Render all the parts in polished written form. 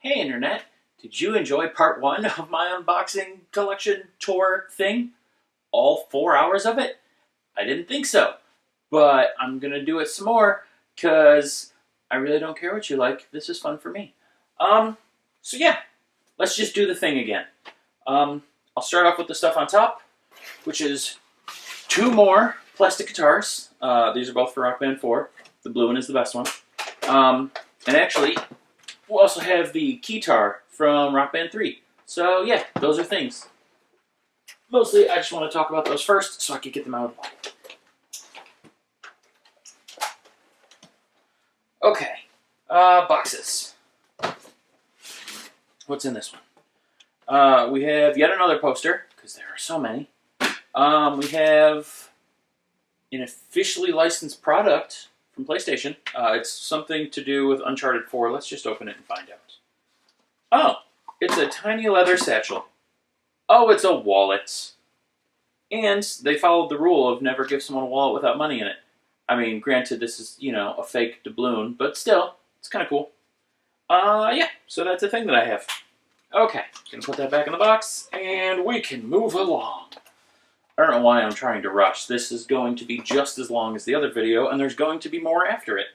Hey Internet, did you enjoy part one of my unboxing collection tour thing? All 4 hours of it? I didn't think so, but I'm gonna do it some more because I really don't care what you like. This is fun for me. So yeah, let's just do the thing again. I'll start off with the stuff on top, which is two more plastic guitars. These are both for Rock Band 4. The blue one is the best one. And actually, we'll also have the keytar from Rock Band 3. So yeah, those are things. Mostly, I just want to talk about those first so I can get them out of the way. Okay, boxes. What's in this one? We have yet another poster, because there are so many. We have an officially licensed product from PlayStation. It's something to do with Uncharted 4. Let's just open it and find out. Oh, it's a tiny leather satchel. Oh, it's a wallet. And they followed the rule of never give someone a wallet without money in it. I mean, granted, this is, a fake doubloon, but still, it's kind of cool. Yeah, so that's a thing that I have. Okay, gonna put that back in the box, and we can move along. I don't know why I'm trying to rush. This is going to be just as long as the other video, and there's going to be more after it.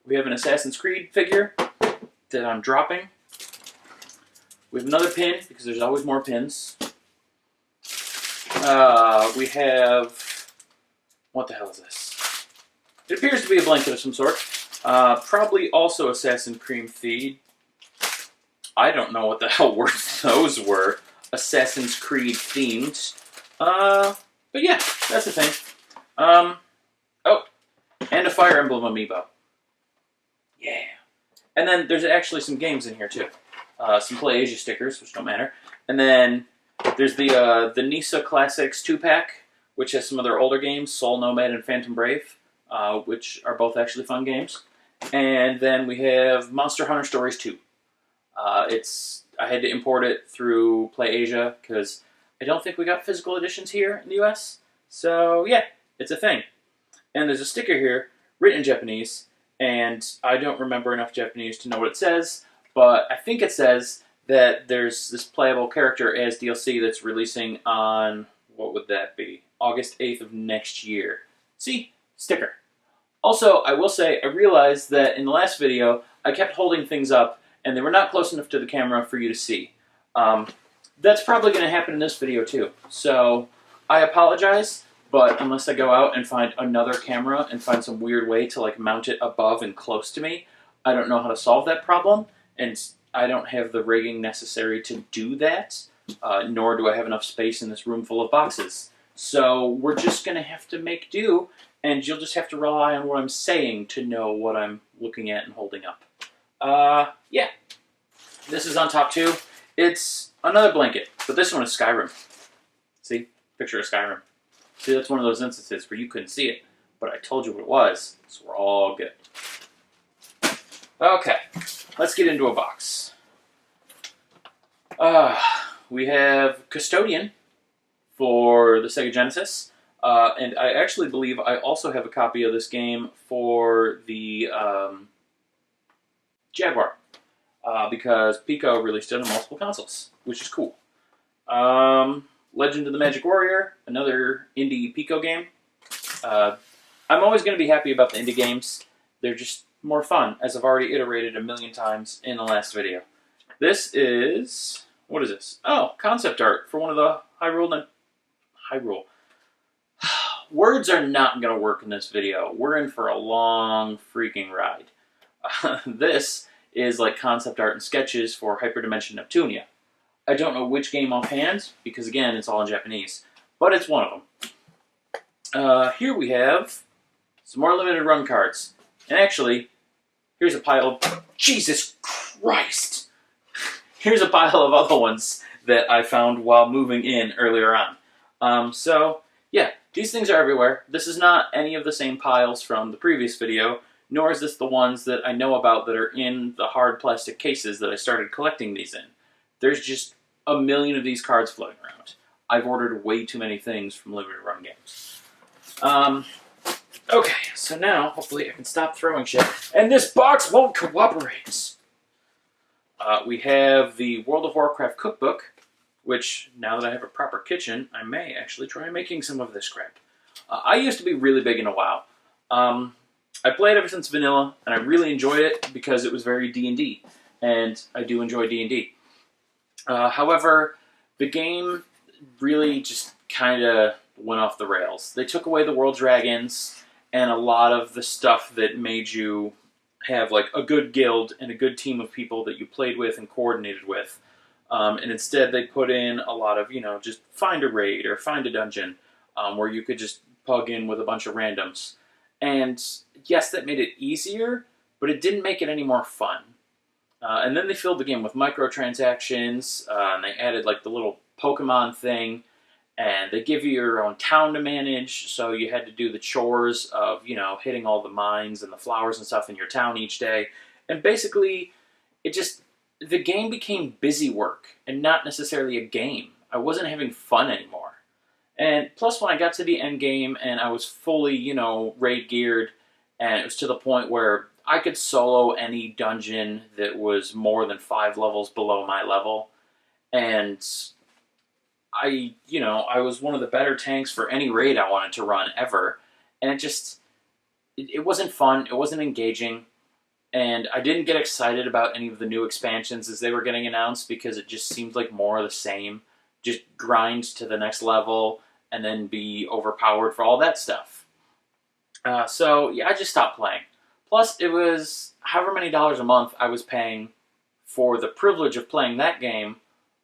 We have an Assassin's Creed figure that I'm dropping. We have another pin, because there's always more pins. We have... what the hell is this? It appears to be a blanket of some sort. Probably also Assassin's Creed themed. I don't know what the hell words those were. Assassin's Creed themed. But yeah, that's the thing. Oh, and a Fire Emblem amiibo. Yeah. And then there's actually some games in here too. Some PlayAsia stickers, which don't matter. And then there's the Nisa Classics 2-pack, which has some of their older games, Soul Nomad and Phantom Brave, which are both actually fun games. And then we have Monster Hunter Stories 2. I had to import it through PlayAsia because I don't think we got physical editions here in the US. So yeah, it's a thing. And there's a sticker here, written in Japanese, and I don't remember enough Japanese to know what it says, but I think it says that there's this playable character as DLC that's releasing on, what would that be? August 8th of next year. See? Sticker. Also, I will say, I realized that in the last video, I kept holding things up, and they were not close enough to the camera for you to see. That's probably going to happen in this video too. So, I apologize, but unless I go out and find another camera and find some weird way to mount it above and close to me, I don't know how to solve that problem, and I don't have the rigging necessary to do that, nor do I have enough space in this room full of boxes. So, we're just going to have to make do, and you'll just have to rely on what I'm saying to know what I'm looking at and holding up. Yeah. This is on top too. It's another blanket, but this one is Skyrim. See? Picture of Skyrim. See, that's one of those instances where you couldn't see it, but I told you what it was, so we're all good. Okay, let's get into a box. We have Custodian for the Sega Genesis, and I actually believe I also have a copy of this game for the, Jaguar, because Pico released it on multiple consoles, which is cool. Legend of the Magic Warrior, another indie Pico game. I'm always going to be happy about the indie games. They're just more fun, as I've already iterated a million times in the last video. This is... what is this? Oh, concept art for one of the Hyrule. Words are not going to work in this video. We're in for a long freaking ride. This is like concept art and sketches for Hyperdimension Neptunia. I don't know which game offhand, because again, it's all in Japanese, but it's one of them. Here we have some more limited run cards. And actually, here's a pile of... Jesus Christ! Here's a pile of other ones that I found while moving in earlier on. So, yeah, these things are everywhere. This is not any of the same piles from the previous video, nor is this the ones that I know about that are in the hard plastic cases that I started collecting these in. There's just a million of these cards floating around. I've ordered way too many things from limited run games. Okay, so now, hopefully I can stop throwing shit. And this box won't cooperate! We have the World of Warcraft cookbook, which, now that I have a proper kitchen, I may actually try making some of this crap. I used to be really big into WoW. I played ever since vanilla, and I really enjoyed it because it was very D&D, and I do enjoy D&D. However, the game really just kind of went off the rails. They took away the World Dragons and a lot of the stuff that made you have like a good guild and a good team of people that you played with and coordinated with. And instead they put in a lot of, just find a raid or find a dungeon where you could just plug in with a bunch of randoms. And yes, that made it easier, but it didn't make it any more fun. And then they filled the game with microtransactions, and they added like the little Pokemon thing, and they give you your own town to manage, so you had to do the chores of, hitting all the mines and the flowers and stuff in your town each day. And basically, the game became busy work and not necessarily a game. I wasn't having fun anymore. And plus, when I got to the end game and I was fully, raid geared, and it was to the point where I could solo any dungeon that was more than 5 levels below my level, and I was one of the better tanks for any raid I wanted to run ever, and it wasn't fun, it wasn't engaging, and I didn't get excited about any of the new expansions as they were getting announced because it just seemed like more of the same, just grind to the next level and then be overpowered for all that stuff. So yeah, I just stopped playing. Plus, it was however many dollars a month I was paying for the privilege of playing that game,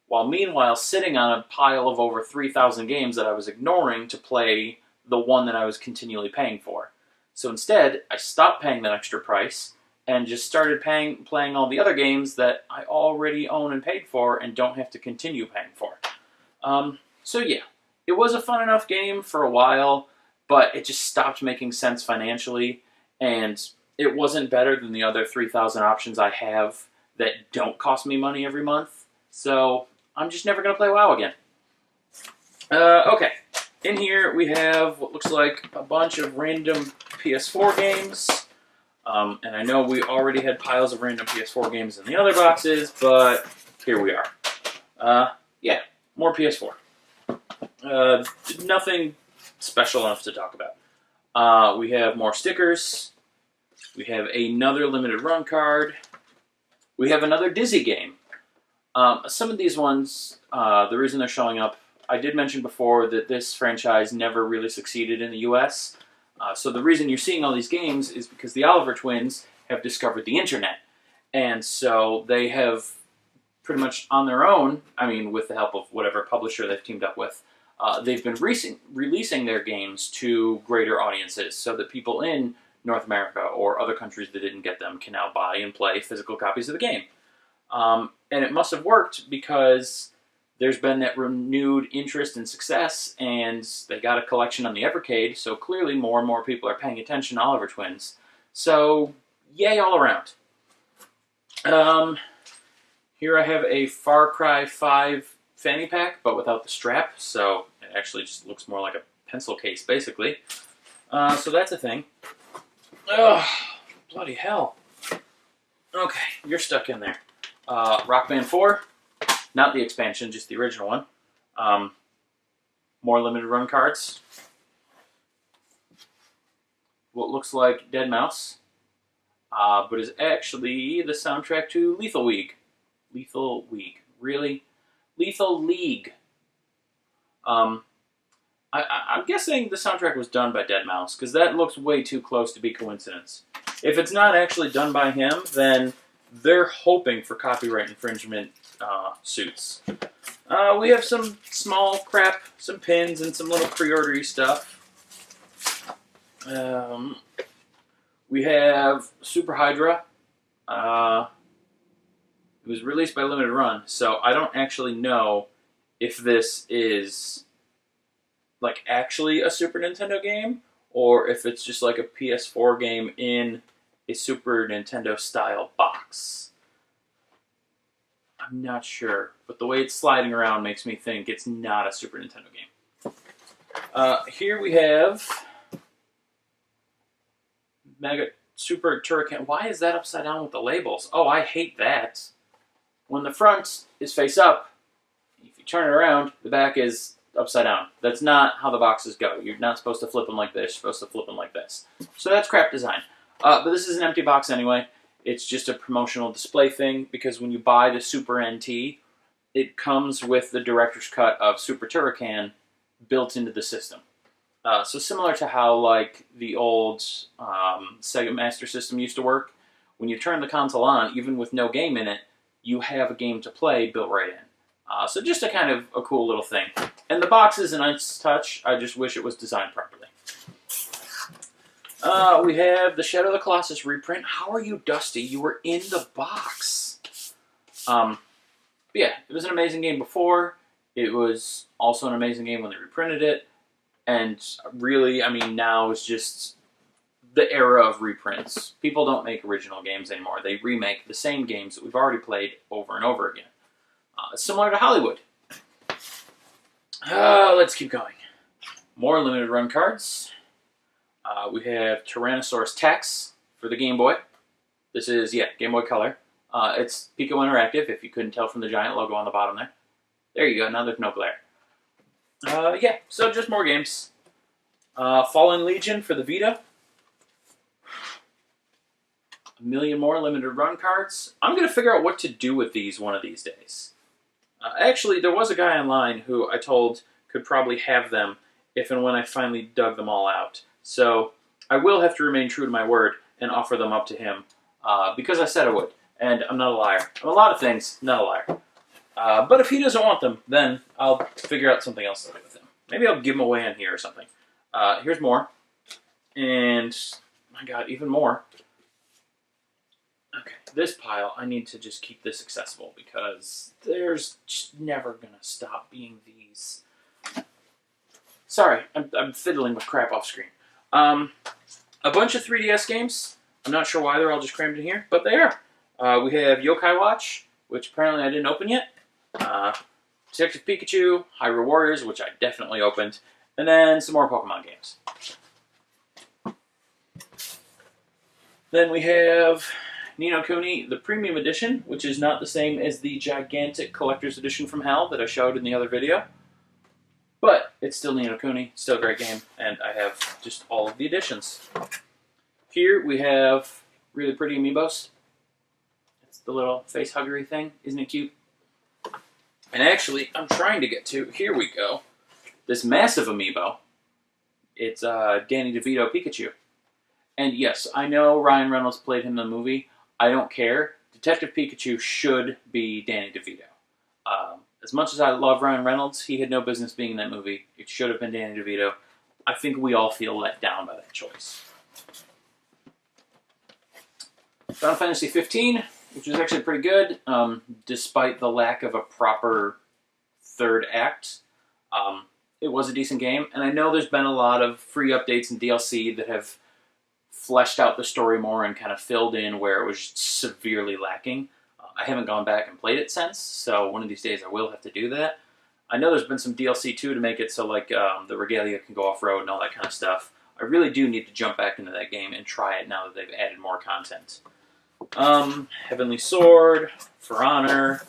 while meanwhile sitting on a pile of over 3,000 games that I was ignoring to play the one that I was continually paying for. So instead, I stopped paying that extra price and just started playing all the other games that I already own and paid for and don't have to continue paying for. So yeah, it was a fun enough game for a while, but it just stopped making sense financially, and it wasn't better than the other 3,000 options I have that don't cost me money every month. So I'm just never going to play WoW again. Okay, in here we have what looks like a bunch of random PS4 games. And I know we already had piles of random PS4 games in the other boxes, but here we are. Yeah, more PS4. Nothing special enough to talk about. We have more stickers. We have another limited run card. We have another Dizzy game. Some of these ones, the reason they're showing up, I did mention before that this franchise never really succeeded in the US. So the reason you're seeing all these games is because the Oliver twins have discovered the internet. And so they have pretty much on their own, with the help of whatever publisher they've teamed up with, they've been releasing their games to greater audiences so that people in North America or other countries that didn't get them can now buy and play physical copies of the game. And it must have worked because there's been that renewed interest and success, and they got a collection on the Evercade, so clearly more and more people are paying attention to Oliver Twins. So, yay all around. Here I have a Far Cry 5 fanny pack, but without the strap, so it actually just looks more like a pencil case, basically. So that's a thing. Ugh, bloody hell. Okay, you're stuck in there. Rock Band 4. Not the expansion, just the original one. More limited run cards. What looks like Dead Mouse, but is actually the soundtrack to Lethal Week. Lethal Week. Really? Lethal League. I'm guessing the soundtrack was done by Dead Mouse, because that looks way too close to be coincidence. If it's not actually done by him, then they're hoping for copyright infringement suits. We have some small crap, some pins, and some little pre-ordery stuff. We have Super Hydra. It was released by Limited Run, so I don't actually know if this is like actually a Super Nintendo game, or if it's just like a PS4 game in a Super Nintendo style box. I'm not sure, but the way it's sliding around makes me think it's not a Super Nintendo game. Here we have Mega Super Turrican. Why is that upside down with the labels? Oh, I hate that. When the front is face up, if you turn it around, the back is upside down. That's not how the boxes go. You're not supposed to flip them like this. You're supposed to flip them like this. So that's crap design. But this is an empty box anyway. It's just a promotional display thing because when you buy the Super NT, it comes with the director's cut of Super Turrican built into the system. So similar to how like the old Sega Master System used to work, when you turn the console on, even with no game in it, you have a game to play built right in. So just a kind of a cool little thing. And the box is a nice touch. I just wish it was designed properly. We have the Shadow of the Colossus reprint. How are you, Dusty? You were in the box. Yeah, it was an amazing game before. It was also an amazing game when they reprinted it. And really, I mean, now is just the era of reprints. People don't make original games anymore. They remake the same games that we've already played over and over again. Similar to Hollywood. Let's keep going. More limited run cards. We have Tyrannosaurus Tex for the Game Boy. This is, Game Boy Color. It's Pico Interactive, if you couldn't tell from the giant logo on the bottom there. There you go, now there's no glare. So just more games. Fallen Legion for the Vita. A million more limited run cards. I'm going to figure out what to do with these one of these days. Actually, there was a guy online who I told could probably have them if and when I finally dug them all out. So I will have to remain true to my word and offer them up to him because I said I would. And I'm not a liar. I'm a lot of things, not a liar. But if he doesn't want them, then I'll figure out something else to do with them. Maybe I'll give them away on here or something. Here's more. And, my God, even more. Okay, this pile, I need to just keep this accessible because there's just never going to stop being these. Sorry, I'm fiddling with crap off screen. A bunch of 3DS games. I'm not sure why they're all just crammed in here, but they are. We have Yokai Watch, which apparently I didn't open yet. Detective Pikachu, Hyrule Warriors, which I definitely opened, and then some more Pokemon games. Then we have Ni no Kuni, the Premium Edition, which is not the same as the gigantic Collector's Edition from Hell that I showed in the other video. But it's still Ni no Kuni, still a great game, and I have just all of the editions. Here we have really pretty amiibos. It's the little face huggery thing. Isn't it cute? And actually, I'm trying to get to, here we go, this massive amiibo. It's Danny DeVito Pikachu. And yes, I know Ryan Reynolds played him in the movie. I don't care. Detective Pikachu should be Danny DeVito. As much as I love Ryan Reynolds, he had no business being in that movie. It should have been Danny DeVito. I think we all feel let down by that choice. Final Fantasy 15, which was actually pretty good, despite the lack of a proper third act. It was a decent game, and I know there's been a lot of free updates and DLC that have fleshed out the story more and kind of filled in where it was severely lacking. I haven't gone back and played it since, so one of these days I will have to do that. I know there's been some DLC too to make it so like the Regalia can go off-road and all that kind of stuff. I really do need to jump back into that game and try it now that they've added more content. Heavenly Sword, For Honor,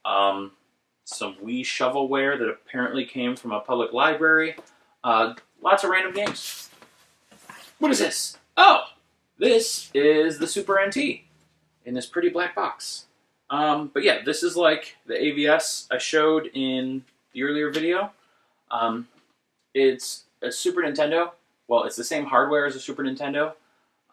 some Wii shovelware that apparently came from a public library. Lots of random games. What is this? Oh, this is the Super NT in this pretty black box. But yeah, this is like the AVS I showed in the earlier video. It's a Super Nintendo. Well, it's the same hardware as a Super Nintendo.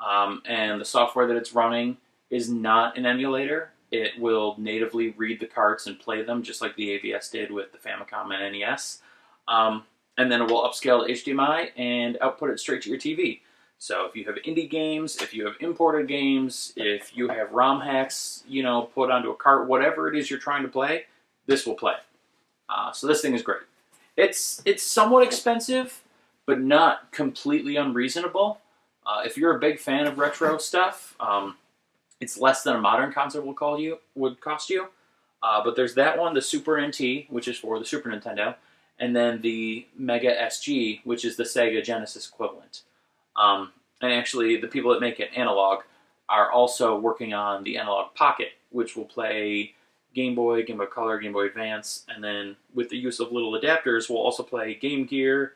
And the software that it's running is not an emulator. It will natively read the carts and play them, just like the AVS did with the Famicom and NES. And then it will upscale to HDMI and output it straight to your TV. So if you have indie games, if you have imported games, if you have ROM hacks, put onto a cart, whatever it is you're trying to play, this will play. So this thing is great. It's somewhat expensive, but not completely unreasonable. If you're a big fan of retro stuff, it's less than a modern console would cost you. But there's that one, the Super NT, which is for the Super Nintendo, and then the Mega SG, which is the Sega Genesis equivalent. And actually, the people that make it Analog are also working on the Analog Pocket, which will play Game Boy, Game Boy Color, Game Boy Advance, and then with the use of little adapters, we'll also play Game Gear,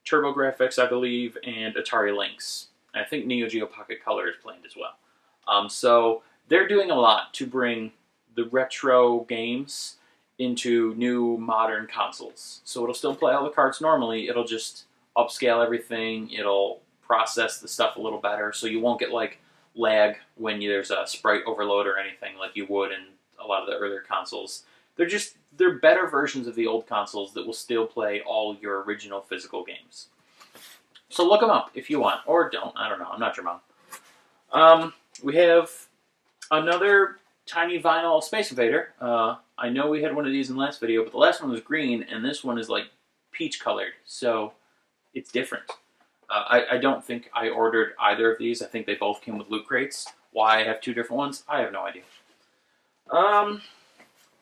TurboGrafx, I believe, and Atari Lynx. And I think Neo Geo Pocket Color is planned as well. So they're doing a lot to bring the retro games into new modern consoles. So it'll still play all the carts normally, it'll just upscale everything, it'll process the stuff a little better, so you won't get like lag when there's a sprite overload or anything like you would in a lot of the earlier consoles. They're better versions of the old consoles that will still play all your original physical games. So look them up if you want, or don't. I don't know. I'm not your mom. We have another tiny vinyl Space Invader. I know we had one of these in the last video, but the last one was green, and this one is like peach colored, so it's different. I don't think I ordered either of these. I think they both came with loot crates. Why I have two different ones, I have no idea.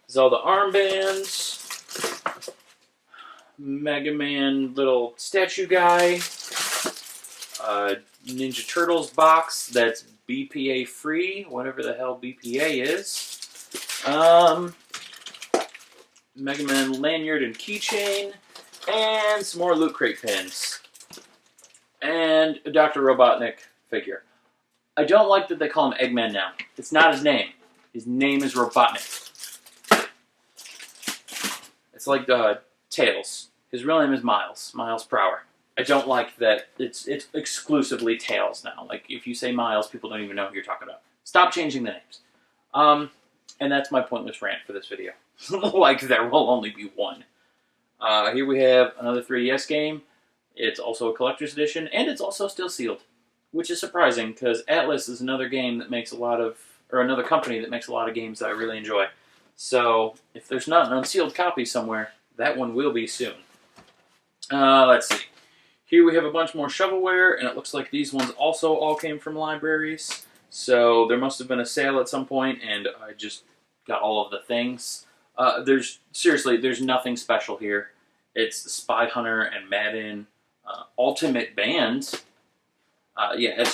Zelda armbands, Mega Man little statue guy, Ninja Turtles box that's BPA free, whatever the hell BPA is. Mega Man lanyard and keychain, and some more loot crate pins. And a Dr. Robotnik figure. I don't like that they call him Eggman now. It's not his name. His name is Robotnik. It's like Tails. His real name is Miles. Miles Prower. I don't like that it's exclusively Tails now. Like, if you say Miles, people don't even know who you're talking about. Stop changing the names. And that's my pointless rant for this video. Like, there will only be one. Here we have another 3DS game. It's also a collector's edition, and it's also still sealed, which is surprising because Atlas is another game that makes another company that makes a lot of games that I really enjoy. So if there's not an unsealed copy somewhere, that one will be soon. Let's see. Here we have a bunch more shovelware, and it looks like these ones also all came from libraries. So there must have been a sale at some point, and I just got all of the things. There's nothing special here. It's Spy Hunter and Madden. Ultimate Band. Yeah,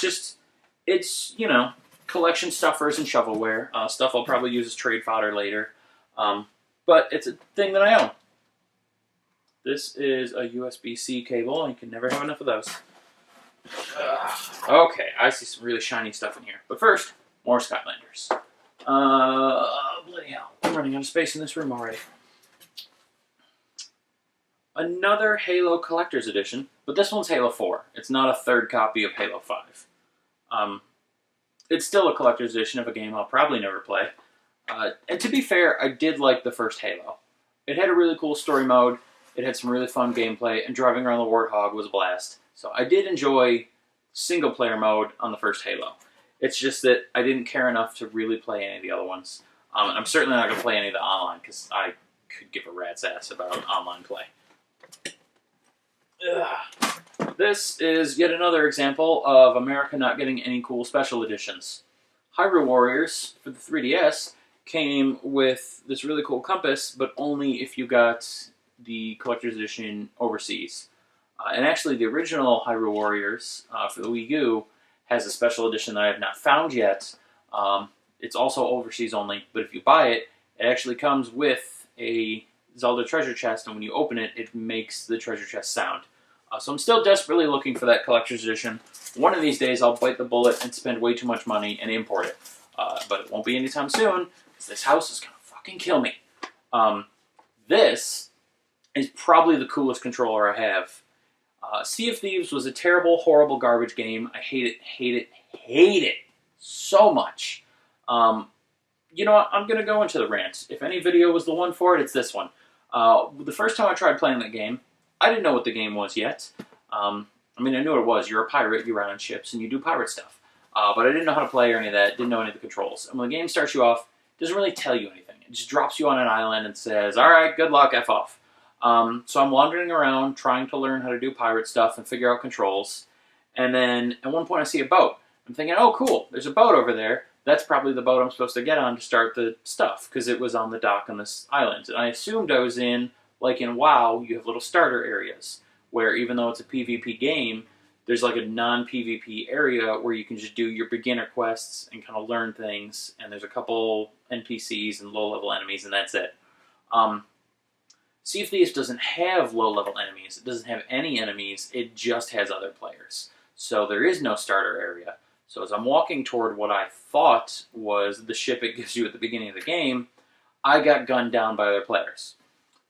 it's, you know, collection stuffers and shovelware. Stuff I'll probably use as trade fodder later. But it's a thing that I own. This is a USB-C cable, and you can never have enough of those. Okay, I see some really shiny stuff in here. But first, more Skylanders. Bloody hell. I'm running out of space in this room already. Another Halo Collector's Edition, but this one's Halo 4. It's not a third copy of Halo 5. It's still a Collector's Edition of a game I'll probably never play. And to be fair, I did like the first Halo. It had a really cool story mode, it had some really fun gameplay, and driving around the Warthog was a blast. So I did enjoy single-player mode on the first Halo. It's just that I didn't care enough to really play any of the other ones. I'm certainly not going to play any of the online, because I could give a rat's ass about online play. Ugh. This is yet another example of America not getting any cool special editions. Hyrule Warriors for the 3DS came with this really cool compass, but only if you got the collector's edition overseas. And actually, the original Hyrule Warriors for the Wii U has a special edition that I have not found yet. It's also overseas only, but if you buy it, it actually comes with a Zelda treasure chest, and when you open it, it makes the treasure chest sound. So I'm still desperately looking for that collector's edition. One of these days, I'll bite the bullet and spend way too much money and import it. But it won't be anytime soon, because this house is going to fucking kill me. This is probably the coolest controller I have. Sea of Thieves was a terrible, horrible garbage game. I hate it so much. You know what? I'm going to go into the rant. If any video was the one for it, it's this one. The first time I tried playing that game, I didn't know what the game was yet. I mean, I knew what it was. You're a pirate, you ride on ships, and you do pirate stuff. But I didn't know how to play or any of that, didn't know any of the controls. And when the game starts you off, it doesn't really tell you anything. It just drops you on an island and says, alright, good luck, F off. So I'm wandering around, trying to learn how to do pirate stuff and figure out controls. And then, at one point I see a boat. I'm thinking, oh cool, there's a boat over there. That's probably the boat I'm supposed to get on to start the stuff, because it was on the dock on this island. And I assumed I was in, like in WoW, you have little starter areas, where even though it's a PvP game, there's like a non-PvP area where you can just do your beginner quests and kind of learn things, and there's a couple NPCs and low-level enemies, and that's it. Sea of Thieves doesn't have low-level enemies. It doesn't have any enemies. It just has other players. So there is no starter area. So as I'm walking toward what I thought was the ship it gives you at the beginning of the game, I got gunned down by other players.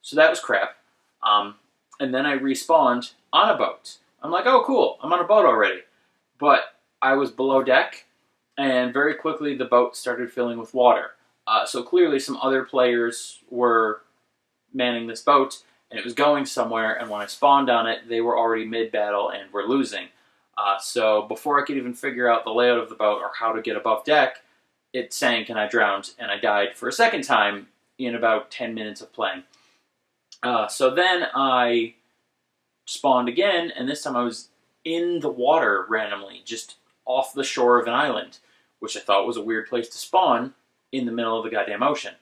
So that was crap. And then I respawned on a boat. I'm like, oh, cool, I'm on a boat already. But I was below deck, and very quickly the boat started filling with water. So clearly some other players were manning this boat, and it was going somewhere, and when I spawned on it, they were already mid-battle and were losing. So before I could even figure out the layout of the boat or how to get above deck, it sank and I drowned, and I died for a second time in about 10 minutes of playing. So then I spawned again, and this time I was in the water randomly, just off the shore of an island, which I thought was a weird place to spawn in the middle of the goddamn ocean.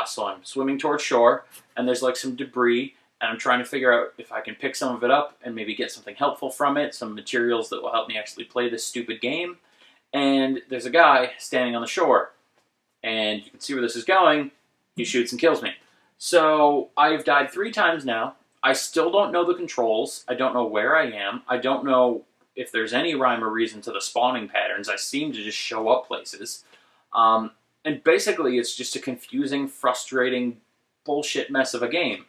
So I'm swimming towards shore, and there's like some debris, and I'm trying to figure out if I can pick some of it up and maybe get something helpful from it, some materials that will help me actually play this stupid game. And there's a guy standing on the shore, and you can see where this is going. He shoots and kills me. So I've died 3 times now. I still don't know the controls. I don't know where I am. I don't know if there's any rhyme or reason to the spawning patterns. I seem to just show up places. And basically it's just a confusing, frustrating, bullshit mess of a game.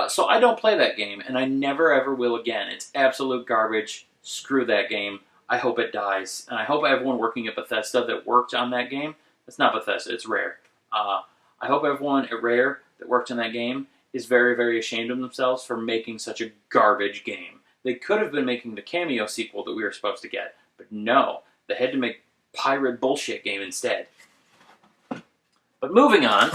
So I don't play that game, and I never ever will again. It's absolute garbage. Screw that game. I hope it dies. And I hope everyone working at Bethesda that worked on that game, it's not Bethesda, it's Rare. I hope everyone at Rare that worked on that game is very, very ashamed of themselves for making such a garbage game. They could have been making the Cameo sequel that we were supposed to get, but no, they had to make pirate bullshit game instead. But moving on,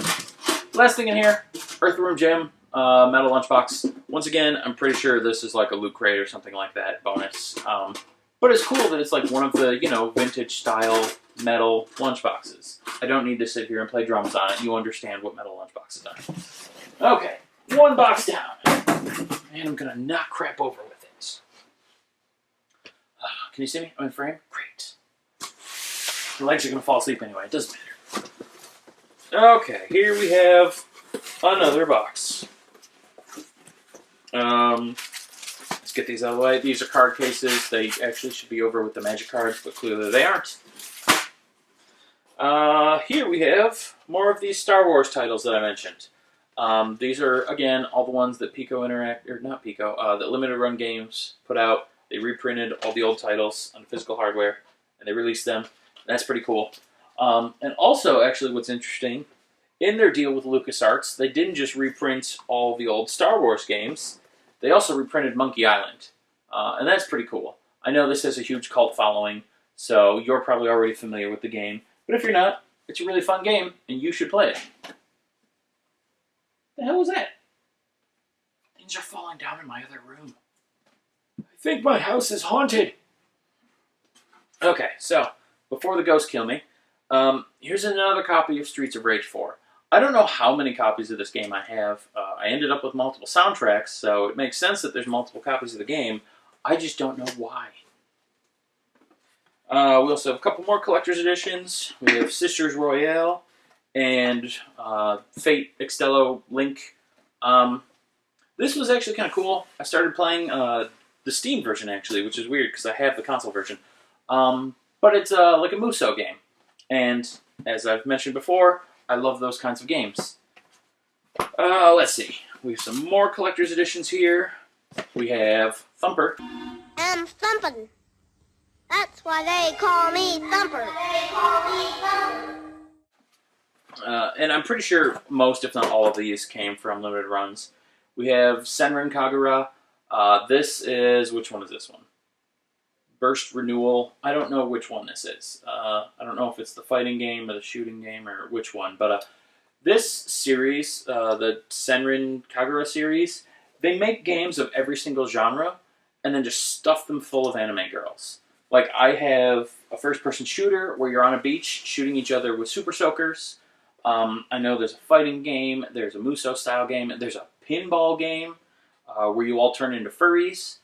last thing in here, Earthworm Jim, Metal Lunchbox. Once again, I'm pretty sure this is like a loot crate or something like that, bonus. But it's cool that it's like one of the, vintage style metal lunchboxes. I don't need to sit here and play drums on it. You understand what metal lunchboxes are. Okay, 1 box down. And I'm gonna knock crap over with it. Can you see me? I'm in frame? Great. My legs are gonna fall asleep anyway, it doesn't matter. Okay, here we have another box. Let's get these out of the way. These are card cases. They actually should be over with the magic cards, but clearly they aren't. Here we have more of these Star Wars titles that I mentioned. These are, again, all the ones that that Limited Run Games put out. They reprinted all the old titles on physical hardware, and they released them. That's pretty cool. And also, actually, what's interesting, in their deal with LucasArts, they didn't just reprint all the old Star Wars games, they also reprinted Monkey Island. And that's pretty cool. I know this has a huge cult following, so you're probably already familiar with the game. But if you're not, it's a really fun game, and you should play it. The hell was that? Things are falling down in my other room. I think my house is haunted. Okay, so, before the ghosts kill me, here's another copy of Streets of Rage 4. I don't know how many copies of this game I have. I ended up with multiple soundtracks, so it makes sense that there's multiple copies of the game. I just don't know why. We also have a couple more collector's editions. We have Sisters Royale and Fate Extello Link. This was actually kind of cool. I started playing the Steam version, actually, which is weird because I have the console version. But it's like a Musou game. And as I've mentioned before, I love those kinds of games. Let's see. We have some more collector's editions here. We have Thumper. I'm thumping. That's why they call me Thumper. And I'm pretty sure most, if not all of these, came from limited runs. We have Senran Kagura. This is... Which one is this one? Burst Renewal. I don't know which one this is. I don't know if it's the fighting game or the shooting game or which one. But this series, the Senran Kagura series, they make games of every single genre and then just stuff them full of anime girls. Like, I have a first-person shooter where you're on a beach shooting each other with super soakers. I know there's a fighting game. There's a Musou-style game. There's a pinball game where you all turn into furries.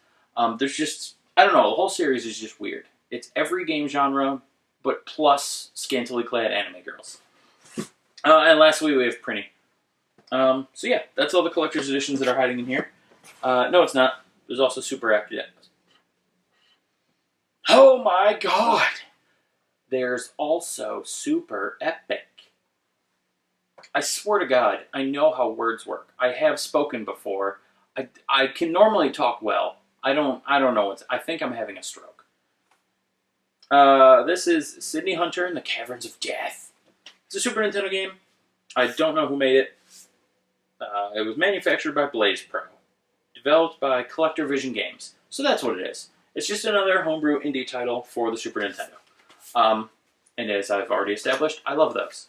There's just I don't know, the whole series is just weird. It's every game genre, but plus scantily clad anime girls. And lastly, we have Prinny. So yeah, that's all the collector's editions that are hiding in here. No, it's not. There's also Super Epic. Oh my god! There's also Super Epic. I swear to God, I know how words work. I have spoken before. I can normally talk well. I don't know. I think I'm having a stroke. This is Sydney Hunter and the Caverns of Death. It's a Super Nintendo game. I don't know who made it. It was manufactured by Blaze Pro. Developed by Collector Vision Games. So that's what it is. It's just another homebrew indie title for the Super Nintendo. And as I've already established, I love those.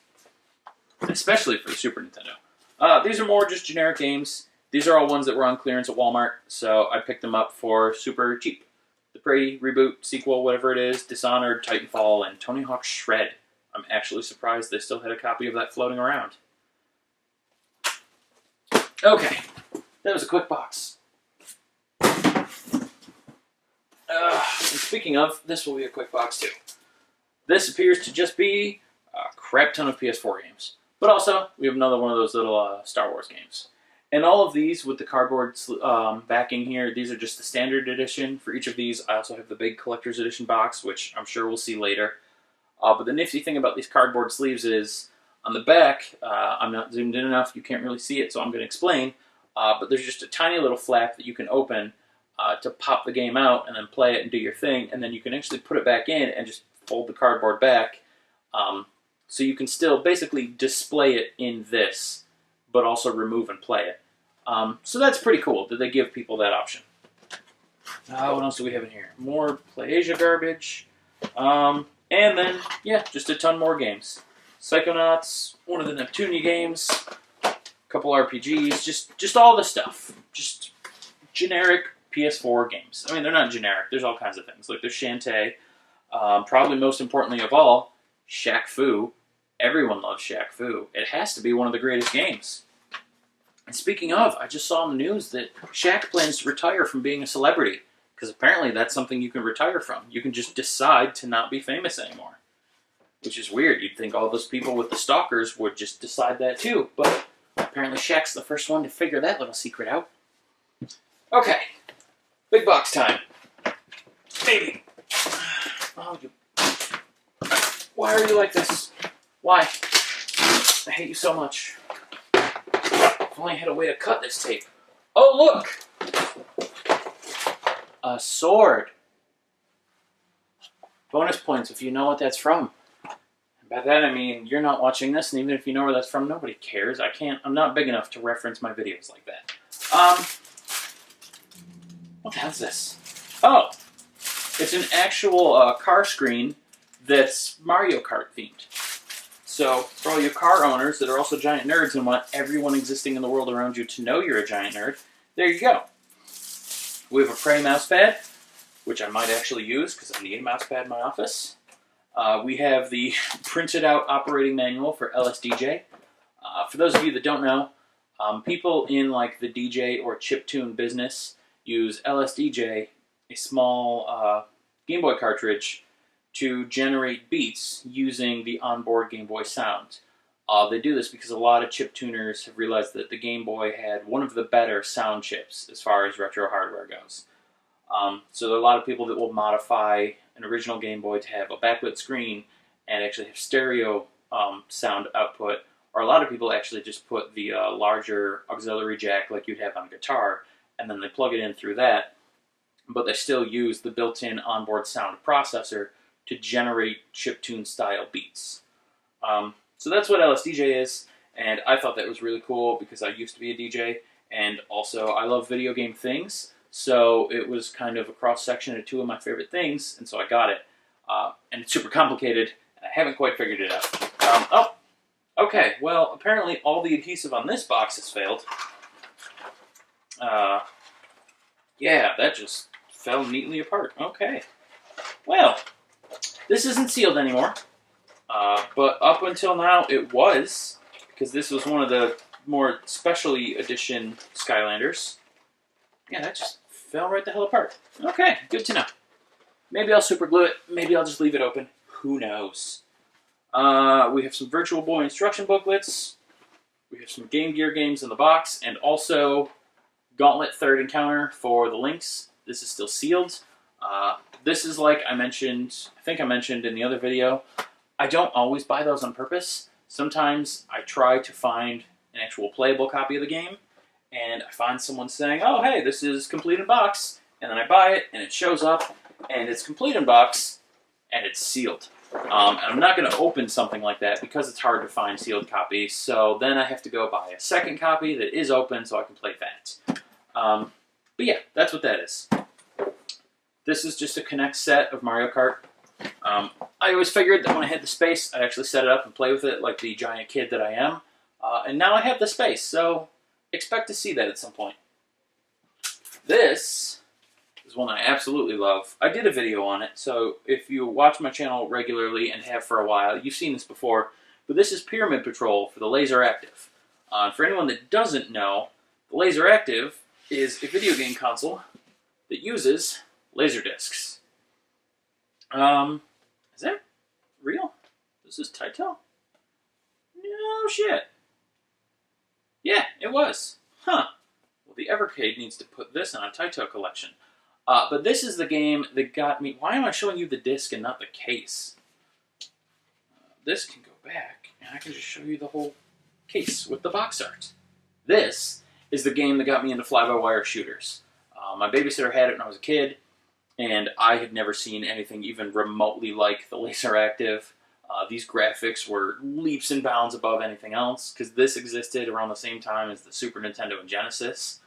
Especially for the Super Nintendo. These are more just generic games. These are all ones that were on clearance at Walmart, so I picked them up for super cheap. The Prey reboot, sequel, whatever it is, Dishonored, Titanfall, and Tony Hawk's Shred. I'm actually surprised they still had a copy of that floating around. Okay, that was a quick box. And speaking of, this will be a quick box too. This appears to just be a crap ton of PS4 games. But also, we have another one of those little Star Wars games. And all of these with the cardboard backing here, these are just the standard edition. For each of these, I also have the big collector's edition box, which I'm sure we'll see later. But the nifty thing about these cardboard sleeves is, on the back, I'm not zoomed in enough, you can't really see it, so I'm going to explain. But there's just a tiny little flap that you can open to pop the game out and then play it and do your thing. And then you can actually put it back in and just fold the cardboard back. So you can still basically display it in this, but also remove and play it. So that's pretty cool that they give people that option. What else do we have in here? More PlayAsia garbage. And then, yeah, just a ton more games. Psychonauts, one of the Neptunia games, a couple RPGs, just all the stuff. Just generic PS4 games. I mean, they're not generic. There's all kinds of things. Like there's Shantae. Probably most importantly of all, Shaq Fu. Everyone loves Shaq Fu. It has to be one of the greatest games. And speaking of, I just saw in the news that Shaq plans to retire from being a celebrity. Because apparently that's something you can retire from. You can just decide to not be famous anymore. Which is weird. You'd think all those people with the stalkers would just decide that too. But apparently Shaq's the first one to figure that little secret out. Okay. Big box time. Baby. Oh, why are you like this? Why? I hate you so much. If only I had a way to cut this tape. Oh, look! A sword. Bonus points if you know what that's from. And by that I mean you're not watching this, and even if you know where that's from, nobody cares. I'm not big enough to reference my videos like that. What the hell is this? Oh! It's an actual car screen that's Mario Kart themed. So, for all you car owners that are also giant nerds and want everyone existing in the world around you to know you're a giant nerd, there you go. We have a Prey mousepad, which I might actually use because I need a mousepad in my office. We have the printed out operating manual for LSDJ. For those of you that don't know, people in like the DJ or chiptune business use LSDJ, a small Game Boy cartridge, to generate beats using the onboard Game Boy sound. They do this because a lot of chip tuners have realized that the Game Boy had one of the better sound chips as far as retro hardware goes. So there are a lot of people that will modify an original Game Boy to have a backlit screen and actually have stereo sound output, or a lot of people actually just put the larger auxiliary jack like you'd have on a guitar, and then they plug it in through that, but they still use the built-in onboard sound processor to generate chiptune style beats. So that's what LSDJ is, and I thought that was really cool because I used to be a DJ, and also I love video game things, so it was kind of a cross-section of two of my favorite things, and so I got it. And it's super complicated, and I haven't quite figured it out. Okay, well, apparently all the adhesive on this box has failed. Yeah, that just fell neatly apart. Okay. Well, this isn't sealed anymore, but up until now it was, because this was one of the more specially edition Skylanders. Yeah, that just fell right the hell apart. Okay, good to know. Maybe I'll super glue it. Maybe I'll just leave it open. Who knows? We have some Virtual Boy instruction booklets. We have some Game Gear games in the box, and also Gauntlet Third Encounter for the Lynx. This is still sealed. This is like I think I mentioned in the other video, I don't always buy those on purpose. Sometimes I try to find an actual playable copy of the game, and I find someone saying, oh, hey, this is complete in box, and then I buy it, and it shows up, and it's complete in box, and it's sealed. And I'm not going to open something like that because it's hard to find sealed copies, so then I have to go buy a second copy that is open so I can play that. But yeah, that's what that is. This is just a Connect set of Mario Kart. I always figured that when I had the space, I'd actually set it up and play with it like the giant kid that I am. And now I have the space, so expect to see that at some point. This is one I absolutely love. I did a video on it, so if you watch my channel regularly and have for a while, you've seen this before. But this is Pyramid Patrol for the Laser Active. For anyone that doesn't know, the Laser Active is a video game console that uses laser discs. Is that real? This is Taito? No shit. Yeah, it was. Huh. Well, the Evercade needs to put this in a Taito collection. But this is the game that got me... Why am I showing you the disc and not the case? This can go back, and I can just show you the whole case with the box art. This is the game that got me into fly-by-wire shooters. My babysitter had it when I was a kid, and I had never seen anything even remotely like the Laser Active. These graphics were leaps and bounds above anything else, because this existed around the same time as the Super Nintendo and Genesis.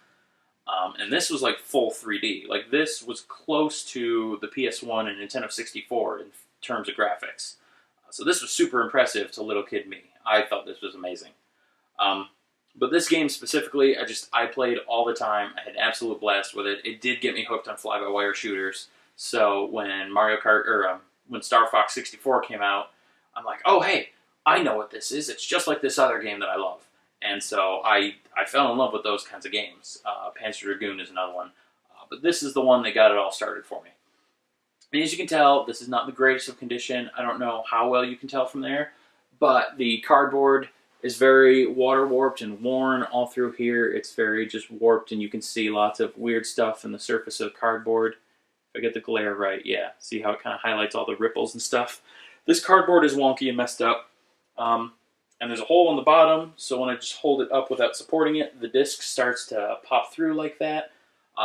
And this was like full 3D. Like, this was close to the PS1 and Nintendo 64 in terms of graphics. So this was super impressive to little kid me. I thought this was amazing. But this game specifically, I played all the time. I had an absolute blast with it. It did get me hooked on fly-by-wire shooters. So when when Star Fox 64 came out, I'm like, oh hey, I know what this is. It's just like this other game that I love. And so I fell in love with those kinds of games. Panzer Dragoon is another one. But this is the one that got it all started for me. And as you can tell, this is not the greatest of condition. I don't know how well you can tell from there. But the cardboard is very water warped and worn all through here. It's very just warped, and you can see lots of weird stuff in the surface of cardboard. If I get the glare right, yeah. See how it kind of highlights all the ripples and stuff? This cardboard is wonky and messed up. And there's a hole in the bottom, so when I just hold it up without supporting it, the disc starts to pop through like that.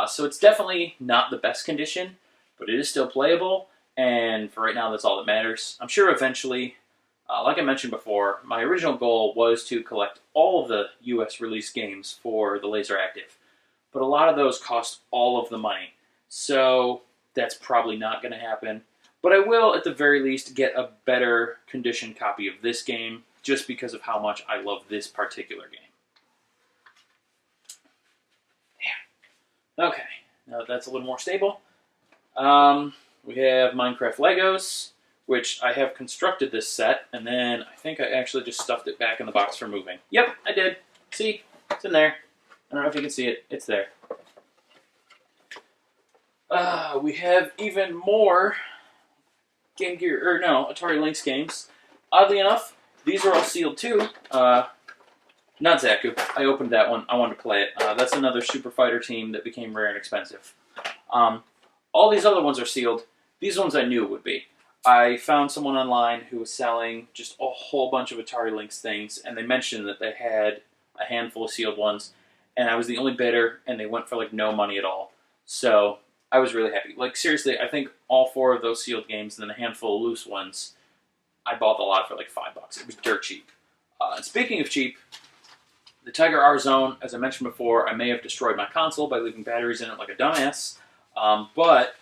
So it's definitely not the best condition, but it is still playable, and for right now, that's all that matters. I'm sure eventually, like I mentioned before, my original goal was to collect all of the US release games for the Laser Active, but a lot of those cost all of the money, so that's probably not going to happen. But I will, at the very least, get a better condition copy of this game, just because of how much I love this particular game. Yeah. Okay, now that that's a little more stable. We have Minecraft Legos, which I have constructed this set, and then I think I actually just stuffed it back in the box for moving. Yep, I did. See? It's in there. I don't know if you can see it. It's there. We have even more Atari Lynx games. Oddly enough, these are all sealed too. Not Zaku. I opened that one. I wanted to play it. That's another Super Fighter team that became rare and expensive. All these other ones are sealed. These ones I knew would be. I found someone online who was selling just a whole bunch of Atari Lynx things, and they mentioned that they had a handful of sealed ones, and I was the only bidder, and they went for like no money at all. So I was really happy. Like, seriously, I think all 4 of those sealed games and then a handful of loose ones, I bought the lot for like $5. It was dirt cheap. And speaking of cheap, the Tiger R Zone, as I mentioned before, I may have destroyed my console by leaving batteries in it like a dumbass, but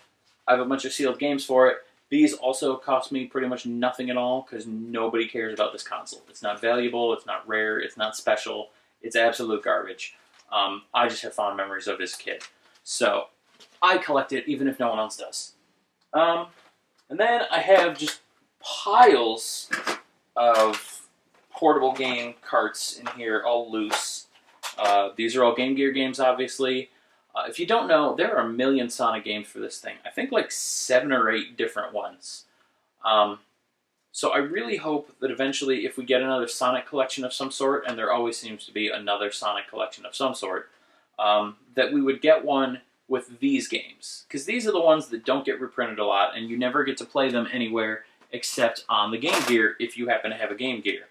I have a bunch of sealed games for it. These also cost me pretty much nothing at all because nobody cares about this console. It's not valuable, it's not rare, it's not special, it's absolute garbage. I just have fond memories of this kid. So I collect it even if no one else does. And then I have just piles of portable game carts in here, all loose. These are all Game Gear games, obviously. If you don't know, there are a million Sonic games for this thing. I think like 7 or 8 different ones. So I really hope that eventually, if we get another Sonic collection of some sort, and there always seems to be another Sonic collection of some sort, that we would get one with these games. Because these are the ones that don't get reprinted a lot, and you never get to play them anywhere except on the Game Gear if you happen to have a Game Gear.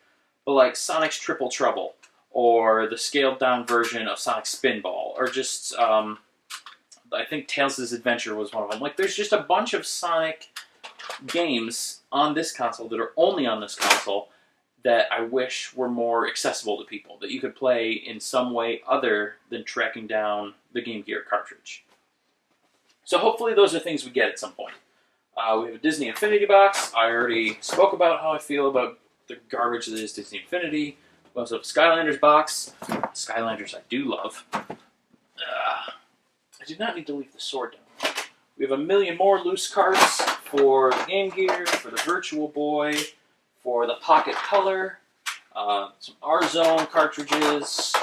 But like Sonic's Triple Trouble, or the scaled down version of Sonic Spinball, or just, I think Tails' Adventure was one of them. Like, there's just a bunch of Sonic games on this console that are only on this console that I wish were more accessible to people, that you could play in some way other than tracking down the Game Gear cartridge. So hopefully those are things we get at some point. We have a Disney Infinity box. I already spoke about how I feel about the garbage that is Disney Infinity. We also have a Skylanders box. Skylanders I do love. I did not need to leave the sword down. We have a million more loose cards for the Game Gear, for the Virtual Boy, for the Pocket Color, some R-Zone cartridges,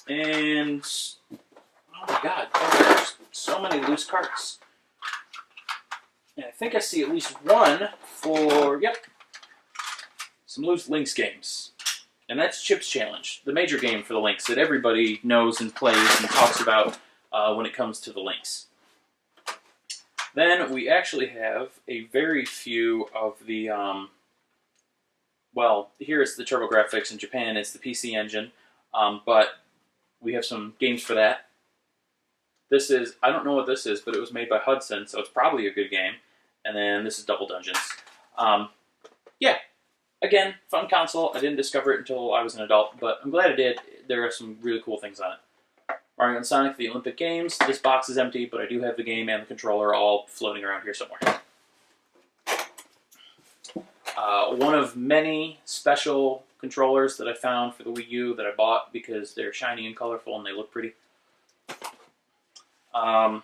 and oh my god, there's so many loose cards. And I think I see at least one for, yep, some loose Lynx games. And that's Chip's Challenge, the major game for the Lynx that everybody knows and plays and talks about when it comes to the Lynx. Then we actually have a very few of the, well, here is the TurboGrafx. In Japan, it's the PC Engine, but we have some games for that. This is, I don't know what this is, but it was made by Hudson, so it's probably a good game. And then this is Double Dungeons. Yeah, again, fun console. I didn't discover it until I was an adult, but I'm glad I did. There are some really cool things on it. Mario and Sonic, the Olympic Games. This box is empty, but I do have the game and the controller all floating around here somewhere. One of many special controllers that I found for the Wii U that I bought because they're shiny and colorful and they look pretty. A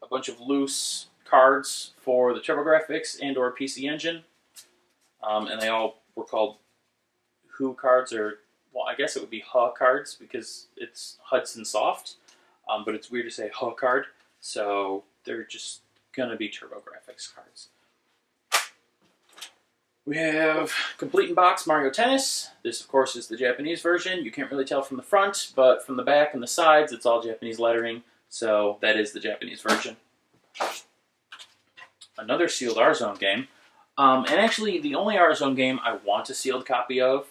bunch of loose cards for the TurboGrafx and or PC Engine. And they all were called Who cards, or, well, I guess it would be HA cards because it's Hudson Soft. But it's weird to say HA card, so they're just going to be TurboGrafx cards. We have Complete in Box Mario Tennis. This, of course, is the Japanese version. You can't really tell from the front, but from the back and the sides, it's all Japanese lettering, so that is the Japanese version. Another sealed R-Zone game. And actually, the only R-Zone game I want a sealed copy of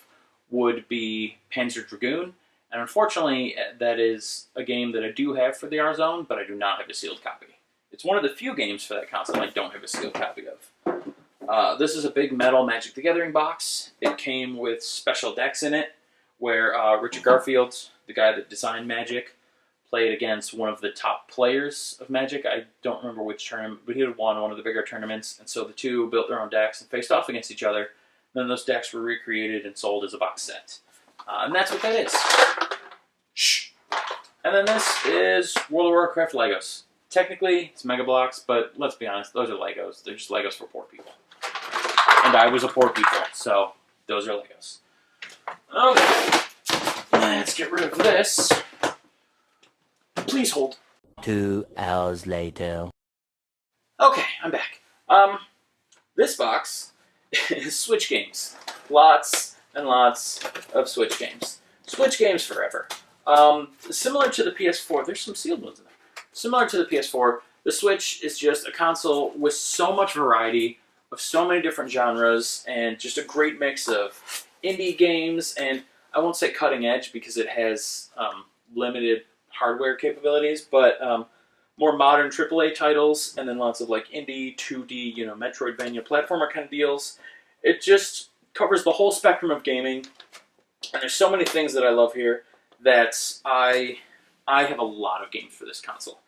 would be Panzer Dragoon. And unfortunately, that is a game that I do have for the R-Zone, but I do not have a sealed copy. It's one of the few games for that console I don't have a sealed copy of. This is a big metal Magic the Gathering box. It came with special decks in it, where Richard Garfield, the guy that designed Magic, played against one of the top players of Magic. I don't remember which tournament, but he had won one of the bigger tournaments, and so the two built their own decks and faced off against each other. Then those decks were recreated and sold as a box set. And that's what that is. Shh. And then this is World of Warcraft Legos. Technically, it's Mega Bloks, but let's be honest, those are Legos. They're just Legos for poor people. And I was a poor people, so those are Legos. Okay. Let's get rid of this. Please hold. 2 hours later. Okay, I'm back. This box is Switch games. Lots and lots of Switch games. Switch games forever. Similar to the PS4, there's some sealed ones in there. Similar to the PS4, the Switch is just a console with so much variety, of so many different genres, and just a great mix of indie games, and I won't say cutting edge because it has limited hardware capabilities, but more modern AAA titles, and then lots of like indie, 2D, Metroidvania platformer kind of deals. It just covers the whole spectrum of gaming, and there's so many things that I love here that I have a lot of games for this console.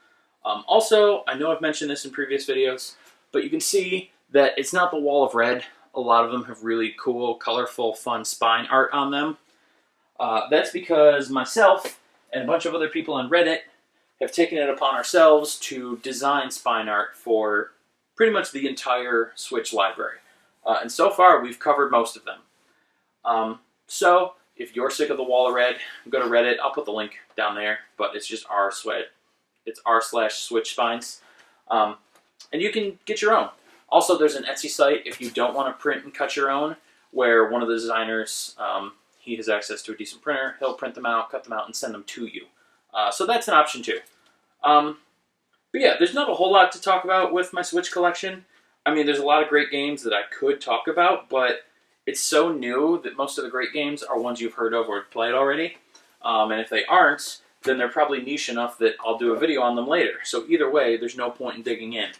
Also, I know I've mentioned this in previous videos, but you can see that it's not the wall of red. A lot of them have really cool, colorful, fun spine art on them. That's because myself and a bunch of other people on Reddit have taken it upon ourselves to design spine art for pretty much the entire Switch library. And so far, we've covered most of them. So, if you're sick of the wall of red, go to Reddit. I'll put the link down there, but it's just It's r/Switch Spines. And you can get your own. Also, there's an Etsy site if you don't want to print and cut your own, where one of the designers, he has access to a decent printer. He'll print them out, cut them out, and send them to you. So that's an option too. But yeah, there's not a whole lot to talk about with my Switch collection. I mean, there's a lot of great games that I could talk about, but it's so new that most of the great games are ones you've heard of or played already. And if they aren't, then they're probably niche enough that I'll do a video on them later. So either way, there's no point in digging in.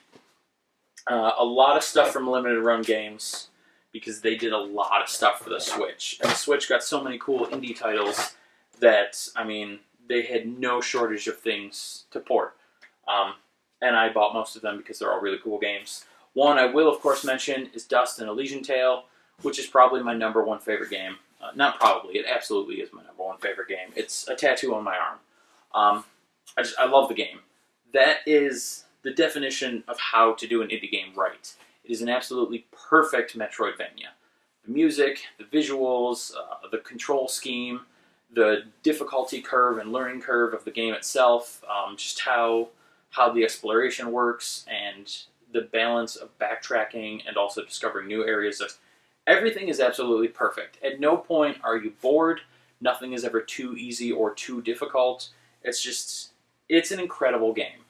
A lot of stuff from Limited Run Games, because they did a lot of stuff for the Switch. And the Switch got so many cool indie titles that, I mean, they had no shortage of things to port. And I bought most of them because they're all really cool games. One I will, of course, mention is Dust and Elysian Tale, which is probably my #1 favorite game. Not probably, it absolutely is my #1 favorite game. It's a tattoo on my arm. I love the game. That is the definition of how to do an indie game right. It is an absolutely perfect Metroidvania. The music, the visuals, the control scheme, the difficulty curve and learning curve of the game itself, just how the exploration works, and the balance of backtracking and also discovering new areas. Everything is absolutely perfect. At no point are you bored. Nothing is ever too easy or too difficult. It's an incredible game.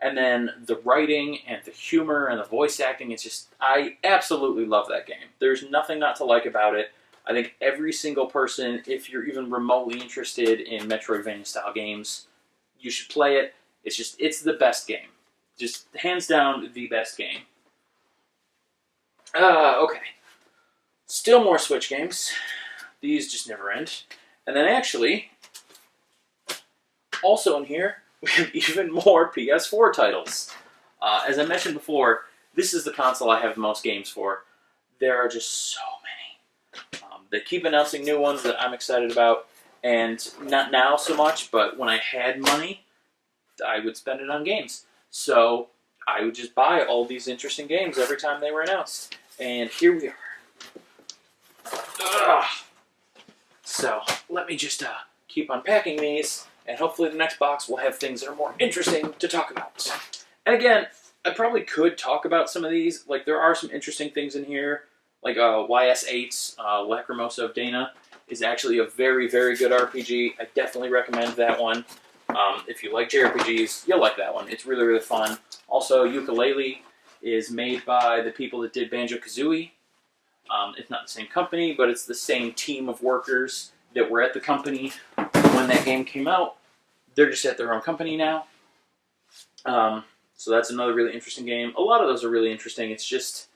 And then the writing and the humor and the voice acting, I absolutely love that game. There's nothing not to like about it. I think every single person, if you're even remotely interested in Metroidvania-style games, you should play it. It's the best game. Just hands down the best game. Okay. Still more Switch games. These just never end. And then actually, also in here, we have even more PS4 titles. As I mentioned before, this is the console I have the most games for. There are just so many. They keep announcing new ones that I'm excited about, and not now so much, but when I had money, I would spend it on games. So I would just buy all these interesting games every time they were announced. And here we are. Ugh. So let me just keep unpacking these, and hopefully the next box will have things that are more interesting to talk about. And again, I probably could talk about some of these. Like, there are some interesting things in here. Like YS8's Lacrimosa of Dana is actually a very, very good RPG. I definitely recommend that one. If you like JRPGs, you'll like that one. It's really, really fun. Also, Yooka-Laylee is made by the people that did Banjo-Kazooie. It's not the same company, but it's the same team of workers that were at the company when that game came out. They're just at their own company now. So that's another really interesting game. A lot of those are really interesting. It's just,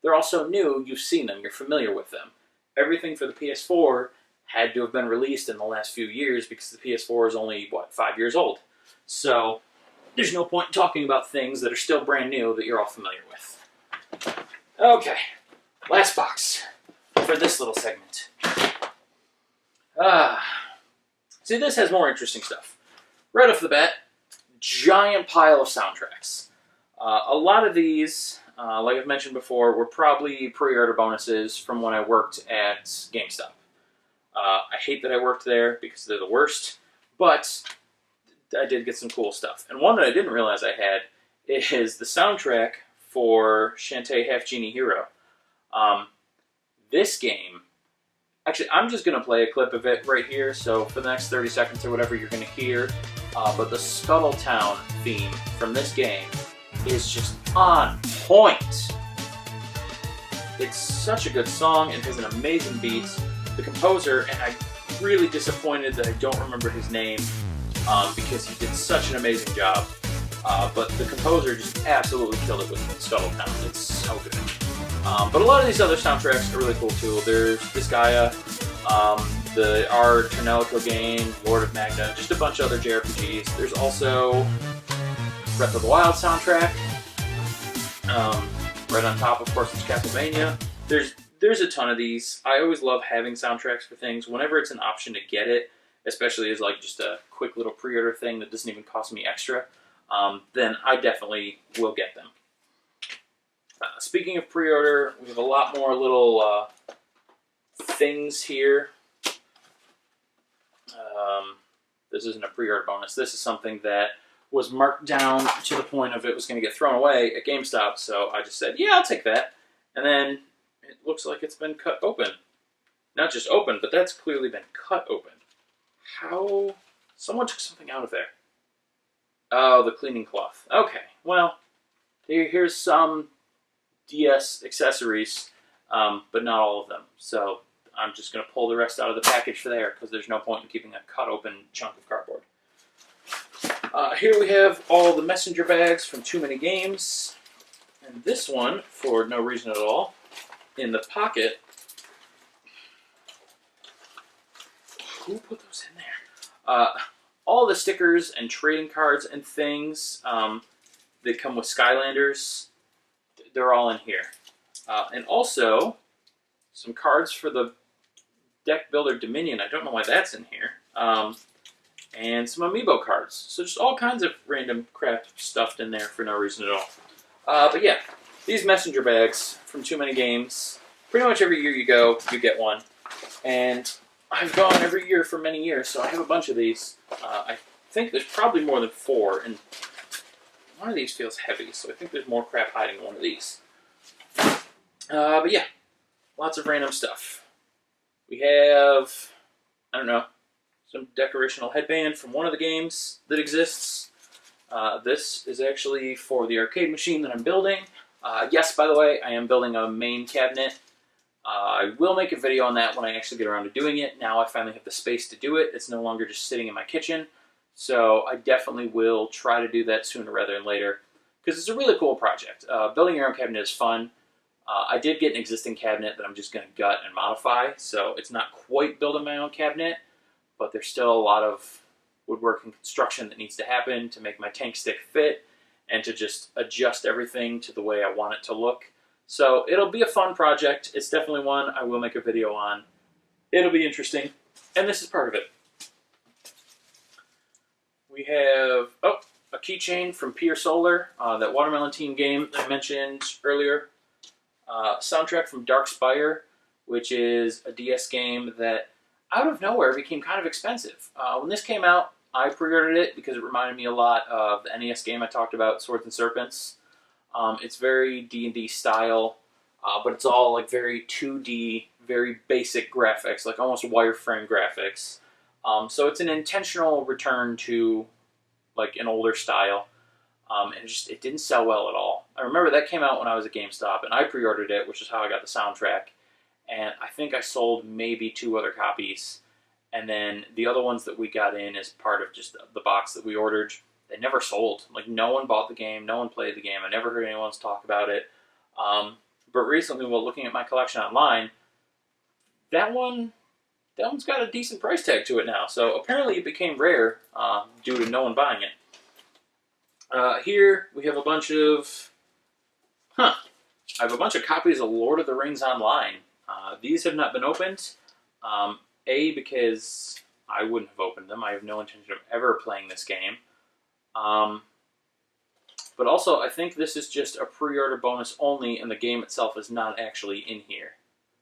they're all so new, you've seen them, you're familiar with them. Everything for the PS4 had to have been released in the last few years because the PS4 is only, 5 years old. So there's no point in talking about things that are still brand new that you're all familiar with. Okay, last box for this little segment. See, this has more interesting stuff. Right off the bat, giant pile of soundtracks. A lot of these, like I've mentioned before, were probably pre-order bonuses from when I worked at GameStop. I hate that I worked there because they're the worst, but I did get some cool stuff. And one that I didn't realize I had is the soundtrack for Shantae Half Genie Hero. This game, actually, I'm just going to play a clip of it right here, so for the next 30 seconds or whatever you're going to hear, but the Scuttletown theme from this game is just on point. It's such a good song, it has an amazing beat. The composer, and I'm really disappointed that I don't remember his name, because he did such an amazing job. But the composer just absolutely killed it with Scuttletown. It's so good. But a lot of these other soundtracks are really cool too. There's Disgaea, the R. Tornelico game, Lord of Magna, just a bunch of other JRPGs. There's also Breath of the Wild soundtrack. Right on top, of course, it's Castlevania. There's a ton of these. I always love having soundtracks for things. Whenever it's an option to get it, especially as like just a quick little pre-order thing that doesn't even cost me extra, then I definitely will get them. Speaking of pre-order, we have a lot more little things here. This isn't a pre-order bonus. This is something that was marked down to the point of it was going to get thrown away at GameStop. So I just said, yeah, I'll take that. And then it looks like it's been cut open. Not just open, but that's clearly been cut open. How? Someone took something out of there. Oh, the cleaning cloth. Okay, well, here's some DS accessories, but not all of them. So I'm just going to pull the rest out of the package for there because there's no point in keeping a cut open chunk of cardboard. Here we have all the messenger bags from Too Many Games. And this one, for no reason at all, in the pocket. Who put those in there? All the stickers and trading cards and things that come with Skylanders, they're all in here. And also, some cards for the Deck Builder Dominion. I don't know why that's in here. And some Amiibo cards. So just all kinds of random crap stuffed in there for no reason at all. But yeah, these messenger bags from Too Many Games, pretty much every year you go, you get one. And I've gone every year for many years, so I have a bunch of these. I think there's probably more than 4, and one of these feels heavy, so I think there's more crap hiding in one of these. But yeah, lots of random stuff. We have, I don't know, some decorational headband from one of the games that exists. This is actually for the arcade machine that I'm building. Yes, by the way, I am building a main cabinet. I will make a video on that when I actually get around to doing it. Now I finally have the space to do it. It's no longer just sitting in my kitchen. So I definitely will try to do that sooner rather than later because it's a really cool project. Building your own cabinet is fun. I did get an existing cabinet that I'm just going to gut and modify. So it's not quite building my own cabinet, but there's still a lot of woodwork and construction that needs to happen to make my tank stick fit and to just adjust everything to the way I want it to look. So it'll be a fun project. It's definitely one I will make a video on. It'll be interesting, and this is part of it. We have, a keychain from Pier Solar, that Watermelon Team game I mentioned earlier. Soundtrack from Darkspire, which is a DS game that out of nowhere became kind of expensive. When this came out, I pre-ordered it because it reminded me a lot of the NES game I talked about, Swords and Serpents. It's very D&D style, but it's all like very 2D, very basic graphics, like almost wireframe graphics. So it's an intentional return to like an older style, and it didn't sell well at all. I remember that came out when I was at GameStop, and I pre-ordered it, which is how I got the soundtrack. And I think I sold maybe 2 other copies, and then the other ones that we got in as part of just the box that we ordered, they never sold. Like, no one bought the game, no one played the game. I never heard anyone else talk about it. But recently, while looking at my collection online, that one's got a decent price tag to it now. So apparently it became rare due to no one buying it. Here we have a bunch of, I have a bunch of copies of Lord of the Rings Online. These have not been opened. Because I wouldn't have opened them. I have no intention of ever playing this game. But also, I think this is just a pre-order bonus only, and the game itself is not actually in here.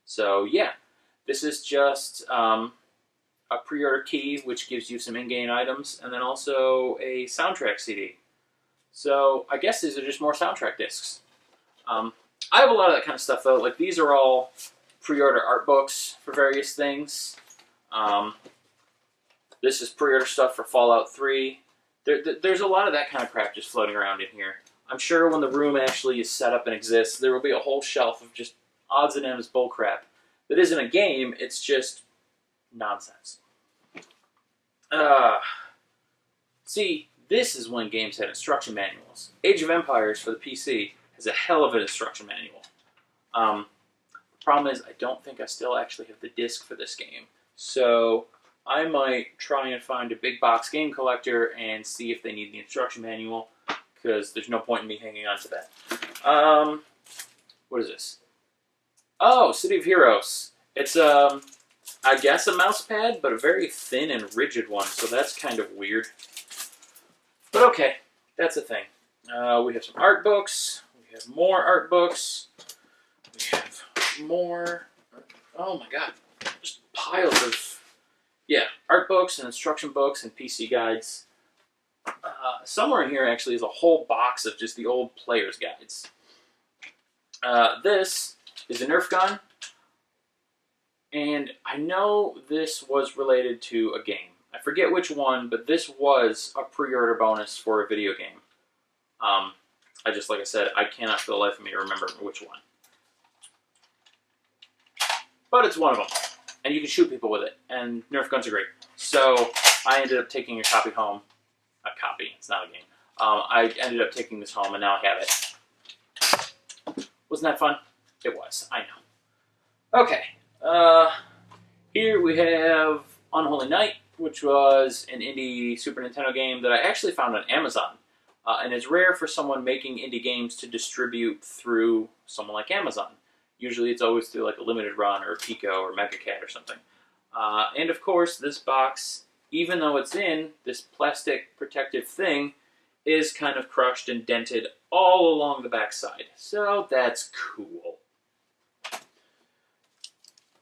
So yeah, this is just a pre-order key, which gives you some in-game items, and then also a soundtrack CD. So I guess these are just more soundtrack discs. I have a lot of that kind of stuff, though. Like, these are all pre-order art books for various things. This is pre-order stuff for Fallout 3. There's a lot of that kind of crap just floating around in here. I'm sure when the room actually is set up and exists, there will be a whole shelf of just odds and ends bullcrap that isn't a game, it's just nonsense. See, this is when games had instruction manuals. Age of Empires for the PC has a hell of an instruction manual. The problem is I don't think I still actually have the disc for this game. So I might try and find a big box game collector and see if they need the instruction manual, because there's no point in me hanging on to that. What is this? Oh, City of Heroes. It's, I guess a mouse pad, but a very thin and rigid one, so that's kind of weird. But okay, that's a thing. We have some art books. We have more art books. We have more. Oh my god. Just piles of, art books and instruction books and PC guides. Somewhere in here actually is a whole box of just the old player's guides. This is a Nerf gun, and I know this was related to a game. I forget which one, but this was a pre-order bonus for a video game. Like I said, I cannot for the life of me remember which one. But it's one of them, and you can shoot people with it, and Nerf guns are great. So I ended up taking a copy home. A copy, it's not a game. I ended up taking this home, and now I have it. Wasn't that fun? It was, I know. Okay, here we have Unholy Knight, which was an indie Super Nintendo game that I actually found on Amazon. And it's rare for someone making indie games to distribute through someone like Amazon. Usually it's always through like a Limited Run or Pico or Megacat or something. And of course, this box, even though it's in this plastic protective thing, is kind of crushed and dented all along the backside. So that's cool.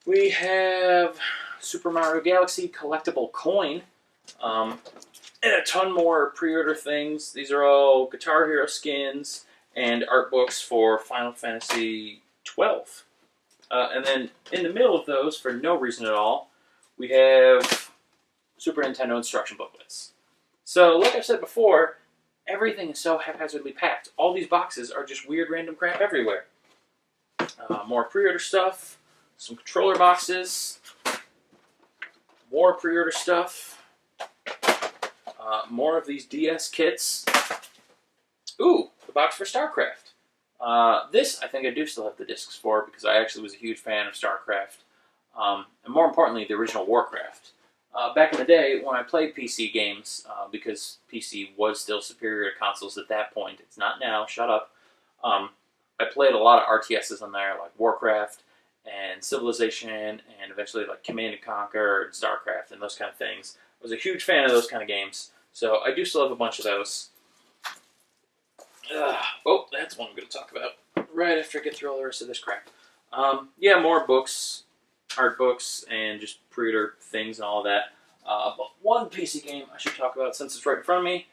We have Super Mario Galaxy collectible coin. And a ton more pre-order things. These are all Guitar Hero skins and art books for Final Fantasy XII. And then in the middle of those, for no reason at all, we have Super Nintendo instruction booklets. So, like I've said before, everything is so haphazardly packed. All these boxes are just weird random crap everywhere. More pre-order stuff, some controller boxes, more pre-order stuff. More of these DS kits. Ooh, the box for StarCraft. This, I think I do still have the discs for because I actually was a huge fan of StarCraft. And more importantly, the original Warcraft. Back in the day, when I played PC games, because PC was still superior to consoles at that point, it's not now, shut up. I played a lot of RTSs on there, like Warcraft and Civilization, and eventually like Command & Conquer and StarCraft and those kind of things. I was a huge fan of those kind of games. So I do still have a bunch of those. Oh, that's one I'm going to talk about right after I get through all the rest of this crap. Yeah, more books, art books, and just pre-order things and all of that. But one PC game I should talk about since it's right in front of me,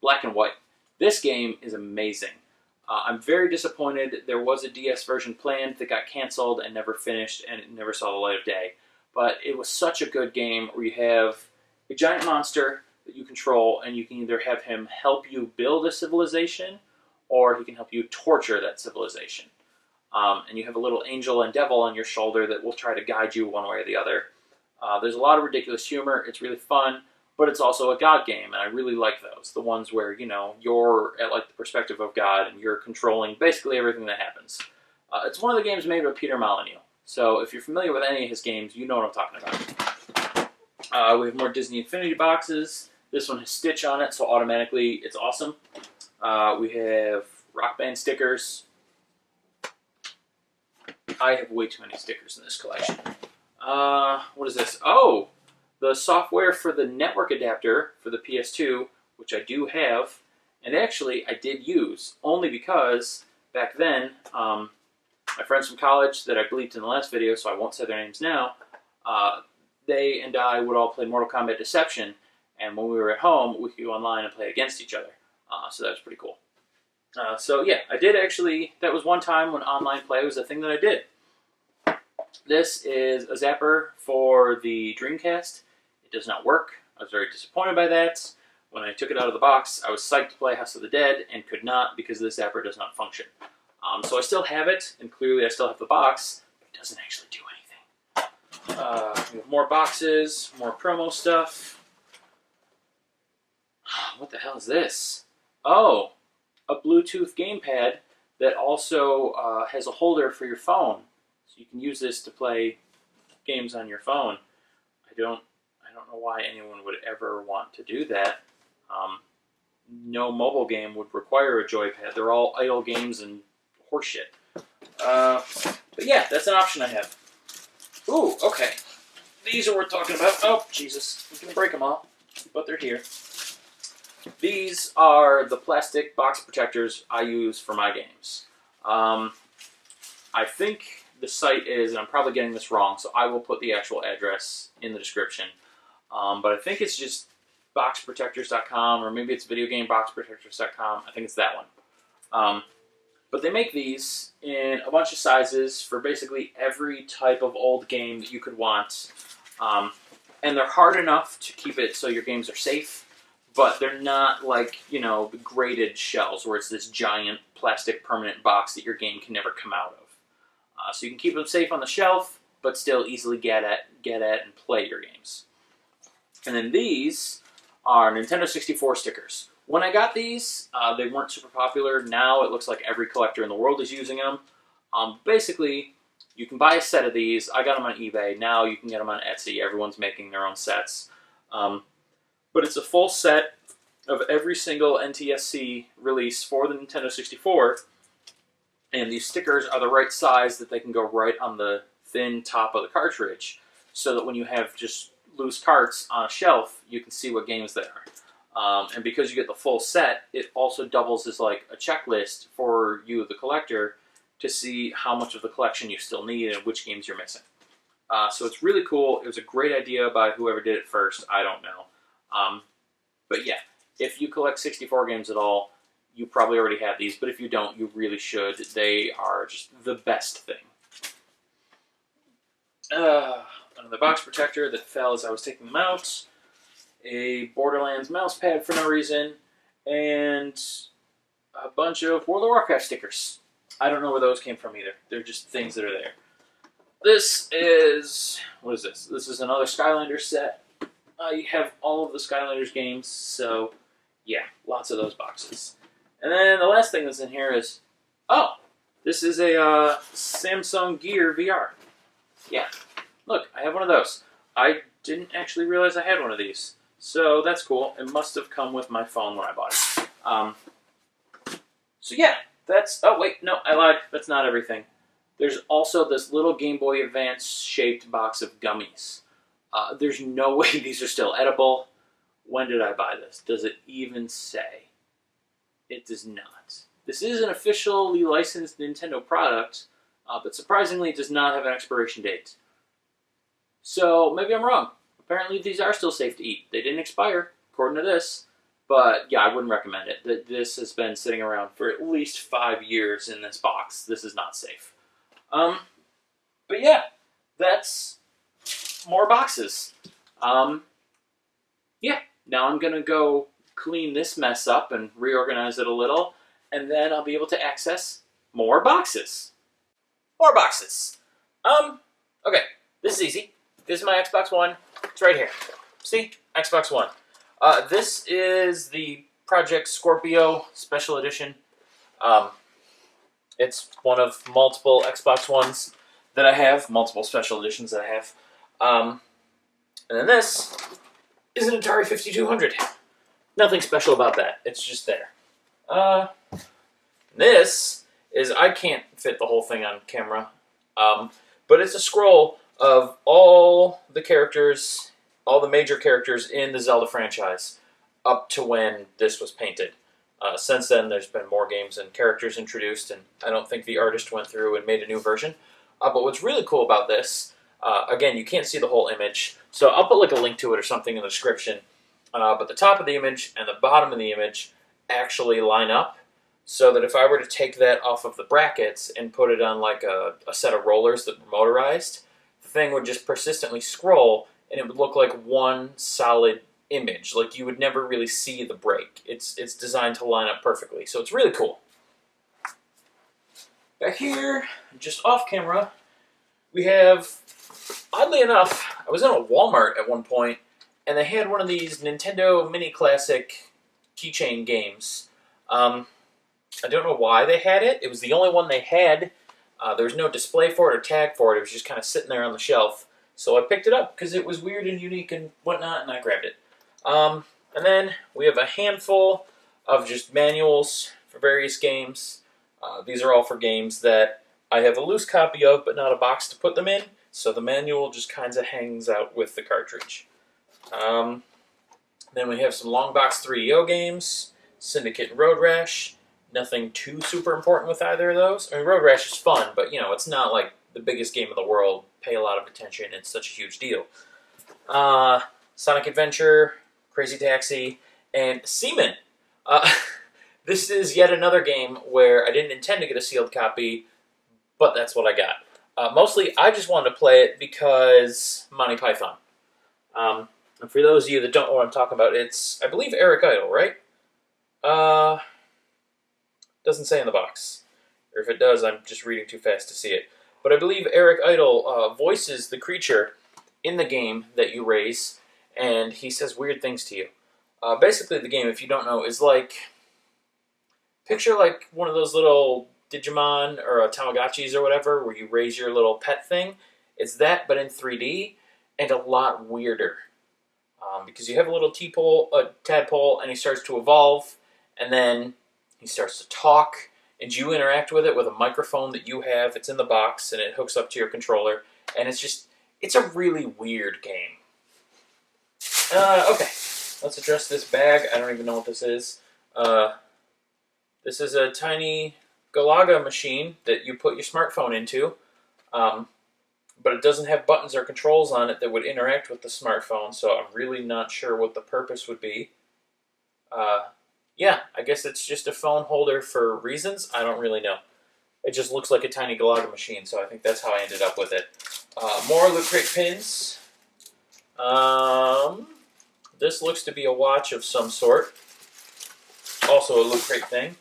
Black and White. This game is amazing. I'm very disappointed. There was a DS version planned that got canceled and never finished, and it never saw the light of day. But it was such a good game where you have a giant monster that you control, and you can either have him help you build a civilization, or he can help you torture that civilization. And you have a little angel and devil on your shoulder that will try to guide you one way or the other. There's a lot of ridiculous humor. It's really fun, but it's also a God game, and I really like those. The ones where, you know, you're at like the perspective of God, and you're controlling basically everything that happens. It's one of the games made by Peter Molyneux. So if you're familiar with any of his games, you know what I'm talking about. We have more Disney Infinity boxes. This one has Stitch on it, so automatically it's awesome. We have Rock Band stickers. I have way too many stickers in this collection. What is this? Oh, the software for the network adapter for the PS2, which I do have, and actually I did use, only because back then, my friends from college that I bleeped in the last video, so I won't say their names now, they and I would all play Mortal Kombat Deception, and when we were at home, we could go online and play against each other. So that was pretty cool. So yeah, I did actually, that was one time when online play was a thing that I did. This is a zapper for the Dreamcast. It does not work. I was very disappointed by that. When I took it out of the box, I was psyched to play House of the Dead and could not because this zapper does not function. So I still have it, and clearly I still have the box, but it doesn't actually do anything. We have more boxes, more promo stuff. What the hell is this? Oh, a Bluetooth gamepad that also has a holder for your phone. So you can use this to play games on your phone. I don't know why anyone would ever want to do that. No mobile game would require a joypad. They're all idle games and horseshit. But yeah, that's an option I have. Ooh, okay. These are worth talking about. Oh, Jesus. I'm going to break them all. But they're here. These are the plastic box protectors I use for my games. I think the site is, and I'm probably getting this wrong, so I will put the actual address in the description. But I think it's just boxprotectors.com, or maybe it's videogameboxprotectors.com. I think it's that one. But they make these in a bunch of sizes for basically every type of old game that you could want. And they're hard enough to keep it so your games are safe, but they're not like, the graded shells where it's this giant plastic permanent box that your game can never come out of. So you can keep them safe on the shelf, but still easily get at and play your games. And then these are Nintendo 64 stickers. When I got these, they weren't super popular. Now it looks like every collector in the world is using them. Basically, you can buy a set of these. I got them on eBay. Now you can get them on Etsy. Everyone's making their own sets. But it's a full set of every single NTSC release for the Nintendo 64. And these stickers are the right size that they can go right on the thin top of the cartridge, so that when you have just loose carts on a shelf, you can see what games they are. And because you get the full set, it also doubles as like a checklist for you, the collector, to see how much of the collection you still need and which games you're missing. So it's really cool. It was a great idea by whoever did it first. I don't know. But yeah, if you collect 64 games at all, you probably already have these, but if you don't, you really should. They are just the best thing. Another box protector that fell as I was taking them out. A Borderlands mouse pad for no reason. And a bunch of World of Warcraft stickers. I don't know where those came from either. They're just things that are there. This is... what is this? This is another Skylanders set. You have all of the Skylanders games, so yeah, lots of those boxes. And then the last thing that's in here is... oh! This is a Samsung Gear VR. Yeah. Look, I have one of those. I didn't actually realize I had one of these. So that's cool. It must have come with my phone when I bought it. So yeah, that's... oh wait, no, I lied. That's not everything. There's also this little Game Boy Advance shaped box of gummies. There's no way these are still edible. When did I buy this? Does it even say? It does not. This is an officially licensed Nintendo product, but surprisingly it does not have an expiration date. So maybe I'm wrong. Apparently these are still safe to eat. They didn't expire, according to this. But yeah, I wouldn't recommend it. This has been sitting around for at least 5 years in this box. This is not safe. But yeah, that's more boxes. Yeah, now I'm going to go clean this mess up and reorganize it a little, and then I'll be able to access more boxes. More boxes. Okay, this is easy. This is my Xbox One. It's right here. See? Xbox One. This is the Project Scorpio Special Edition. It's one of multiple Xbox Ones that I have, multiple special editions that I have. And then this is an Atari 5200. Nothing special about that. It's just there. This is, I can't fit the whole thing on camera, but it's a scroll of all the characters, all the major characters in the Zelda franchise up to when this was painted. Since then, there's been more games and characters introduced, and I don't think the artist went through and made a new version. But what's really cool about this, again, you can't see the whole image, so I'll put like a link to it or something in the description. But the top of the image and the bottom of the image actually line up, so that if I were to take that off of the brackets and put it on like a set of rollers that were motorized, the thing would just persistently scroll, and it would look like one solid image. Like you would never really see the break. It's designed to line up perfectly, so it's really cool. Back here, just off camera, we have, oddly enough, I was in a Walmart at one point, and they had one of these Nintendo Mini Classic keychain games. I don't know why they had it. It was the only one they had. There was no display for it or tag for it. It was just kind of sitting there on the shelf. So I picked it up because it was weird and unique and whatnot, and I grabbed it. And then we have a handful of just manuals for various games. These are all for games that I have a loose copy of, but not a box to put them in. So the manual just kind of hangs out with the cartridge. Then we have some long box 3DO games, Syndicate and Road Rash. Nothing too super important with either of those. I mean, Road Rash is fun, but you know, it's not like the biggest game in the world. Pay a lot of attention. It's such a huge deal. Sonic Adventure, Crazy Taxi, and Seaman. This is yet another game where I didn't intend to get a sealed copy, but that's what I got. Mostly, I just wanted to play it because Monty Python. And for those of you that don't know what I'm talking about, it's, I believe, Eric Idle, right? Doesn't say in the box. Or if it does, I'm just reading too fast to see it. But I believe Eric Idle voices the creature in the game that you raise, and he says weird things to you. Basically, the game, if you don't know, is like... Picture like one of those little Digimon or Tamagotchis or whatever, where you raise your little pet thing. It's that, but in 3D, and a lot weirder. Because you have a little tadpole, and he starts to evolve, and then he starts to talk, and you interact with it with a microphone that you have. It's in the box, and it hooks up to your controller, and it's a really weird game. Okay, let's address this bag. I don't even know what this is. This is a tiny Galaga machine that you put your smartphone into, but it doesn't have buttons or controls on it that would interact with the smartphone, so I'm really not sure what the purpose would be. Yeah, I guess it's just a phone holder for reasons. I don't really know. It just looks like a tiny Galaga machine, so I think that's how I ended up with it. More Loot Crate pins. This looks to be a watch of some sort. Also a Loot Crate thing.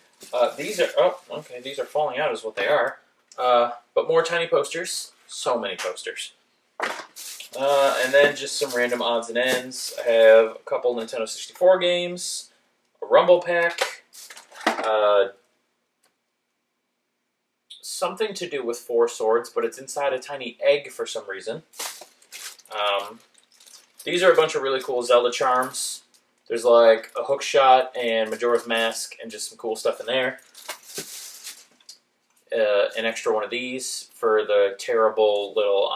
These are falling out is what they are. But more tiny posters. So many posters. And then just some random odds and ends. I have a couple Nintendo 64 games, a Rumble Pack, something to do with 4 swords, but it's inside a tiny egg for some reason. These are a bunch of really cool Zelda charms. There's like a hook shot and Majora's Mask and just some cool stuff in there. An extra one of these for the terrible little,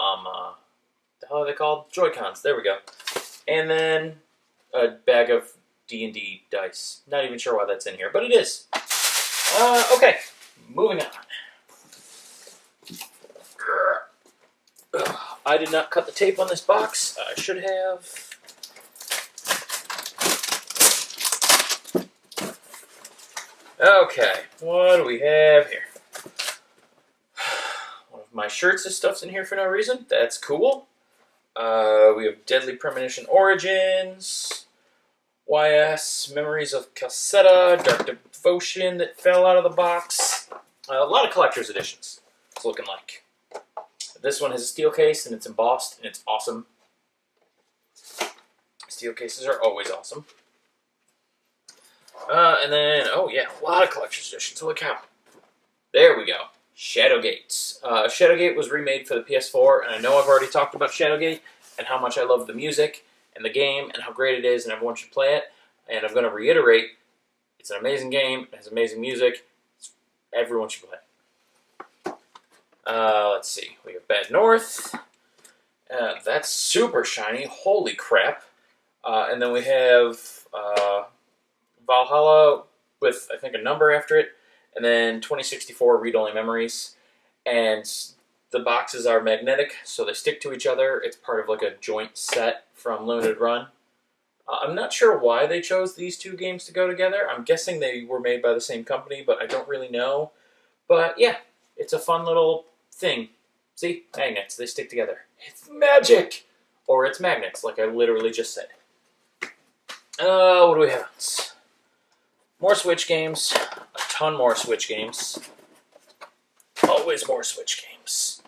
the hell are they called? Joy-Cons, there we go. And then a bag of D&D dice. Not even sure why that's in here, but it is. Okay, moving on. I did not cut the tape on this box. I should have. Okay, what do we have here? One of my shirts is stuffed in here for no reason. That's cool. We have Deadly Premonition Origins, YS Memories of Calcetta, Dark Devotion that fell out of the box. A lot of collector's editions, it's looking like. This one has a steel case and it's embossed and it's awesome. Steel cases are always awesome. And then, oh yeah, a lot of collector's editions. Holy cow. There we go. Shadowgate. Shadowgate was remade for the PS4, and I know I've already talked about Shadowgate and how much I love the music and the game and how great it is and everyone should play it. And I'm going to reiterate, it's an amazing game, it has amazing music, everyone should play it. Let's see, we have Bad North. That's super shiny, holy crap. And then we have Valhalla with, I think, a number after it, and then 2064 read-only memories. And the boxes are magnetic, so they stick to each other. It's part of like a joint set from Limited Run. I'm not sure why they chose these two games to go together. I'm guessing they were made by the same company, but I don't really know. But yeah, it's a fun little thing. See? Magnets, they stick together. It's magic! Or it's magnets, like I literally just said. What do we have? More Switch games. A ton more Switch games. Always more Switch games.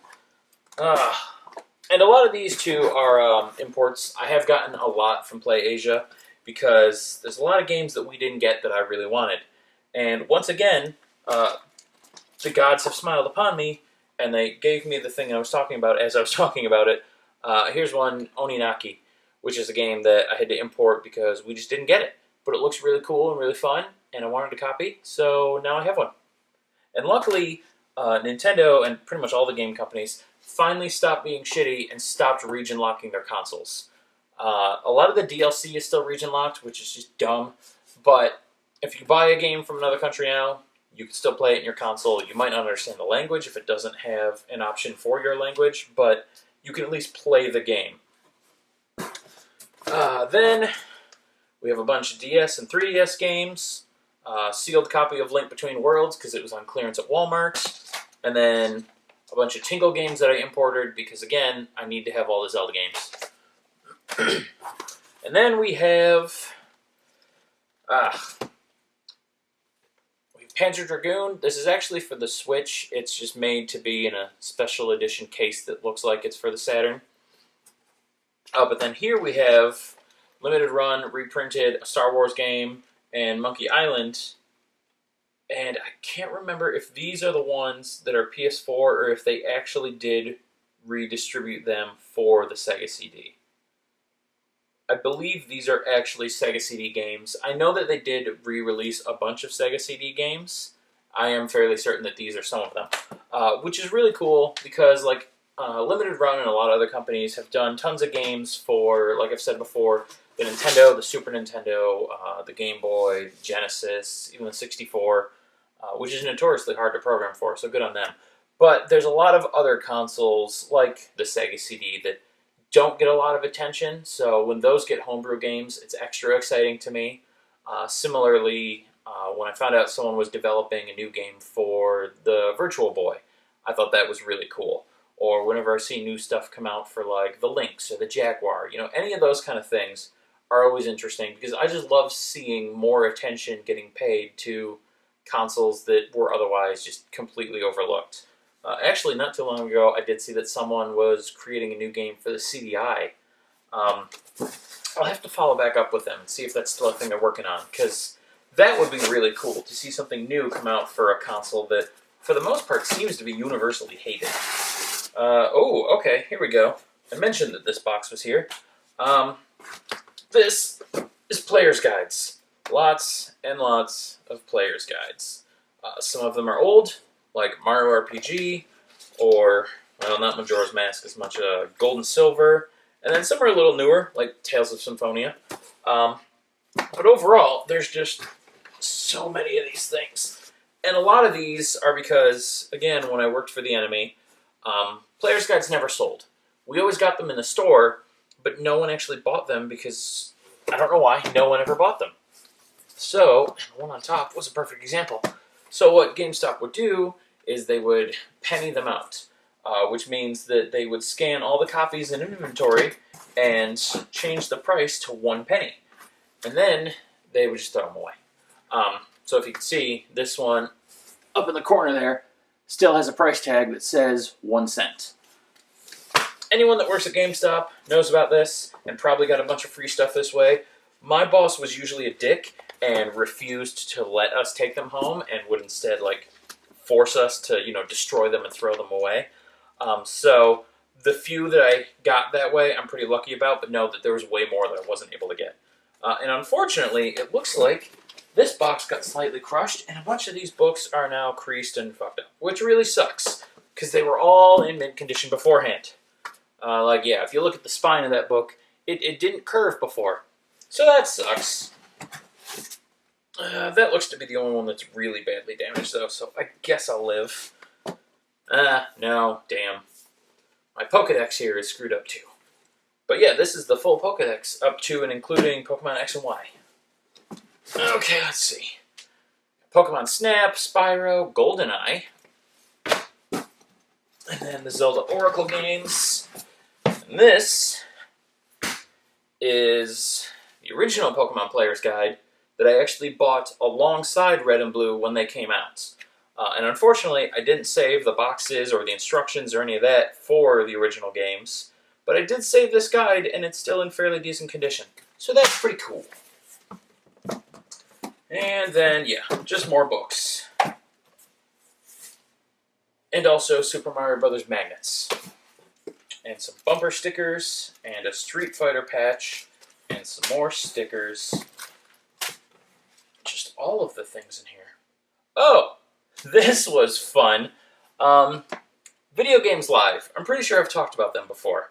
And a lot of these two are imports. I have gotten a lot from PlayAsia because there's a lot of games that we didn't get that I really wanted. And once again, the gods have smiled upon me and they gave me the thing I was talking about as I was talking about it. Here's one, Oninaki, which is a game that I had to import because we just didn't get it. But it looks really cool and really fun, and I wanted a copy, so now I have one. And luckily, Nintendo and pretty much all the game companies finally stopped being shitty and stopped region locking their consoles. A lot of the DLC is still region locked, which is just dumb, but if you buy a game from another country now, you can still play it in your console. You might not understand the language if it doesn't have an option for your language, but you can at least play the game. Then We have a bunch of DS and 3DS games, sealed copy of Link Between Worlds because it was on clearance at Walmart, and then a bunch of Tingle games that I imported because, again, I need to have all the Zelda games. And then we have Panzer Dragoon. This is actually for the Switch. It's just made to be in a special edition case that looks like it's for the Saturn. But then here we have limited run, reprinted, a Star Wars game, and Monkey Island. And I can't remember if these are the ones that are PS4 or if they actually did redistribute them for the Sega CD. I believe these are actually Sega CD games. I know that they did re-release a bunch of Sega CD games. I am fairly certain that these are some of them, which is really cool because, like, Limited Run and a lot of other companies have done tons of games for, like I've said before, the Nintendo, the Super Nintendo, the Game Boy, Genesis, even the 64, which is notoriously hard to program for, so good on them. But there's a lot of other consoles, like the Sega CD, that don't get a lot of attention, so when those get homebrew games, it's extra exciting to me. Similarly, when I found out someone was developing a new game for the Virtual Boy, I thought that was really cool. Or whenever I see new stuff come out for, like, the Lynx or the Jaguar, any of those kind of things are always interesting because I just love seeing more attention getting paid to consoles that were otherwise just completely overlooked. Actually, not too long ago, I did see that someone was creating a new game for the CDI. I'll have to follow back up with them and see if that's still a thing they're working on, because that would be really cool to see something new come out for a console that, for the most part, seems to be universally hated. Okay, here we go. I mentioned that this box was here. This is Player's Guides. Lots and lots of Player's Guides. Some of them are old, like Mario RPG, or, well, not Majora's Mask as much, Gold and Silver, and then some are a little newer, like Tales of Symphonia. But overall, there's just so many of these things. And a lot of these are because, again, when I worked for the Enemy, Player's Guides never sold. We always got them in the store, but no one actually bought them because, I don't know why, no one ever bought them. So, the one on top was a perfect example. So what GameStop would do is they would penny them out, which means that they would scan all the copies in inventory and change the price to 1 penny. And then they would just throw them away. So if you can see, this one up in the corner there still has a price tag that says 1 cent. Anyone that works at GameStop knows about this and probably got a bunch of free stuff this way. My boss was usually a dick and refused to let us take them home and would instead, like, force us to, destroy them and throw them away. So the few that I got that way, I'm pretty lucky about, but know that there was way more that I wasn't able to get. And unfortunately, it looks like this box got slightly crushed, and a bunch of these books are now creased and fucked up, which really sucks, because they were all in mint condition beforehand. If you look at the spine of that book, it didn't curve before. So that sucks. That looks to be the only one that's really badly damaged, though, so I guess I'll live. No, damn. My Pokedex here is screwed up, too. But yeah, this is the full Pokedex, up to and including Pokemon X and Y. Okay, let's see. Pokemon Snap, Spyro, GoldenEye. And then the Zelda Oracle games. And this is the original Pokemon Player's Guide that I actually bought alongside Red and Blue when they came out. And unfortunately, I didn't save the boxes or the instructions or any of that for the original games. But I did save this guide, and it's still in fairly decent condition. So that's pretty cool. And then, yeah, just more books. And also Super Mario Bros. Magnets. And some bumper stickers, and a Street Fighter patch, and some more stickers. Just all of the things in here. Oh, this was fun. Video Games Live. I'm pretty sure I've talked about them before.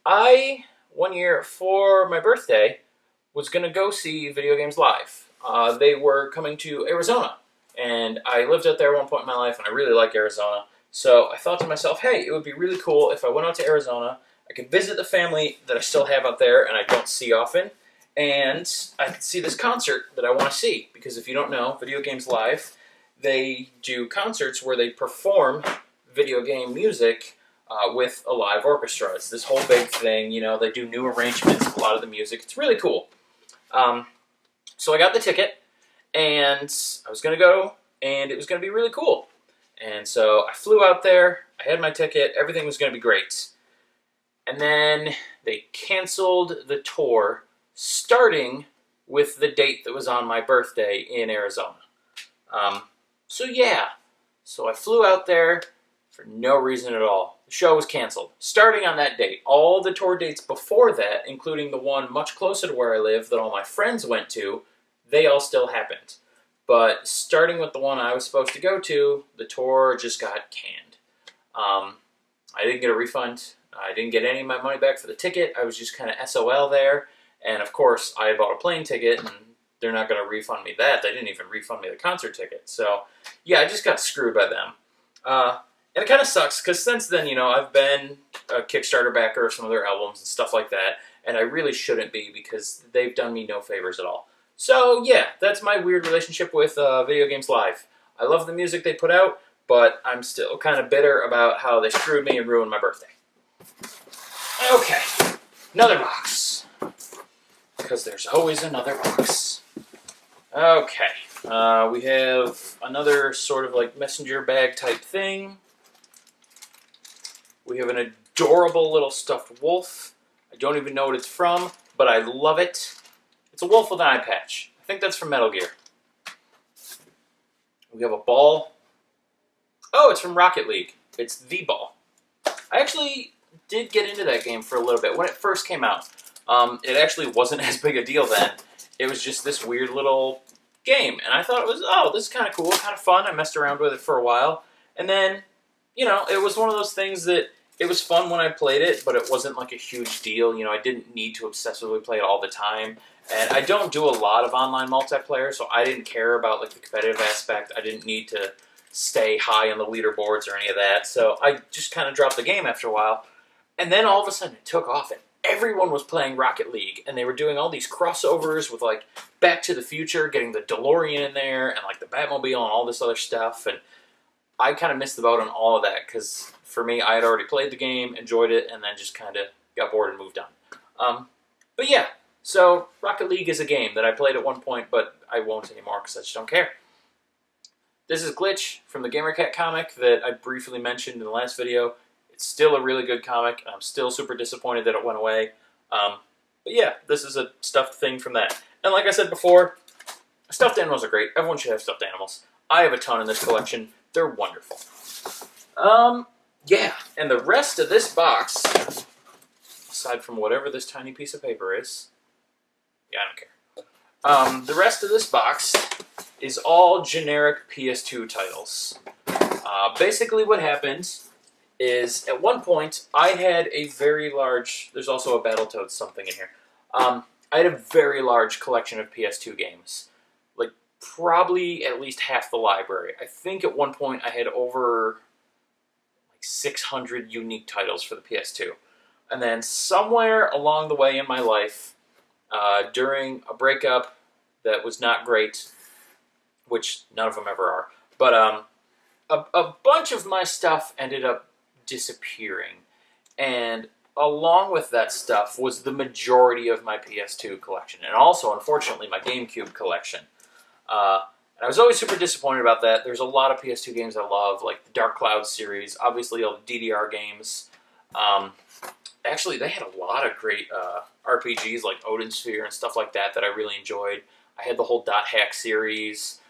I, one year for my birthday, was going to go see Video Games Live. They were coming to Arizona, and I lived out there at one point in my life, and I really like Arizona. So I thought to myself, hey, it would be really cool if I went out to Arizona, I can visit the family that I still have out there and I don't see often, and I can see this concert that I want to see. Because if you don't know, Video Games Live, they do concerts where they perform video game music with a live orchestra. It's this whole big thing, you know, they do new arrangements of a lot of the music. It's really cool. So I got the ticket, and I was going to go, and it was going to be really cool. And so I flew out there, I had my ticket, everything was going to be great. And then they canceled the tour, starting with the date that was on my birthday in Arizona. So I flew out there for no reason at all. The show was canceled, starting on that date. All the tour dates before that, including the one much closer to where I live that all my friends went to, they all still happened. But starting with the one I was supposed to go to, the tour just got canned. I didn't get a refund. I didn't get any of my money back for the ticket. I was just kind of SOL there. And of course, I had bought a plane ticket, and they're not going to refund me that. They didn't even refund me the concert ticket. So, yeah, I just got screwed by them. And it kind of sucks, because since then, you know, I've been a Kickstarter backer of some of their albums and stuff like that, and I really shouldn't be, because they've done me no favors at all. So, yeah, that's my weird relationship with Video Games Live. I love the music they put out, but I'm still kind of bitter about how they screwed me and ruined my birthday. Okay, another box. Because there's always another box. Okay, we have another sort of like messenger bag type thing. We have an adorable little stuffed wolf. I don't even know what it's from, but I love it. It's a wolf with an eye patch. I think that's from Metal Gear. We have a ball. Oh, it's from Rocket League. It's the ball. I actually did get into that game for a little bit when it first came out. It actually wasn't as big a deal then. It was just this weird little game, and I thought it was, oh, this is kind of cool, kind of fun. I messed around with it for a while, and then, you know, it was one of those things that it was fun when I played it, but it wasn't like a huge deal. You know, I didn't need to obsessively play it all the time, and I don't do a lot of online multiplayer, so I didn't care about like the competitive aspect. I didn't need to stay high on the leaderboards or any of that, so I just kind of dropped the game after a while, and then all of a sudden it took off, and everyone was playing Rocket League, and they were doing all these crossovers with like Back to the Future, getting the DeLorean in there, and like the Batmobile and all this other stuff, and I kind of missed the boat on all of that, because for me, I had already played the game, enjoyed it, and then just kind of got bored and moved on. But yeah, so Rocket League is a game that I played at one point, but I won't anymore because I just don't care. This is Glitch from the Gamercat comic that I briefly mentioned in the last video. It's still a really good comic, and I'm still super disappointed that it went away. But yeah, this is a stuffed thing from that. And like I said before, stuffed animals are great. Everyone should have stuffed animals. I have a ton in this collection. They're wonderful. Yeah, and the rest of this box, aside from whatever this tiny piece of paper is, yeah, I don't care. The rest of this box is all generic PS2 titles. Basically what happened is, at one point, I had a very large, there's also a Battletoads something in here. I had a very large collection of PS2 games. Like, probably at least half the library. I think at one point I had over 600 unique titles for the PS2. And then somewhere along the way in my life, during a breakup that was not great, which none of them ever are, but a bunch of my stuff ended up disappearing. And along with that stuff was the majority of my PS2 collection, and also, unfortunately, my GameCube collection. And I was always super disappointed about that. There's a lot of PS2 games I love, like the Dark Cloud series, obviously all the DDR games. Actually, they had a lot of great RPGs like Odin Sphere and stuff like that that I really enjoyed. I had the whole Dot Hack series.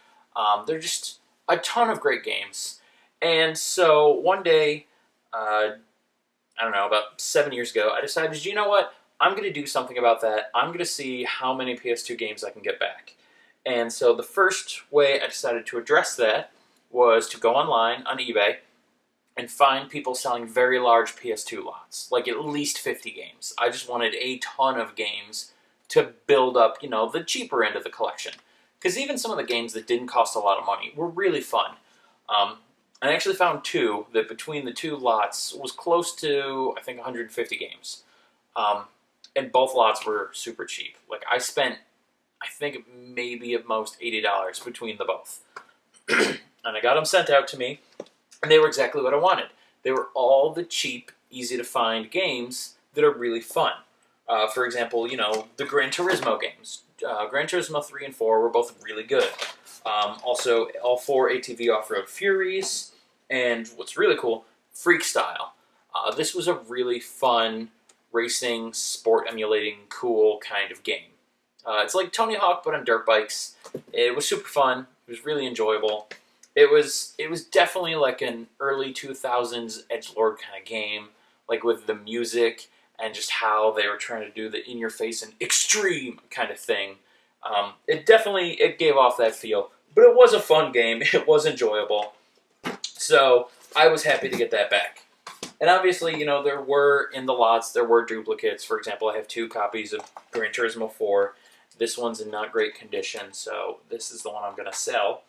They're just a ton of great games. And so one day, I don't know, about 7 years ago, I decided, you know what? I'm going to do something about that. I'm going to see how many PS2 games I can get back. And so the first way I decided to address that was to go online on eBay and find people selling very large PS2 lots, like at least 50 games. I just wanted a ton of games to build up, you know, the cheaper end of the collection. Because even some of the games that didn't cost a lot of money were really fun. I actually found two that between the two lots was close to, I think, 150 games. Um, and both lots were super cheap. Like, I spent, I think, maybe at most $80 between the both. And I got them sent out to me, and they were exactly what I wanted. They were all the cheap, easy-to-find games that are really fun. For example, you know, the Gran Turismo games. Gran Turismo 3 and 4 were both really good. Also, all 4 ATV Off-Road Furies, and what's really cool, Freak Style. This was a really fun racing, sport emulating, cool kind of game. It's like Tony Hawk, but on dirt bikes. It was super fun. It was really enjoyable. It was definitely like an early 2000s edgelord kind of game, like with the music and just how they were trying to do the in-your-face and extreme kind of thing. It gave off that feel, but it was a fun game. It was enjoyable. So I was happy to get that back. And obviously, you know, there were duplicates. For example, I have 2 copies of Gran Turismo 4. This one's in not great condition, so this is the one I'm going to sell.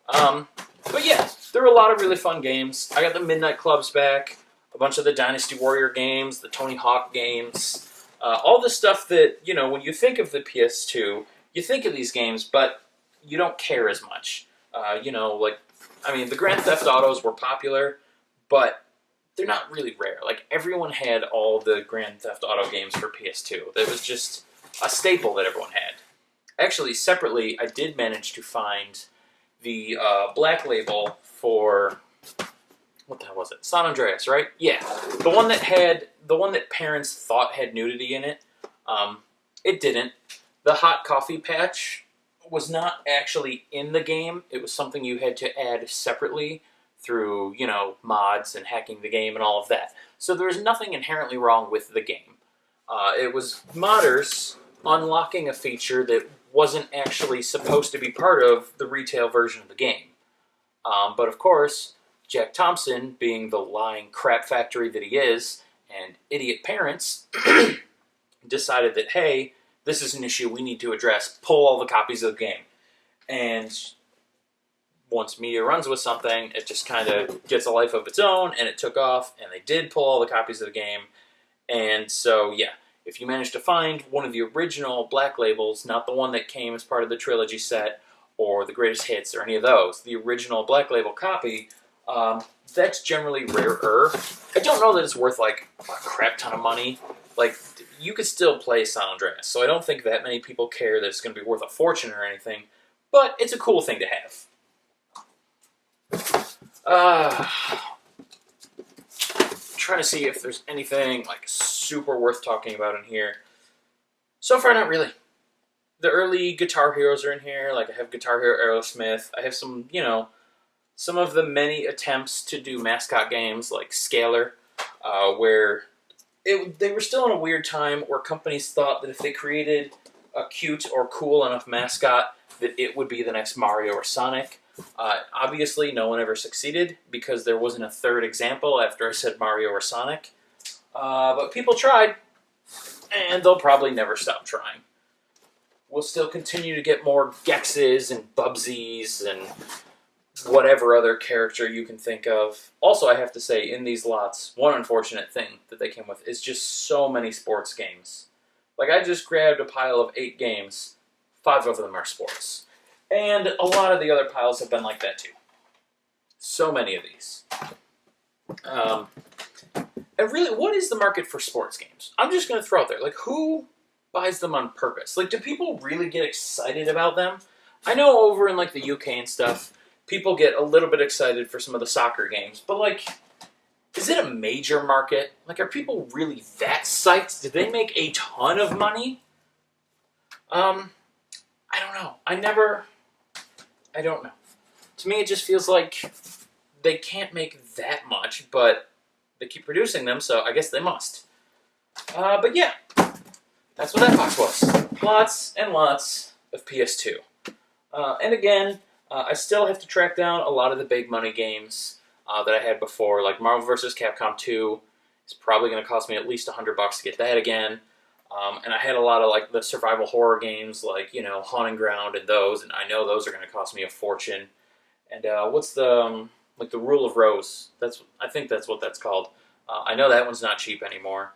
But yeah, there were a lot of really fun games. I got the Midnight Clubs back, a bunch of the Dynasty Warrior games, the Tony Hawk games, all the stuff that, you know, when you think of the PS2, you think of these games, but you don't care as much. You know, like, I mean, the Grand Theft Autos were popular, but they're not really rare. Like, everyone had all the Grand Theft Auto games for PS2. That was just a staple that everyone had. Actually, separately, I did manage to find the Black Label for, what the hell was it? San Andreas, right? Yeah, the one that parents thought had nudity in it. It didn't. The hot coffee patch was not actually in the game. It was something you had to add separately through, you know, mods and hacking the game and all of that. So there was nothing inherently wrong with the game. It was modders unlocking a feature that wasn't actually supposed to be part of the retail version of the game. But of course, Jack Thompson, being the lying crap factory that he is, and idiot parents, decided that, hey, this is an issue we need to address, pull all the copies of the game. And once media runs with something, it just kind of gets a life of its own, and it took off, and they did pull all the copies of the game. And so, yeah, if you manage to find one of the original Black Labels, not the one that came as part of the trilogy set, or the greatest hits, or any of those, the original Black Label copy, that's generally rarer. I don't know that it's worth, like, a crap ton of money. Like, you could still play San Andreas, so I don't think that many people care that it's going to be worth a fortune or anything, but it's a cool thing to have. Trying to see if there's anything, like, super worth talking about in here. So far, not really. The early Guitar Heroes are in here. Like, I have Guitar Hero Aerosmith. I have some, you know, some of the many attempts to do mascot games, like Scalar, where they were still in a weird time where companies thought that if they created a cute or cool enough mascot, that it would be the next Mario or Sonic. Obviously, no one ever succeeded because there wasn't a third example after I said Mario or Sonic. But people tried, and they'll probably never stop trying. We'll still continue to get more Gexes and Bubsies and whatever other character you can think of. Also, I have to say, in these lots, one unfortunate thing that they came with is just so many sports games. Like, I just grabbed a pile of 8 games. 5 of them are sports. And a lot of the other piles have been like that too. So many of these. And really, what is the market for sports games? I'm just going to throw it there. Like, who buys them on purpose? Like, do people really get excited about them? I know over in, like, the UK and stuff, people get a little bit excited for some of the soccer games. But, like, is it a major market? Like, are people really that psyched? Did they make a ton of money? I don't know. I don't know. To me, it just feels like they can't make that much, but they keep producing them, so I guess they must. But yeah, that's what that box was. Lots and lots of PS2. And again, I still have to track down a lot of the big money games that I had before, like Marvel vs. Capcom 2. It's probably going to cost me at least $100 to get that again. And I had a lot of, like, the survival horror games, like, you know, Haunting Ground and those, and I know those are going to cost me a fortune. And what's the like the Rule of Rose. I think that's what that's called. I know that one's not cheap anymore.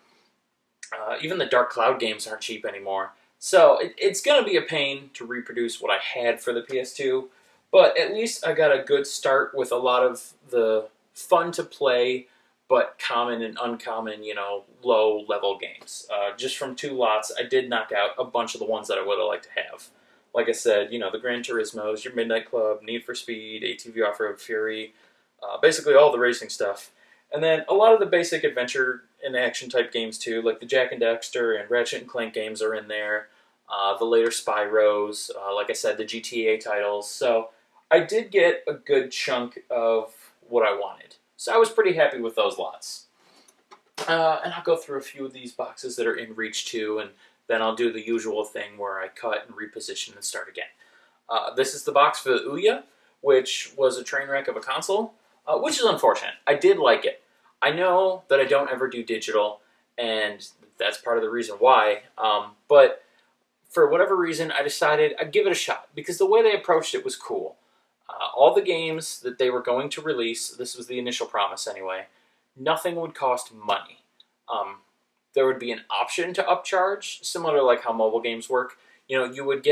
Even the Dark Cloud games aren't cheap anymore. So it's going to be a pain to reproduce what I had for the PS2, but at least I got a good start with a lot of the fun to play, but common and uncommon, low level games. Just from 2 lots, I did knock out a bunch of the ones that I would have liked to have. Like I said, the Gran Turismos, your Midnight Club, Need for Speed, ATV Off-Road Fury, basically all the racing stuff. And then a lot of the basic adventure and action type games too, like the Jak and Daxter and Ratchet and Clank games are in there. The later Spyros, like I said, the GTA titles. So I did get a good chunk of what I wanted. So I was pretty happy with those lots. And I'll go through a few of these boxes that are in reach too, and then I'll do the usual thing where I cut and reposition and start again. This is the box for the Ouya, which was a train wreck of a console, which is unfortunate. I did like it. I know that I don't ever do digital, and that's part of the reason why, but for whatever reason, I decided I'd give it a shot, because the way they approached it was cool. All the games that they were going to release, this was the initial promise anyway, nothing would cost money. There would be an option to upcharge, similar to like how mobile games work. You would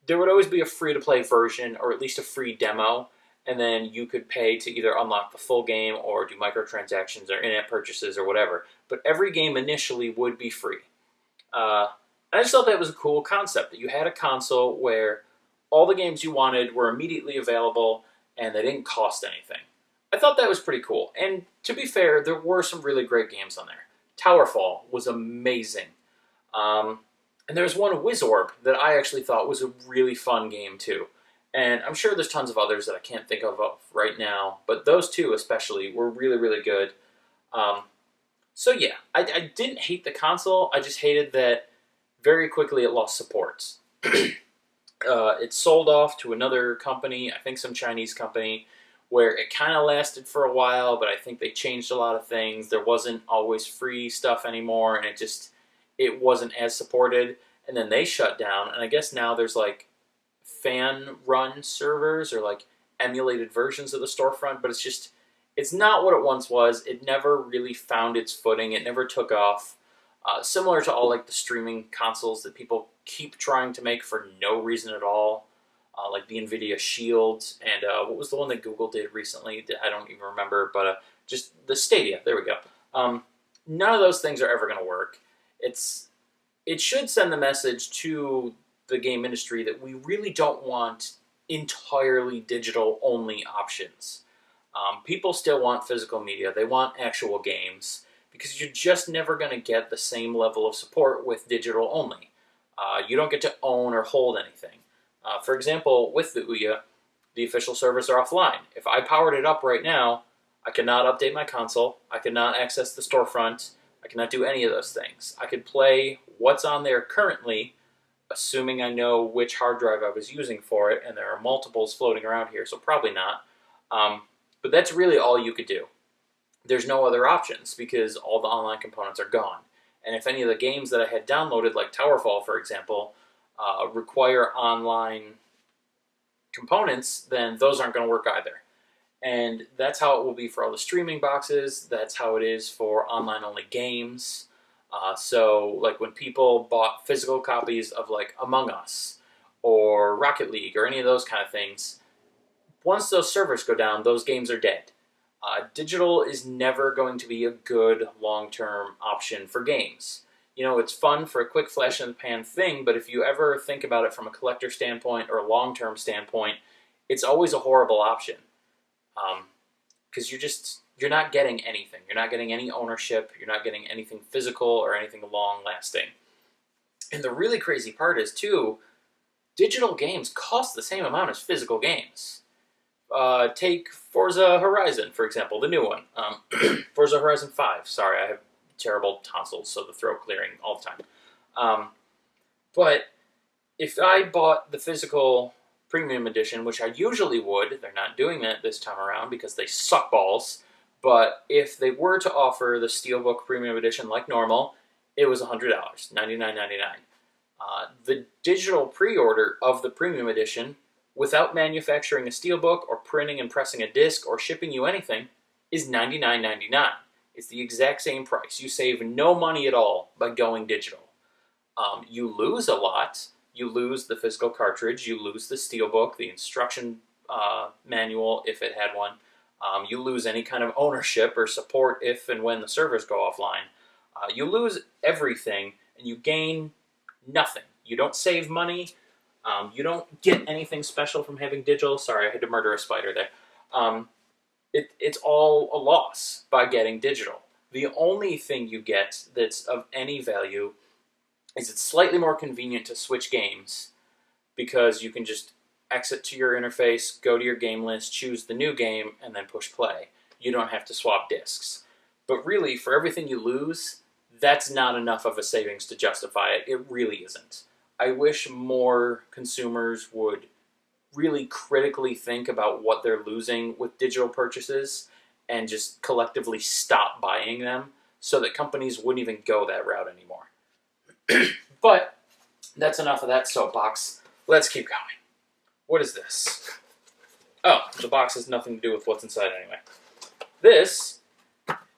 there would always be a free-to-play version, or at least a free demo, and then you could pay to either unlock the full game or do microtransactions or in-app purchases or whatever. But every game initially would be free. I just thought that was a cool concept, that you had a console where all the games you wanted were immediately available and they didn't cost anything. I thought that was pretty cool. And to be fair, there were some really great games on there. Towerfall was amazing. And there was one, Wizorb, that I actually thought was a really fun game too. And I'm sure there's tons of others that I can't think of right now, but those two especially were really, really good. So yeah, I didn't hate the console, I just hated that very quickly it lost support. It sold off to another company, I think some Chinese company, where it kind of lasted for a while, but I think they changed a lot of things. There wasn't always free stuff anymore, and it wasn't as supported. And then they shut down, and I guess now there's like fan-run servers or like emulated versions of the storefront, but it's not what it once was. It never really found its footing. It never took off. Similar to all like the streaming consoles that people keep trying to make for no reason at all, like the NVIDIA Shield, and what was the one that Google did recently? I don't even remember, but just the Stadia. There we go. None of those things are ever going to work. It should send the message to the game industry that we really don't want entirely digital-only options. People still want physical media. They want actual games, because you're just never going to get the same level of support with digital only. You don't get to own or hold anything. For example, with the Ouya, the official servers are offline. If I powered it up right now, I could not update my console, I could not access the storefront, I cannot do any of those things. I could play what's on there currently, assuming I know which hard drive I was using for it, and there are multiples floating around here, so probably not. But that's really all you could do. There's no other options, because all the online components are gone. And if any of the games that I had downloaded, like Towerfall, for example, require online components, then those aren't going to work either. And that's how it will be for all the streaming boxes. That's how it is for online-only games. So, like when people bought physical copies of like Among Us or Rocket League or any of those kind of things, once those servers go down, those games are dead. Digital is never going to be a good long-term option for games. It's fun for a quick flash-in-the-pan thing, but if you ever think about it from a collector standpoint or a long-term standpoint, it's always a horrible option. Because you're not getting anything. You're not getting any ownership. You're not getting anything physical or anything long-lasting. And the really crazy part is, too, digital games cost the same amount as physical games. Take Forza Horizon, for example, the new one. Forza Horizon 5. Sorry, I have terrible tonsils, so the throat clearing all the time. But if I bought the physical premium edition, which I usually would, they're not doing that this time around because they suck balls, but if they were to offer the Steelbook premium edition like normal, it was $100, $99.99. The digital pre-order of the premium edition without manufacturing a steelbook or printing and pressing a disc or shipping you anything, is $99.99. It's the exact same price. You save no money at all by going digital. You lose a lot. You lose the physical cartridge. You lose the steelbook, the instruction manual if it had one. You lose any kind of ownership or support if and when the servers go offline. You lose everything, and you gain nothing. You don't save money. You don't get anything special from having digital. Sorry, I had to murder a spider there. It's all a loss by getting digital. The only thing you get that's of any value is it's slightly more convenient to switch games because you can just exit to your interface, go to your game list, choose the new game, and then push play. You don't have to swap discs. But really, for everything you lose, that's not enough of a savings to justify it. It really isn't. I wish more consumers would really critically think about what they're losing with digital purchases and just collectively stop buying them so that companies wouldn't even go that route anymore. But that's enough of that soapbox. Let's keep going. What is this? Oh, the box has nothing to do with what's inside anyway. This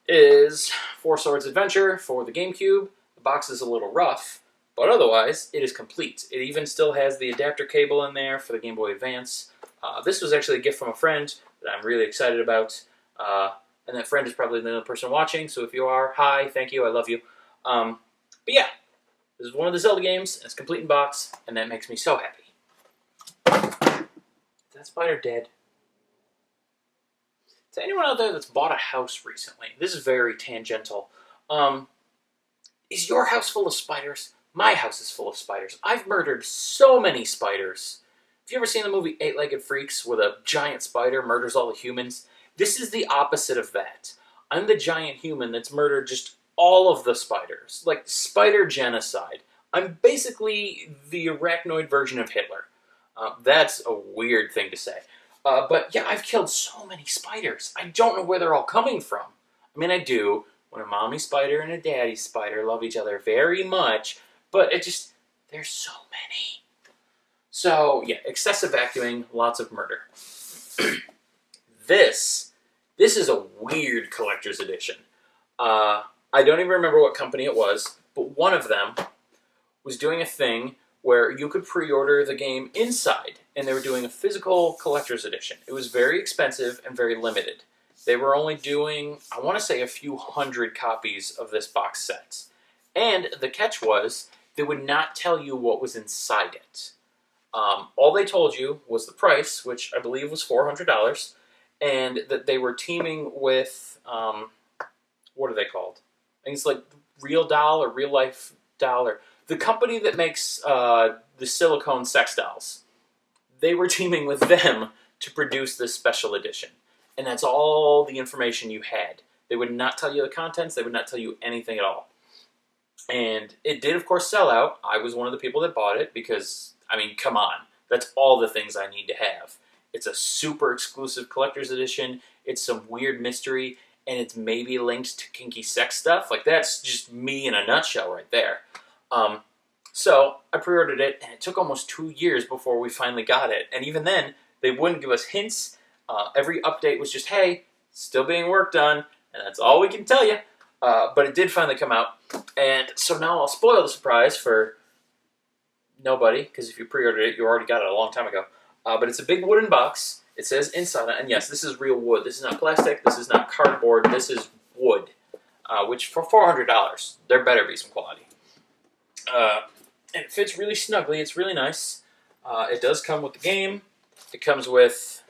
is Four Swords Adventure for the GameCube. The box is a little rough, but otherwise it is complete. It even still has the adapter cable in there for the Game Boy Advance. This was actually a gift from a friend that I'm really excited about. And that friend is probably the other person watching, so if you are, hi, thank you, I love you. But yeah, this is one of the Zelda games, and it's complete in box, and that makes me so happy. Is that spider dead? Is there anyone out there that's bought a house recently? This is very tangential. Is your house full of spiders? My house is full of spiders. I've murdered so many spiders. Have you ever seen the movie Eight-Legged Freaks where the giant spider murders all the humans? This is the opposite of that. I'm the giant human that's murdered just all of the spiders. Like spider genocide. I'm basically the arachnoid version of Hitler. That's a weird thing to say. But yeah, I've killed so many spiders. I don't know where they're all coming from. I mean, I do. When a mommy spider and a daddy spider love each other very much, but there's so many. So yeah, excessive vacuuming, lots of murder. This is a weird collector's edition. I don't even remember what company it was, but one of them was doing a thing where you could pre-order the game inside, and they were doing a physical collector's edition. It was very expensive and very limited. They were only doing, I want to say, a few hundred copies of this box set. And the catch was, they would not tell you what was inside it. All they told you was the price, which I believe was $400, and that they were teaming with, what are they called? I think it's like Real Doll or Real Life Doll, or the company that makes the silicone sex dolls. They were teaming with them to produce this special edition. And that's all the information you had. They would not tell you the contents. They would not tell you anything at all. And it did, of course, sell out. I was one of the people that bought it because, I mean, come on. That's all the things I need to have. It's a super exclusive collector's edition. It's some weird mystery. And it's maybe linked to kinky sex stuff. Like, that's just me in a nutshell right there. So I pre-ordered it, and it took almost 2 years before we finally got it. And even then, they wouldn't give us hints. Every update was just, hey, still being worked on, and that's all we can tell you. But it did finally come out. And so now I'll spoil the surprise for nobody, because if you pre-ordered it, you already got it a long time ago. But it's a big wooden box. It says inside it, and yes, this is real wood. This is not plastic. This is not cardboard. This is wood, which for $400, there better be some quality. And it fits really snugly. It's really nice. It does come with the game. It comes with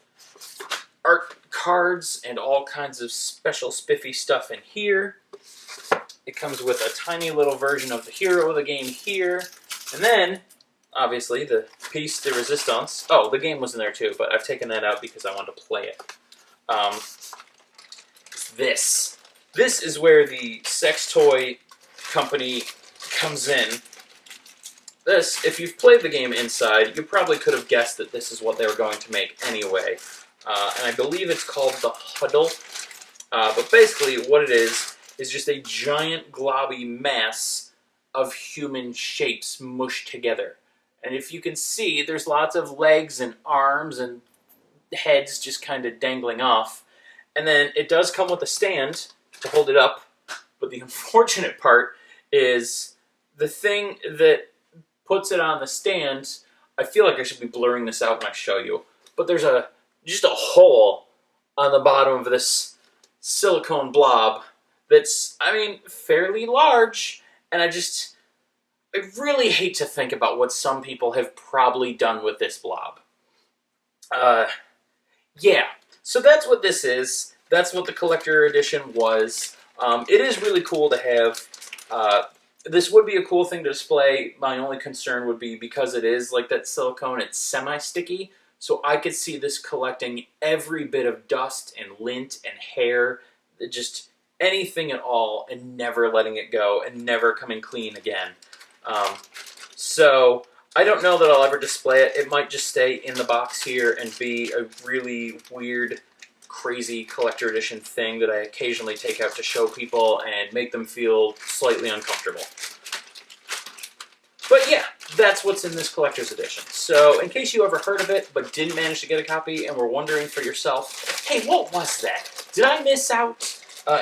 art cards and all kinds of special spiffy stuff in here. It comes with a tiny little version of the hero of the game here. And then, obviously, the piece de resistance. Oh, the game was in there too, but I've taken that out because I wanted to play it. This. This is where the sex toy company comes in. This, if you've played the game inside, you probably could have guessed that this is what they were going to make anyway. And I believe it's called the Huddle. But basically, what it is just a giant globby mass of human shapes mushed together. And if you can see, there's lots of legs and arms and heads just kind of dangling off. And then it does come with a stand to hold it up. But the unfortunate part is the thing that puts it on the stand. I feel like I should be blurring this out when I show you. But there's just a hole on the bottom of this silicone blob that's, I mean, fairly large. And I really hate to think about what some people have probably done with this blob. Yeah, so that's what this is. That's what the collector edition was. It is really cool to have. This would be a cool thing to display. My only concern would be because it is like that silicone, it's semi-sticky. So I could see this collecting every bit of dust and lint and hair, just anything at all, and never letting it go and never coming clean again. So I don't know that I'll ever display it. It might just stay in the box here and be a really weird, crazy collector edition thing that I occasionally take out to show people and make them feel slightly uncomfortable. But yeah, that's what's in this collector's edition. So in case you ever heard of it but didn't manage to get a copy and were wondering for yourself, hey, what was that? Did I miss out?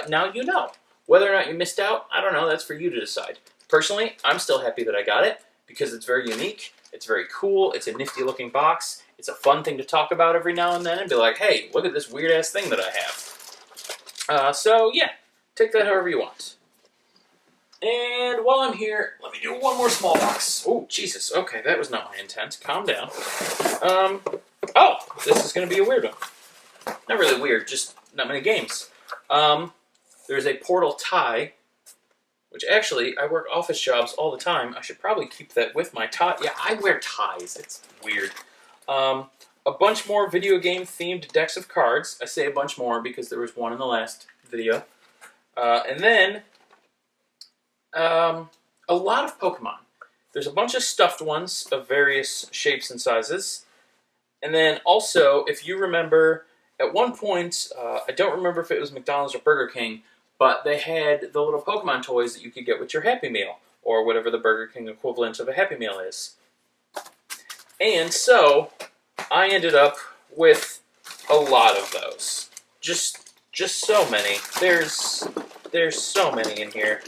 Now you know. Whether or not you missed out, I don't know. That's for you to decide. Personally, I'm still happy that I got it because it's very unique. It's very cool. It's a nifty looking box. It's a fun thing to talk about every now and then and be like, hey, look at this weird ass thing that I have. So yeah, take that however you want. And while I'm here, let me do one more small box. Oh, Jesus. Okay, that was not my intent. Calm down. Oh, this is going to be a weird one. Not really weird, just not many games. There's a Portal tie, which actually, I work office jobs all the time. I should probably keep that with my tie. Yeah, I wear ties. It's weird. A bunch more video game themed decks of cards. I say a bunch more because there was one in the last video. And then a lot of Pokemon. There's a bunch of stuffed ones of various shapes and sizes. And then also, if you remember, at one point, I don't remember if it was McDonald's or Burger King, but they had the little Pokemon toys that you could get with your Happy Meal, or whatever the Burger King equivalent of a Happy Meal is. And so, I ended up with a lot of those. Just so many. There's so many in here.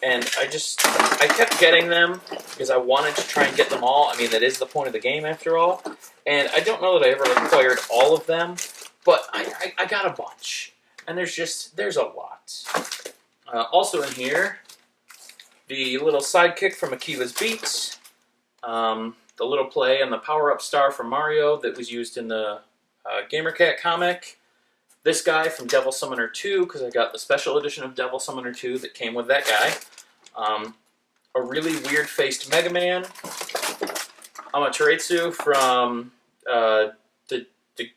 And I kept getting them because I wanted to try and get them all. I mean, that is the point of the game after all. And I don't know that I ever acquired all of them, but I got a bunch. And there's a lot. Also in here, the little sidekick from Akiva's Beat, the little play on the power-up star from Mario that was used in the GamerCat comic. This guy from Devil Summoner 2, because I got the special edition of Devil Summoner 2 that came with that guy. A really weird-faced Mega Man. Amaterasu from the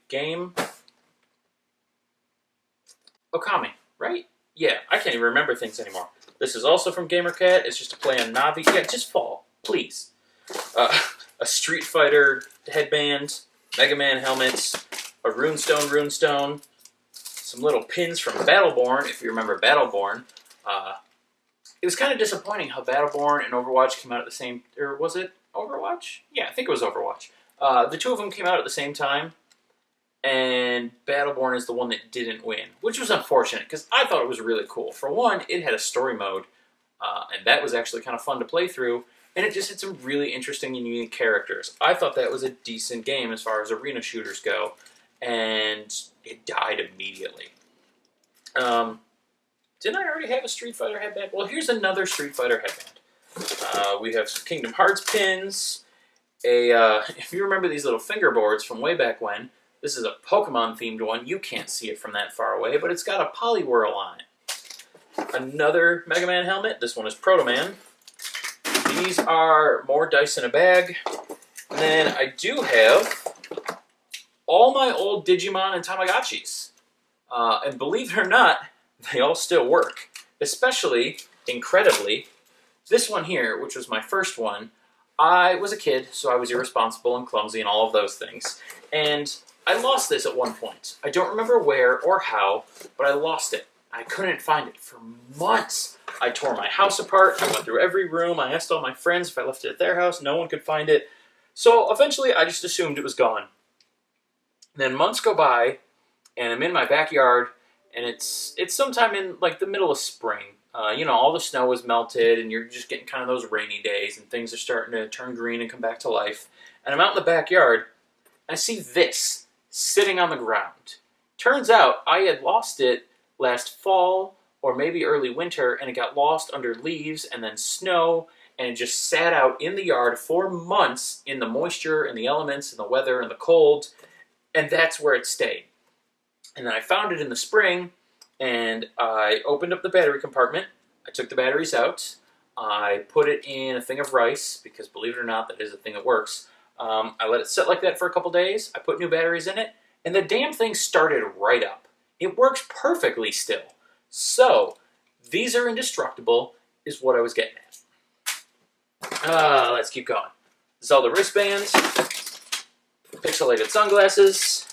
game. Okami, right? Yeah, I can't even remember things anymore. This is also from GamerCat. It's just a play on Navi. Yeah, just fall, please. A Street Fighter headband, Mega Man helmets, a runestone, some little pins from Battleborn, if you remember Battleborn. It was kind of disappointing how Battleborn and Overwatch came out at the same... Or was it Overwatch? Yeah, I think it was Overwatch. The two of them came out at the same time, and Battleborn is the one that didn't win, which was unfortunate, because I thought it was really cool. For one, it had a story mode, and that was actually kind of fun to play through, and it just had some really interesting and unique characters. I thought that was a decent game as far as arena shooters go, and it died immediately. Didn't I already have a Street Fighter headband? Well, here's another Street Fighter headband. We have some Kingdom Hearts pins. If you remember these little fingerboards from way back when, this is a Pokemon-themed one. You can't see it from that far away, but it's got a Poliwhirl on it. Another Mega Man helmet. This one is Proto Man. These are more dice in a bag. And then I do have all my old Digimon and Tamagotchis. And believe it or not, they all still work. Especially, incredibly, this one here, which was my first one. I was a kid, so I was irresponsible and clumsy and all of those things. And I lost this at one point. I don't remember where or how, but I lost it. I couldn't find it for months. I tore my house apart. I went through every room. I asked all my friends if I left it at their house. No one could find it. So eventually I just assumed it was gone. Then months go by, and I'm in my backyard, and it's sometime in like the middle of spring. All the snow is melted, and you're just getting kind of those rainy days, and things are starting to turn green and come back to life. And I'm out in the backyard, and I see this sitting on the ground. Turns out I had lost it last fall or maybe early winter, and it got lost under leaves and then snow, and it just sat out in the yard for months in the moisture and the elements and the weather and the cold, and that's where it stayed. And then I found it in the spring, and I opened up the battery compartment. I took the batteries out. I put it in a thing of rice, because believe it or not, that is a thing that works. I let it sit like that for a couple days. I put new batteries in it, and the damn thing started right up. It works perfectly still. So, these are indestructible, is what I was getting at. Let's keep going. Zelda wristbands, pixelated sunglasses.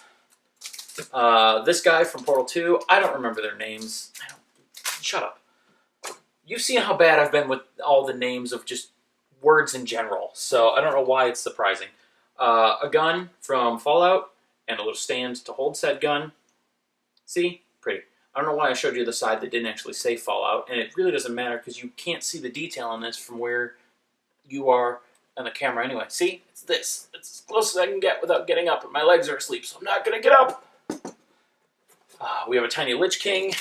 This guy from Portal 2, I don't remember their names. Shut up. You've seen how bad I've been with all the names of just words in general, so I don't know why it's surprising. A gun from Fallout, and a little stand to hold said gun. See? Pretty. I don't know why I showed you the side that didn't actually say Fallout, and it really doesn't matter because you can't see the detail on this from where you are on the camera anyway. See? It's this. It's as close as I can get without getting up, and my legs are asleep, so I'm not going to get up. We have a tiny Lich King.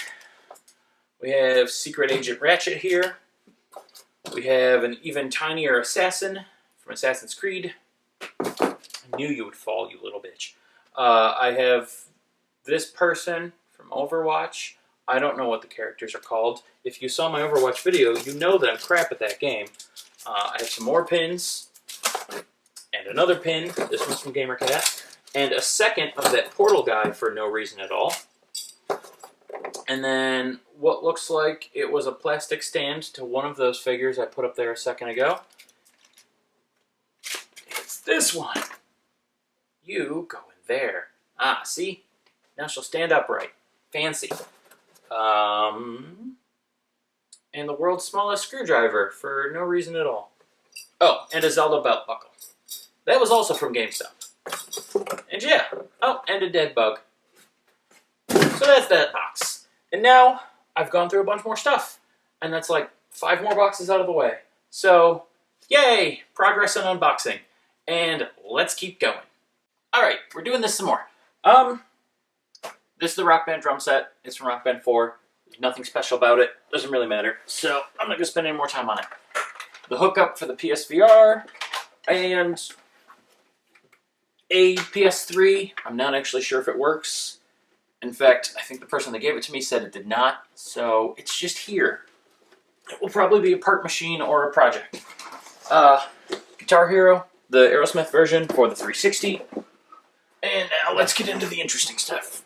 We have Secret Agent Ratchet here. We have an even tinier assassin from Assassin's Creed. I knew you would fall, you little bitch. I have this person from Overwatch. I don't know what the characters are called. If you saw my Overwatch video, you know that I'm crap at that game. I have some more pins. And another pin. This one's from GamerCat. And a second of that Portal guy for no reason at all. And then what looks like it was a plastic stand to one of those figures I put up there a second ago. It's this one. You go in there. Ah, see? Now she'll stand upright. Fancy. And the world's smallest screwdriver for no reason at all. Oh, and a Zelda belt buckle. That was also from GameStop. And yeah. Oh, and a dead bug. So that's that box. And now I've gone through a bunch more stuff. And that's like 5 more boxes out of the way. So, yay! Progress on unboxing. And let's keep going. Alright, we're doing this some more. This is the Rock Band drum set. It's from Rock Band 4. There's nothing special about it. Doesn't really matter. So, I'm not going to spend any more time on it. The hookup for the PSVR. And a PS3. I'm not actually sure if it works. In fact, I think the person that gave it to me said it did not. So, it's just here. It will probably be a part machine or a project. Guitar Hero. The Aerosmith version for the 360. And now let's get into the interesting stuff.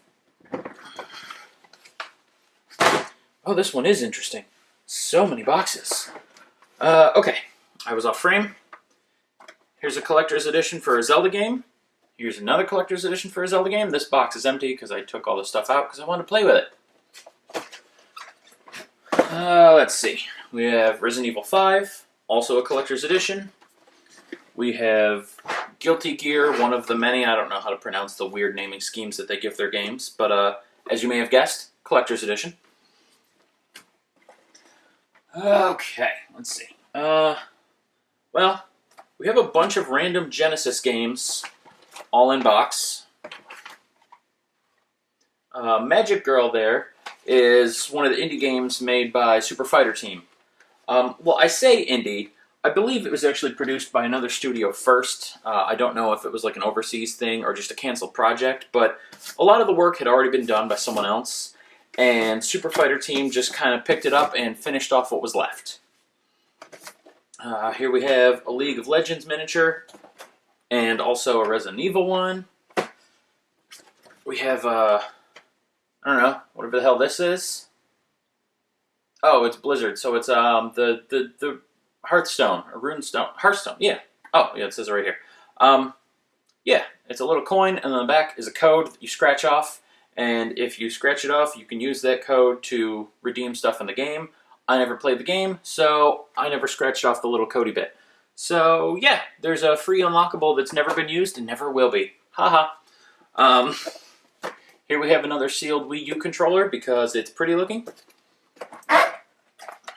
Oh, this one is interesting. So many boxes. Okay, I was off frame. Here's a collector's edition for a Zelda game. Here's another collector's edition for a Zelda game. This box is empty because I took all the stuff out because I wanted to play with it. Let's see. We have Resident Evil 5, also a collector's edition. We have Guilty Gear, one of the many. I don't know how to pronounce the weird naming schemes that they give their games, but as you may have guessed, collector's edition. Okay, let's see. Well, we have a bunch of random Genesis games, all in box. Magic Girl there is one of the indie games made by Super Fighter Team. Well, I say indie. I believe it was actually produced by another studio first. I don't know if it was like an overseas thing or just a canceled project, but a lot of the work had already been done by someone else, and Super Fighter Team just kind of picked it up and finished off what was left. Here we have a League of Legends miniature, and also a Resident Evil one. We have, I don't know, whatever the hell this is. Oh, it's Blizzard, so it's the Hearthstone, or Runestone. Hearthstone, yeah. Oh, yeah, it says it right here. Yeah, it's a little coin, and on the back is a code that you scratch off, and if you scratch it off, you can use that code to redeem stuff in the game. I never played the game, so I never scratched off the little codey bit. So yeah, there's a free unlockable that's never been used and never will be. Haha. Here we have another sealed Wii U controller because it's pretty looking.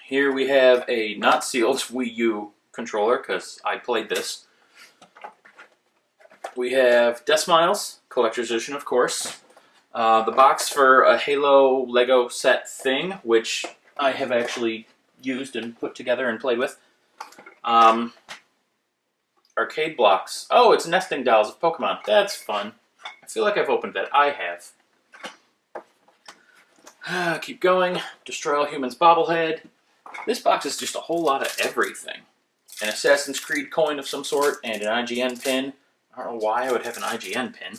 Here we have a not sealed Wii U controller because I played this. We have Deathsmiles, collector's edition, of course. The box for a Halo Lego set thing, which I have actually used and put together and played with. Arcade blocks. Oh, it's nesting dolls of Pokemon. That's fun. I feel like I've opened that. I have. Keep going. Destroy All Humans bobblehead. This box is just a whole lot of everything. An Assassin's Creed coin of some sort and an IGN pin. I don't know why I would have an IGN pin.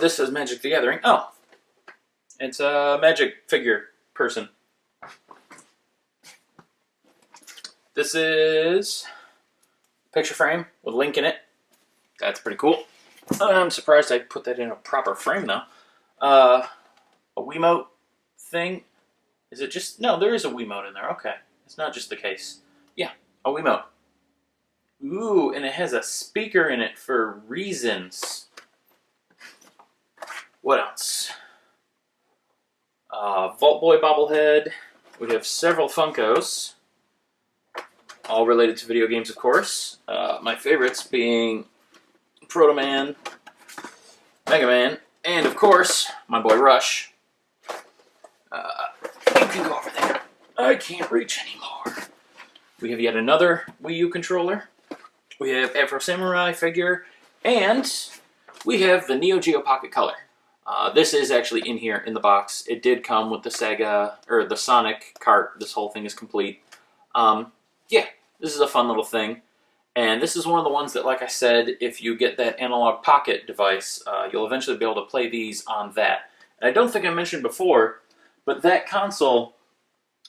This says Magic the Gathering. Oh. It's a Magic figure person. This is a picture frame with Link in it. That's pretty cool. I'm surprised I put that in a proper frame though. A Wiimote thing. Is it just... No, there is a Wiimote in there. Okay. It's not just the case. Yeah, a Wiimote. Ooh, and it has a speaker in it for reasons. What else? Vault Boy bobblehead. We have several Funkos. All related to video games, of course. My favorites being Proto Man, Mega Man, and of course, my boy Rush. You can go over there. I can't reach anymore. We have yet another Wii U controller. We have Afro Samurai figure, and we have the Neo Geo Pocket Color. This is actually in here in the box. It did come with the Sega, or the Sonic cart. This whole thing is complete. Yeah, this is a fun little thing. And this is one of the ones that, like I said, if you get that Analog Pocket device, you'll eventually be able to play these on that. And I don't think I mentioned before, but that console,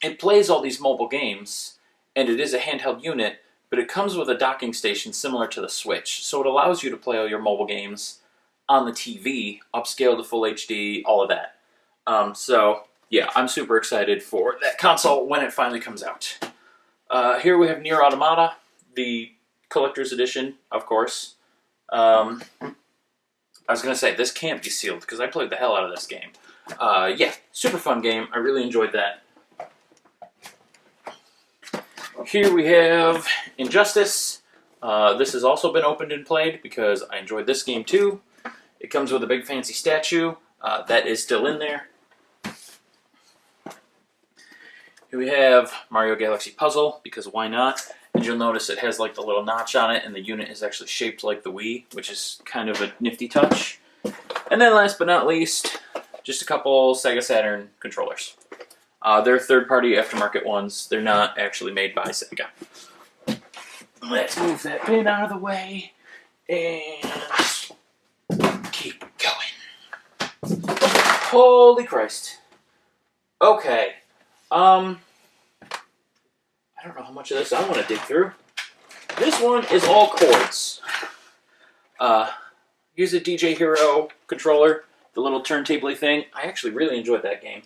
it plays all these mobile games, and it is a handheld unit, but it comes with a docking station similar to the Switch. So it allows you to play all your mobile games on the TV, upscale to full HD, all of that. So, yeah, I'm super excited for that console when it finally comes out. Here we have Nier Automata, the collector's edition, of course. I was going to say, this can't be sealed, because I played the hell out of this game. Yeah, super fun game. I really enjoyed that. Here we have Injustice. This has also been opened and played, because I enjoyed this game too. It comes with a big fancy statue. That is still in there. Here we have Mario Galaxy Puzzle, because why not? And you'll notice it has like the little notch on it, and the unit is actually shaped like the Wii, which is kind of a nifty touch. And then last but not least, just a couple Sega Saturn controllers. They're third-party aftermarket ones. They're not actually made by Sega. Let's move that bin out of the way, and keep going. Holy Christ. Okay. I don't know how much of this I want to dig through. This one is all chords. Use a DJ Hero controller, the little turntable thing. I actually really enjoyed that game.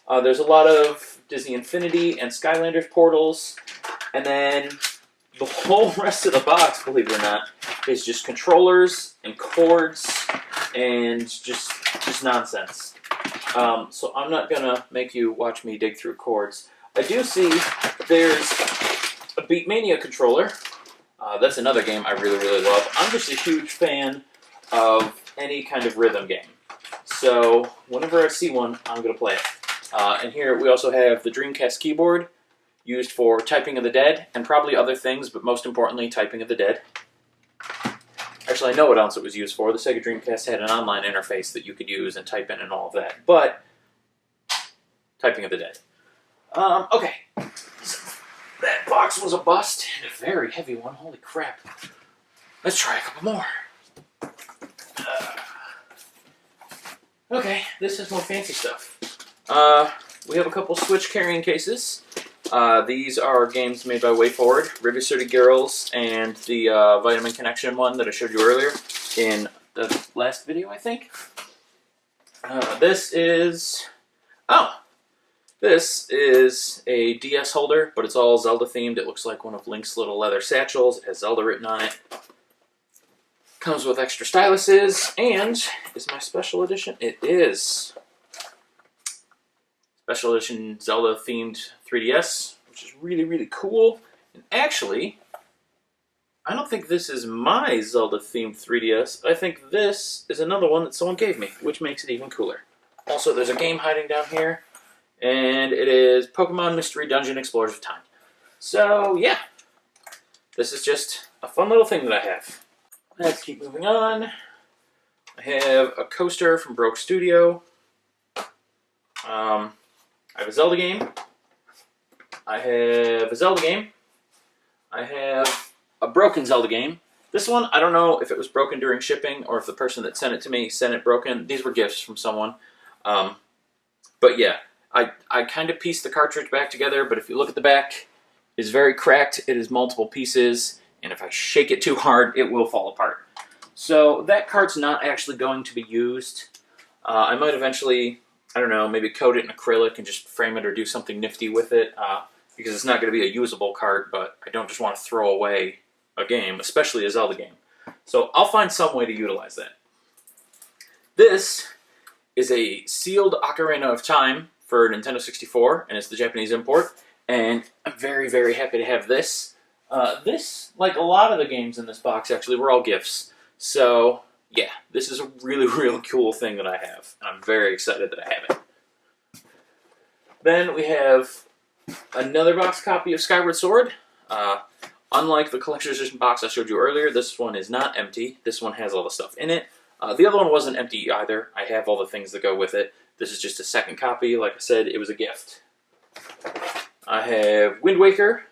There's a lot of Disney Infinity and Skylanders portals, and then the whole rest of the box, believe it or not, is just controllers and chords and just nonsense. So I'm not gonna make you watch me dig through chords. I do see there's a Beatmania controller. That's another game I really, really love. I'm just a huge fan of any kind of rhythm game. So whenever I see one, I'm gonna play it. And here we also have the Dreamcast keyboard, used for Typing of the Dead, and probably other things, but most importantly, Typing of the Dead. Actually, I know what else it was used for. The Sega Dreamcast had an online interface that you could use and type in and all of that, but Typing of the Dead. Okay. So that box was a bust, and a very heavy one. Holy crap. Let's try a couple more. Okay, this is more fancy stuff. We have a couple Switch carrying cases. These are games made by WayForward, River City Girls, and the Vitamin Connection one that I showed you earlier in the last video, I think. This is... Oh! This is a DS holder, but it's all Zelda themed. It looks like one of Link's little leather satchels. It has Zelda written on it. Comes with extra styluses, and is my special edition? It is. Special edition Zelda themed 3DS, which is really, really cool. And actually, I don't think this is my Zelda themed 3DS. I think this is another one that someone gave me, which makes it even cooler. Also, there's a game hiding down here, and it is Pokemon Mystery Dungeon Explorers of Time. So, yeah, this is just a fun little thing that I have. Let's keep moving on. I have a coaster from Broke Studio. I have a Zelda game. I have a Zelda game. I have a broken Zelda game. This one, I don't know if it was broken during shipping or if the person that sent it to me sent it broken. These were gifts from someone. But yeah, I kind of pieced the cartridge back together, but if you look at the back, it's very cracked. It is multiple pieces, and if I shake it too hard, it will fall apart. So that cart's not actually going to be used. I might eventually, I don't know, maybe coat it in acrylic and just frame it or do something nifty with it, because it's not going to be a usable cart, but I don't just want to throw away a game, especially a Zelda game. So I'll find some way to utilize that. This is a sealed Ocarina of Time for Nintendo 64, and it's the Japanese import, and I'm very, very happy to have this. This, like a lot of the games in this box, actually, were all gifts. So, yeah, this is a really, really cool thing that I have, and I'm very excited that I have it. Then we have another box copy of Skyward Sword. Unlike the collector's edition box I showed you earlier, this one is not empty. This one has all the stuff in it. The other one wasn't empty either. I have all the things that go with it. This is just a second copy. Like I said, it was a gift. I have Wind Waker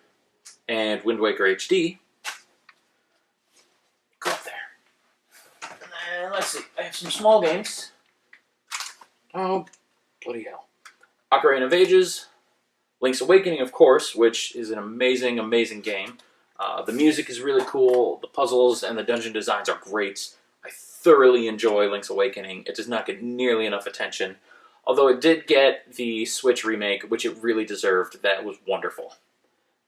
and Wind Waker HD. Go up there. And then, let's see, I have some small games. Oh, bloody hell. Ocarina of Ages, Link's Awakening, of course, which is an amazing, amazing game. The music is really cool. The puzzles and the dungeon designs are great. I thoroughly enjoy Link's Awakening. It does not get nearly enough attention. Although it did get the Switch remake, which it really deserved. That was wonderful.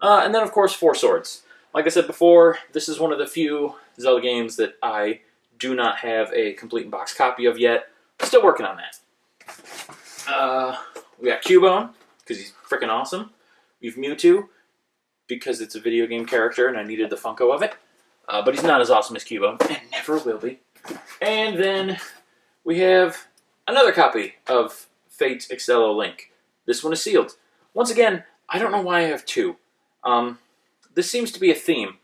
And then, of course, Four Swords. Like I said before, this is one of the few Zelda games that I do not have a complete in-box copy of yet. Still working on that. We got Cubone, because he's freaking awesome. We have Mewtwo, because it's a video game character and I needed the Funko of it. But he's not as awesome as Cubone, and never will be. And then we have another copy of Fate Excello Link. This one is sealed. Once again, I don't know why I have two. This seems to be a theme.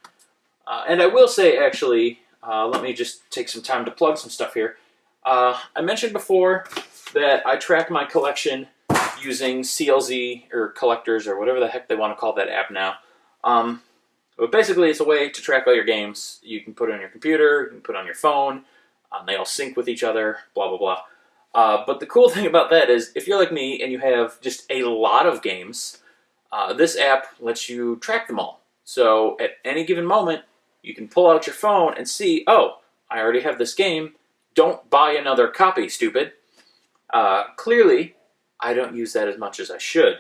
And I will say, actually, let me just take some time to plug some stuff here. I mentioned before that I track my collection using CLZ, or Collectors, or whatever the heck they want to call that app now. But basically, it's a way to track all your games. You can put it on your computer, you can put it on your phone, they all sync with each other, blah, blah, blah. But the cool thing about that is, if you're like me and you have just a lot of games, this app lets you track them all. So at any given moment, you can pull out your phone and see, oh, I already have this game. Don't buy another copy, stupid. Clearly, I don't use that as much as I should.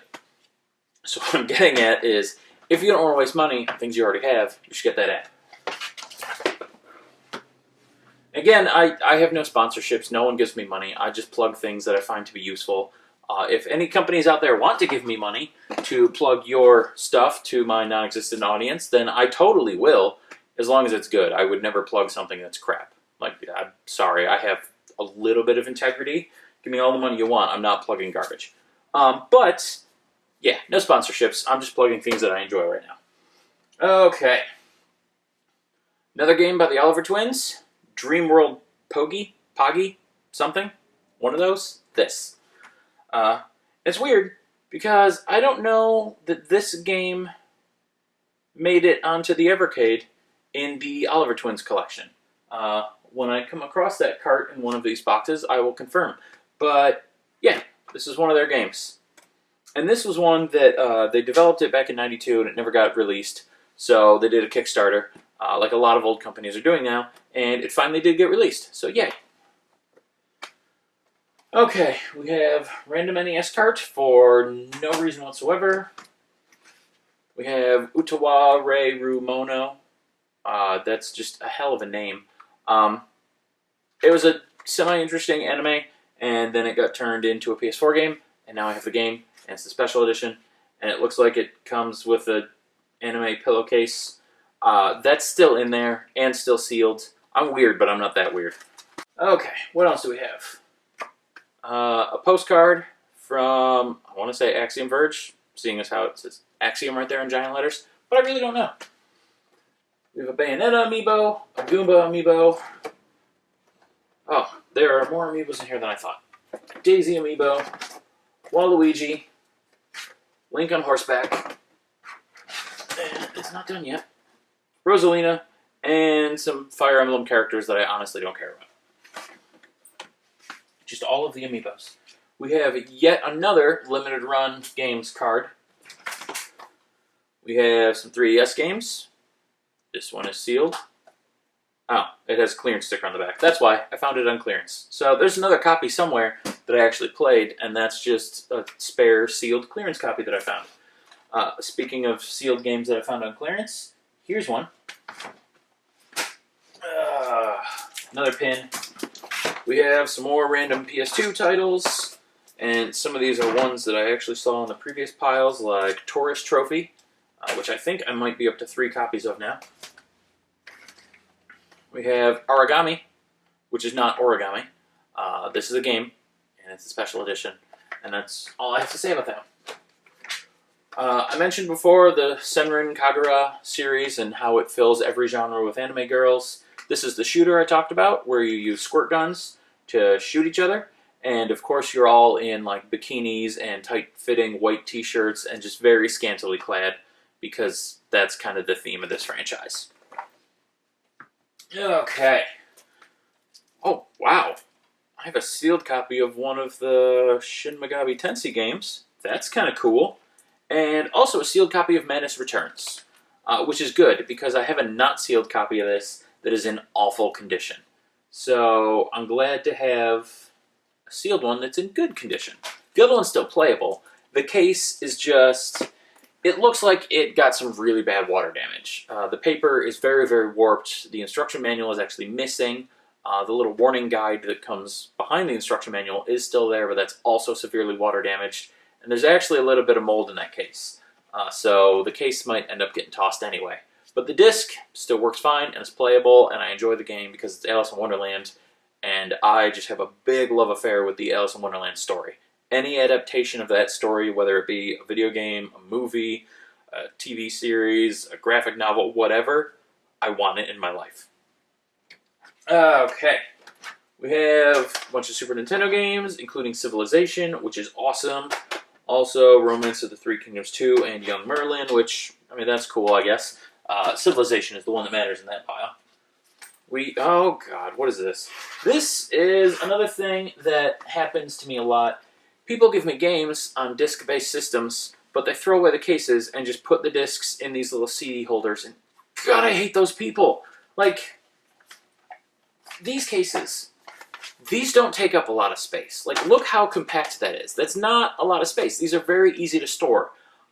So what I'm getting at is, if you don't want to waste money on things you already have, you should get that app. Again, I have no sponsorships. No one gives me money. I just plug things that I find to be useful. If any companies out there want to give me money to plug your stuff to my non-existent audience, then I totally will, as long as it's good. I would never plug something that's crap. Like, I'm sorry, I have a little bit of integrity. Give me all the money you want. I'm not plugging garbage. But, yeah, no sponsorships. I'm just plugging things that I enjoy right now. Okay. Another game by the Oliver Twins. Dream World Poggy, something. One of those. This. It's weird, because I don't know that this game made it onto the Evercade in the Oliver Twins collection. When I come across that cart in one of these boxes, I will confirm. But, yeah, this is one of their games. And this was one that they developed it back in '92 and it never got released. So they did a Kickstarter, like a lot of old companies are doing now, and it finally did get released. So, yay. Okay, we have random NES cart for no reason whatsoever. We have Utawa Rei Rumono. That's just a hell of a name. It was a semi-interesting anime, and then it got turned into a PS4 game, and now I have the game, and it's the special edition, and it looks like it comes with a anime pillowcase. That's still in there, and still sealed. I'm weird, but I'm not that weird. Okay, what else do we have? A postcard from, I want to say Axiom Verge, seeing as how it says Axiom right there in giant letters, but I really don't know. We have a Bayonetta amiibo, a Goomba amiibo. Oh, there are more amiibos in here than I thought. Daisy amiibo, Waluigi, Link on horseback, and it's not done yet. Rosalina, and some Fire Emblem characters that I honestly don't care about. Just all of the amiibos. We have yet another limited run games card. We have some 3DS games. This one is sealed. Oh, it has a clearance sticker on the back. That's why I found it on clearance. So there's another copy somewhere that I actually played, and that's just a spare sealed clearance copy that I found. Speaking of sealed games that I found on clearance, here's one. Another pin. We have some more random PS2 titles, and some of these are ones that I actually saw in the previous piles, like Tourist Trophy, which I think I might be up to 3 copies of now. We have Origami, which is not Origami. This is a game, and it's a special edition, and that's all I have to say about that. I mentioned before the Senran Kagura series and how it fills every genre with anime girls. This is the shooter I talked about, where you use squirt guns to shoot each other, and of course you're all in like bikinis and tight-fitting white t-shirts and just very scantily clad, because that's kind of the theme of this franchise. Okay. Oh, wow. I have a sealed copy of one of the Shin Megami Tensei games. That's kind of cool. And also a sealed copy of Madness Returns, which is good, because I have a not sealed copy of this that is in awful condition. So I'm glad to have a sealed one that's in good condition. The other one's still playable. The case is just, it looks like it got some really bad water damage. The paper is very, very warped. The instruction manual is actually missing. The little warning guide that comes behind the instruction manual is still there, but that's also severely water damaged. And there's actually a little bit of mold in that case. So the case might end up getting tossed anyway. But the disc still works fine, and it's playable, and I enjoy the game because it's Alice in Wonderland, and I just have a big love affair with the Alice in Wonderland story. Any adaptation of that story, whether it be a video game, a movie, a TV series, a graphic novel, whatever, I want it in my life. Okay. We have a bunch of Super Nintendo games, including Civilization, which is awesome. Also, Romance of the Three Kingdoms 2 and Young Merlin, which, I mean, that's cool, I guess. Civilization is the one that matters in that pile. Oh god, what is this? This is another thing that happens to me a lot. People give me games on disc-based systems, but they throw away the cases and just put the discs in these little CD holders, and god, I hate those people! Like, these cases, these don't take up a lot of space. Like, look how compact that is. That's not a lot of space. These are very easy to store.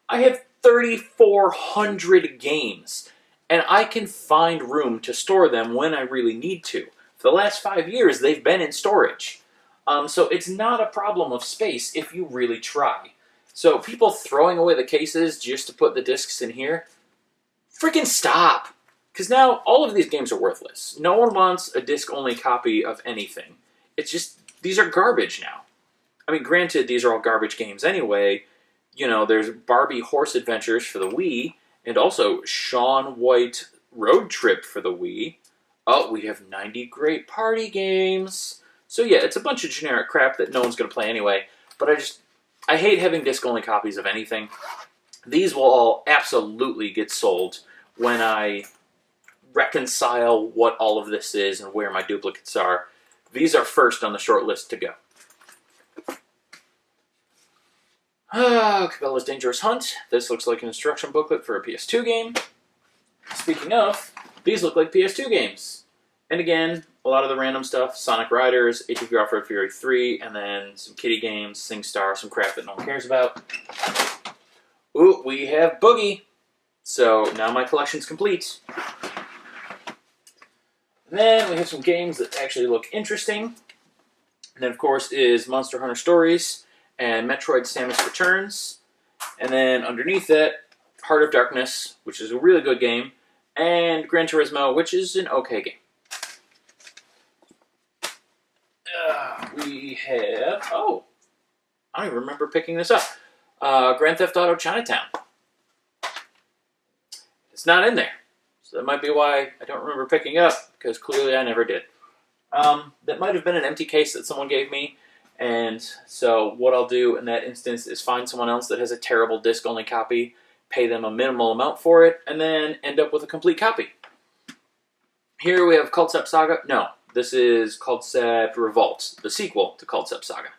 I have 3,400 games, and I can find room to store them when I really need to. For the last 5 years, they've been in storage. So it's not a problem of space if you really try. So people throwing away the cases just to put the discs in here, freaking stop! Because now all of these games are worthless. No one wants a disc-only copy of anything. It's just, these are garbage now. I mean, granted, these are all garbage games anyway. You know, there's Barbie Horse Adventures for the Wii, and also Shaun White Road Trip for the Wii. Oh, we have 90 great party games. So yeah, it's a bunch of generic crap that no one's going to play anyway. But I hate having disc-only copies of anything. These will all absolutely get sold when I reconcile what all of this is and where my duplicates are. These are first on the short list to go. Cabela's Dangerous Hunt. This looks like an instruction booklet for a PS2 game. Speaking of, these look like PS2 games. And again, a lot of the random stuff. Sonic Riders, ATV Off-Road Fury 3, and then some kiddie games, SingStar, some crap that no one cares about. Ooh, we have Boogie. So now my collection's complete. And then we have some games that actually look interesting. And then, of course, is Monster Hunter Stories and Metroid Samus Returns. And then underneath it, Heart of Darkness, which is a really good game, and Gran Turismo, which is an okay game. We have... Oh, I don't even remember picking this up. Grand Theft Auto Chinatown. It's not in there. So that might be why I don't remember picking it up, because clearly I never did. That might have been an empty case that someone gave me, and so what I'll do in that instance is find someone else that has a terrible disc-only copy, pay them a minimal amount for it, and then end up with a complete copy. Here we have Culdcept Saga. No, this is Culdcept Revolt, the sequel to Culdcept Saga.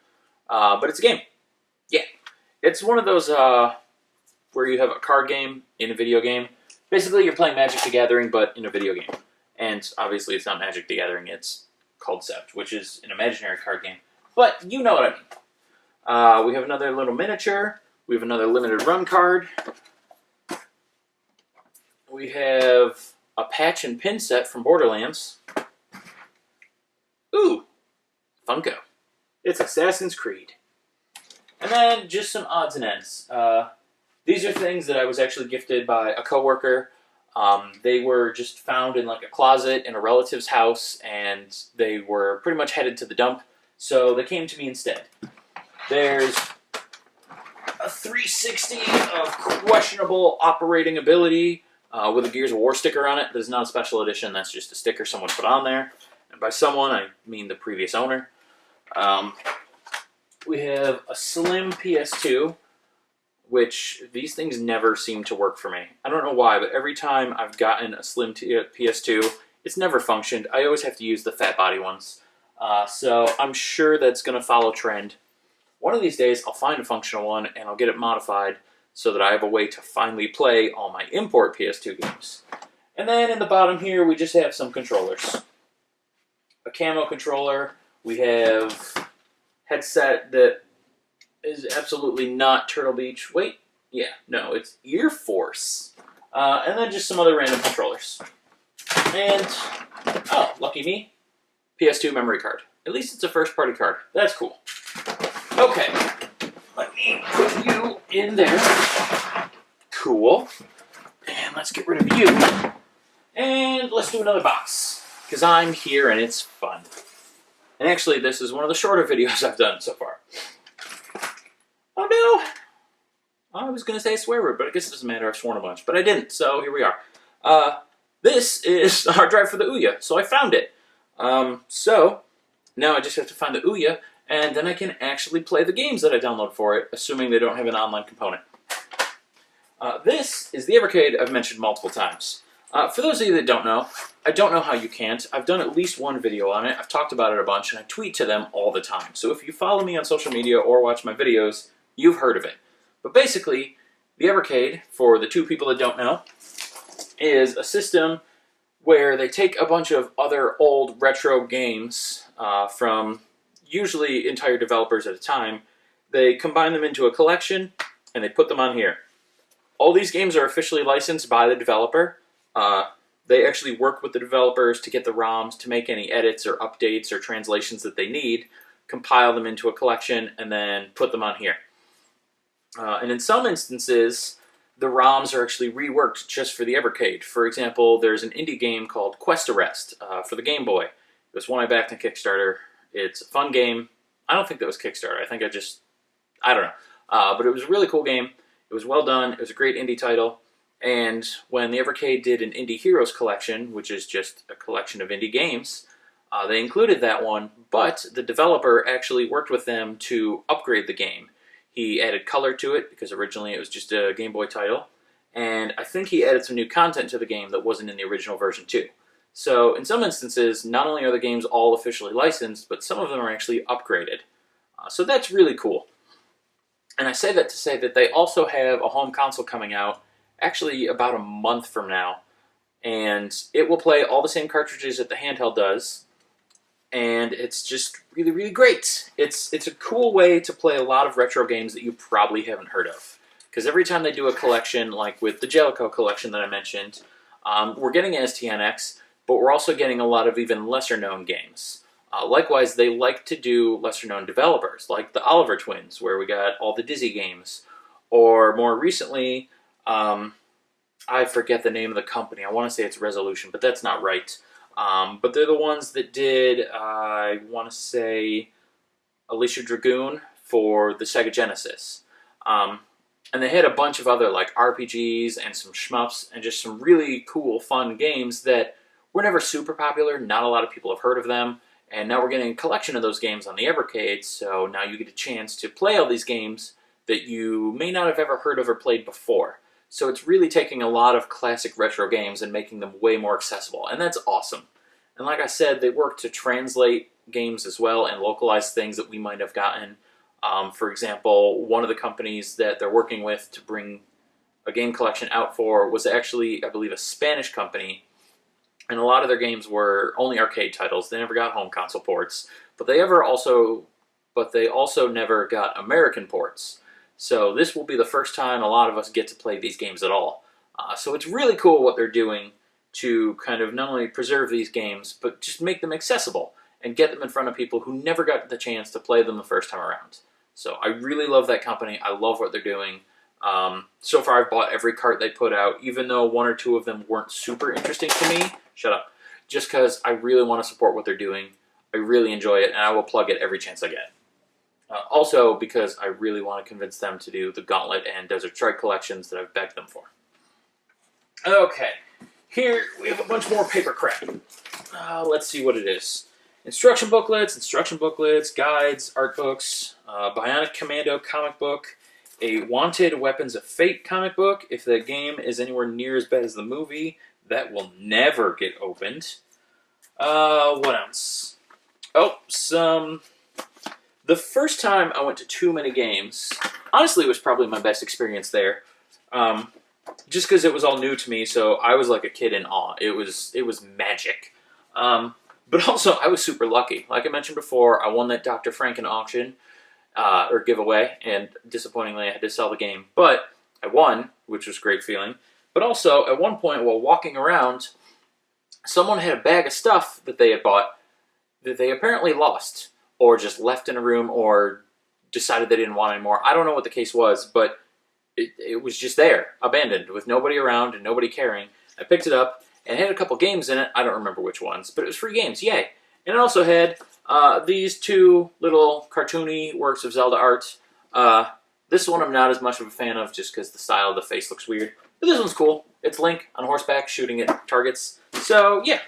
But it's a game. Yeah. It's one of those where you have a card game in a video game. Basically, you're playing Magic the Gathering, but in a video game. And obviously, it's not Magic the Gathering, it's Culdcept, which is an imaginary card game. But you know what I mean. We have another little miniature. We have another limited run card. We have a patch and pin set from Borderlands. Ooh, Funko. It's Assassin's Creed. And then just some odds and ends. These are things that I was actually gifted by a coworker. They were just found in like a closet in a relative's house, and they were pretty much headed to the dump. So they came to me instead. There's a 360 of questionable operating ability with a Gears of War sticker on it. That is not a special edition. That's just a sticker someone put on there. And by someone, I mean the previous owner. We have a slim PS2, which these things never seem to work for me. I don't know why, but every time I've gotten a slim PS2, it's never functioned. I always have to use the fat body ones. So I'm sure that's going to follow trend. One of these days, I'll find a functional one, and I'll get it modified so that I have a way to finally play all my import PS2 games. And then in the bottom here, we just have some controllers. A camo controller. We have headset that is absolutely not Turtle Beach. Wait, yeah, no, it's Ear Force. And then just some other random controllers. And, oh, lucky me, PS2 memory card. At least it's a first-party card. That's cool. Okay, let me put you in there. Cool. And let's get rid of you. And let's do another box, because I'm here and it's fun. And actually, this is one of the shorter videos I've done so far. Oh no! I was going to say a swear word, but I guess it doesn't matter. I've sworn a bunch, but I didn't, so here we are. This is our drive for the Ouya, so I found it. So, now I just have to find the Ouya, and then I can actually play the games that I download for it, assuming they don't have an online component. This is the Evercade I've mentioned multiple times. For those of you that don't know, I don't know how you can't. I've done at least one video on it. I've talked about it a bunch, and I tweet to them all the time. So if you follow me on social media or watch my videos, you've heard of it. But basically, the Evercade, for the two people that don't know, is a system where they take a bunch of other old retro games from usually entire developers at a time. They combine them into a collection, and they put them on here. All these games are officially licensed by the developer. They actually work with the developers to get the ROMs to make any edits or updates or translations that they need, compile them into a collection, and then put them on here. And in some instances, the ROMs are actually reworked just for the Evercade. For example, there's an indie game called Quest Arrest for the Game Boy. It was one I backed on Kickstarter. It's a fun game. I don't think that was Kickstarter. I think I don't know. But it was a really cool game. It was well done. It was a great indie title. And when the Evercade did an Indie Heroes collection, which is just a collection of indie games, they included that one, but the developer actually worked with them to upgrade the game. He added color to it, because originally it was just a Game Boy title, and I think he added some new content to the game that wasn't in the original version too. So in some instances, not only are the games all officially licensed, but some of them are actually upgraded. So that's really cool. And I say that to say that they also have a home console coming out actually about a month from now, and it will play all the same cartridges that the handheld does, and it's just really, really great. It's a cool way to play a lot of retro games that you probably haven't heard of. Because every time they do a collection, like with the Jellicoe collection that I mentioned, we're getting STNX, but we're also getting a lot of even lesser-known games. Likewise, they like to do lesser-known developers, like the Oliver Twins, where we got all the Dizzy games. Or more recently, I forget the name of the company. I want to say it's Resolution, but that's not right. But they're the ones that did, I want to say, Alicia Dragoon for the Sega Genesis. And they had a bunch of other like RPGs and some shmups and just some really cool, fun games that were never super popular. Not a lot of people have heard of them. And now we're getting a collection of those games on the Evercade, so now you get a chance to play all these games that you may not have ever heard of or played before. So it's really taking a lot of classic retro games and making them way more accessible, and that's awesome. And like I said, they work to translate games as well and localize things that we might have gotten. For example, one of the companies that they're working with to bring a game collection out for was actually, I believe, a Spanish company, and a lot of their games were only arcade titles. They never got home console ports, but they also never got American ports. So this will be the first time a lot of us get to play these games at all. So it's really cool what they're doing to kind of not only preserve these games, but just make them accessible and get them in front of people who never got the chance to play them the first time around. So I really love that company. I love what they're doing. So far I've bought every cart they put out, even though one or two of them weren't super interesting to me. Shut up. Just because I really want to support what they're doing. I really enjoy it, and I will plug it every chance I get. Also because I really want to convince them to do the Gauntlet and Desert Strike collections that I've begged them for. Okay, here we have a bunch more paper crap. Let's see what it is. Instruction booklets, guides, art books, Bionic Commando comic book, a Wanted Weapons of Fate comic book. If the game is anywhere near as bad as the movie, that will never get opened. What else? Oh, the first time I went to Too Many Games, honestly, it was probably my best experience there. Just because it was all new to me, so I was like a kid in awe. It was magic. But also, I was super lucky. Like I mentioned before, I won that Dr. Franken auction, or giveaway, and disappointingly I had to sell the game. But I won, which was a great feeling. But also, at one point while walking around, someone had a bag of stuff that they had bought that they apparently lost, or just left in a room, or decided they didn't want anymore. I don't know what the case was, but it was just there, abandoned, with nobody around and nobody caring. I picked it up, and it had a couple games in it. I don't remember which ones, but it was free games, yay. And it also had these two little cartoony works of Zelda art. This one I'm not as much of a fan of, just because the style of the face looks weird. But this one's cool. It's Link on horseback shooting at targets. So, yeah,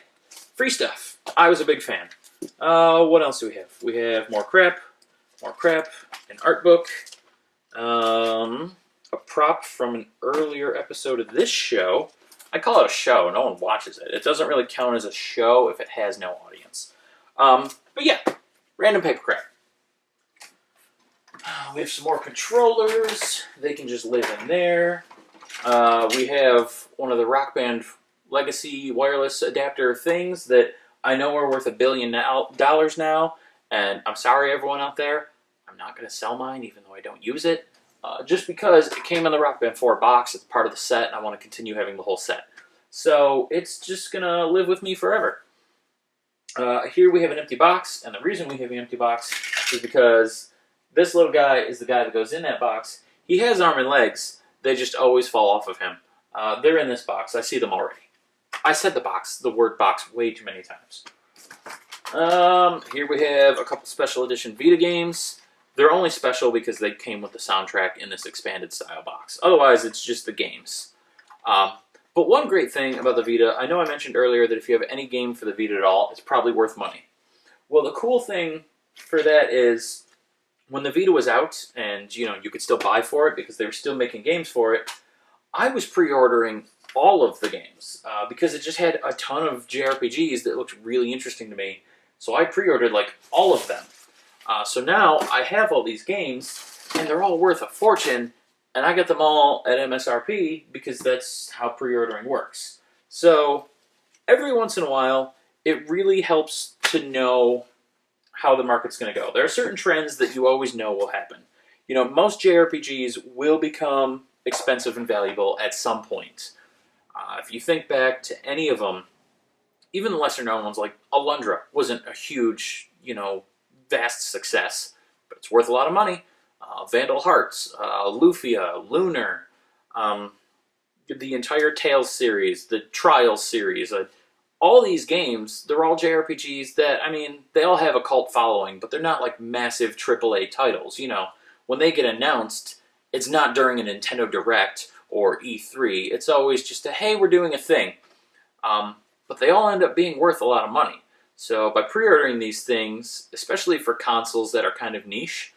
free stuff. I was a big fan. What else do we have? We have more crap, an art book, a prop from an earlier episode of this show. I call it a show. No one watches it. It doesn't really count as a show if it has no audience. But yeah, random paper crap. We have some more controllers. They can just live in there. We have one of the Rock Band Legacy wireless adapter things that I know are worth $1 billion now. And I'm sorry, everyone out there. I'm not going to sell mine, even though I don't use it. Just because it came in the Rock Band 4 box. It's part of the set, and I want to continue having the whole set. So it's just going to live with me forever. Here we have an empty box, and the reason we have an empty box is because this little guy is the guy that goes in that box. He has arm and legs. They just always fall off of him. They're in this box. I see them already. I said the word box way too many times. Here we have a couple special edition Vita games. They're only special because they came with the soundtrack in this expanded style box. Otherwise, it's just the games. But one great thing about the Vita, I know I mentioned earlier that if you have any game for the Vita at all, it's probably worth money. Well, the cool thing for that is when the Vita was out, and you could still buy for it because they were still making games for it, I was pre-ordering all of the games because it just had a ton of JRPGs that looked really interesting to me. So I pre-ordered like all of them. So now I have all these games, and they're all worth a fortune, and I get them all at MSRP because that's how pre-ordering works. So every once in a while, it really helps to know how the market's going to go. There are certain trends that you always know will happen. You know, most JRPGs will become expensive and valuable at some point. If you think back to any of them, even the lesser known ones like Alundra wasn't a huge, vast success, but it's worth a lot of money. Vandal Hearts, Lufia, Lunar, the entire Tales series, the Trials series, all these games, they're all JRPGs that, they all have a cult following, but they're not like massive AAA titles. When they get announced, it's not during a Nintendo Direct or E3. It's always just hey, we're doing a thing. But they all end up being worth a lot of money. So by pre-ordering these things, especially for consoles that are kind of niche,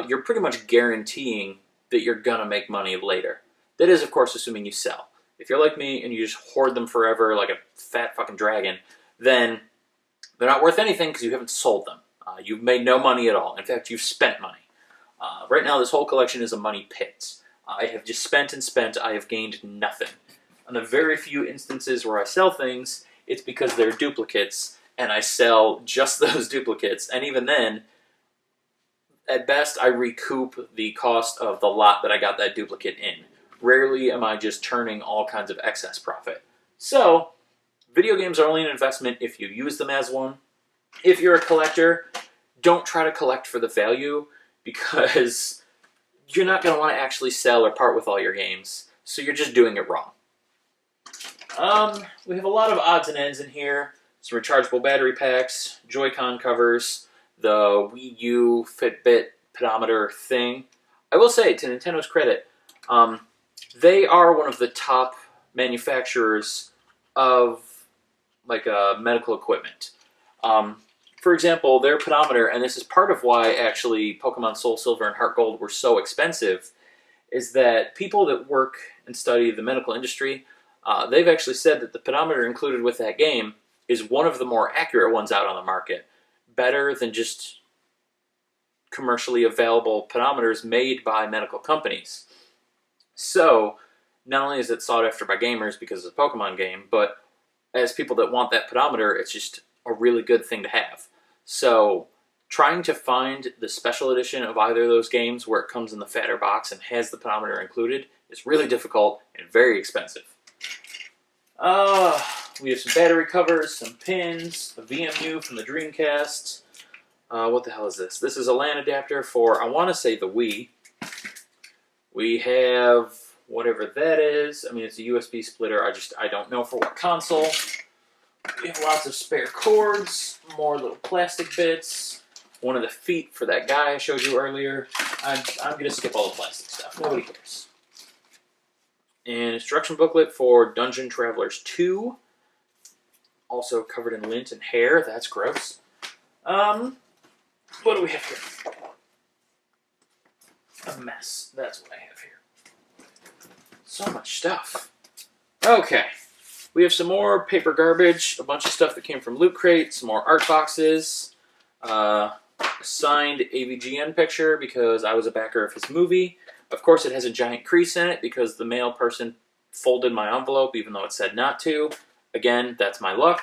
you're pretty much guaranteeing that you're going to make money later. That is, of course, assuming you sell. If you're like me and you just hoard them forever like a fat fucking dragon, then they're not worth anything because you haven't sold them. You've made no money at all. In fact, you've spent money. Right now, this whole collection is a money pit. I have just spent and spent. I have gained nothing. On the very few instances where I sell things, it's because they're duplicates, and I sell just those duplicates. And even then, at best, I recoup the cost of the lot that I got that duplicate in. Rarely am I just turning all kinds of excess profit. So, video games are only an investment if you use them as one. If you're a collector, don't try to collect for the value, because you're not going to want to actually sell or part with all your games, so you're just doing it wrong. We have a lot of odds and ends in here. Some rechargeable battery packs, Joy-Con covers, the Wii U Fitbit pedometer thing. I will say, to Nintendo's credit, they are one of the top manufacturers of medical equipment. For example, their pedometer, and this is part of why actually Pokemon Soul Silver and Heart Gold were so expensive, is that people that work and study the medical industry, they've actually said that the pedometer included with that game is one of the more accurate ones out on the market. Better than just commercially available pedometers made by medical companies. So, not only is it sought after by gamers because it's a Pokemon game, but as people that want that pedometer, it's just a really good thing to have. So, trying to find the special edition of either of those games where it comes in the fatter box and has the pedometer included is really difficult and very expensive. We have some battery covers, some pins, a VMU from the Dreamcast. What the hell is this? This is a LAN adapter for, I want to say, the Wii. We have whatever that is. It's a USB splitter. I don't know for what console. We have lots of spare cords, more little plastic bits, one of the feet for that guy I showed you earlier. I'm going to skip all the plastic stuff. Nobody cares. An instruction booklet for Dungeon Travelers 2. Also covered in lint and hair. That's gross. What do we have here? A mess. That's what I have here. So much stuff. Okay. We have some more paper garbage, a bunch of stuff that came from Loot Crate, some more art boxes, a signed AVGN picture because I was a backer of his movie. Of course, it has a giant crease in it because the mail person folded my envelope even though it said not to. Again, that's my luck.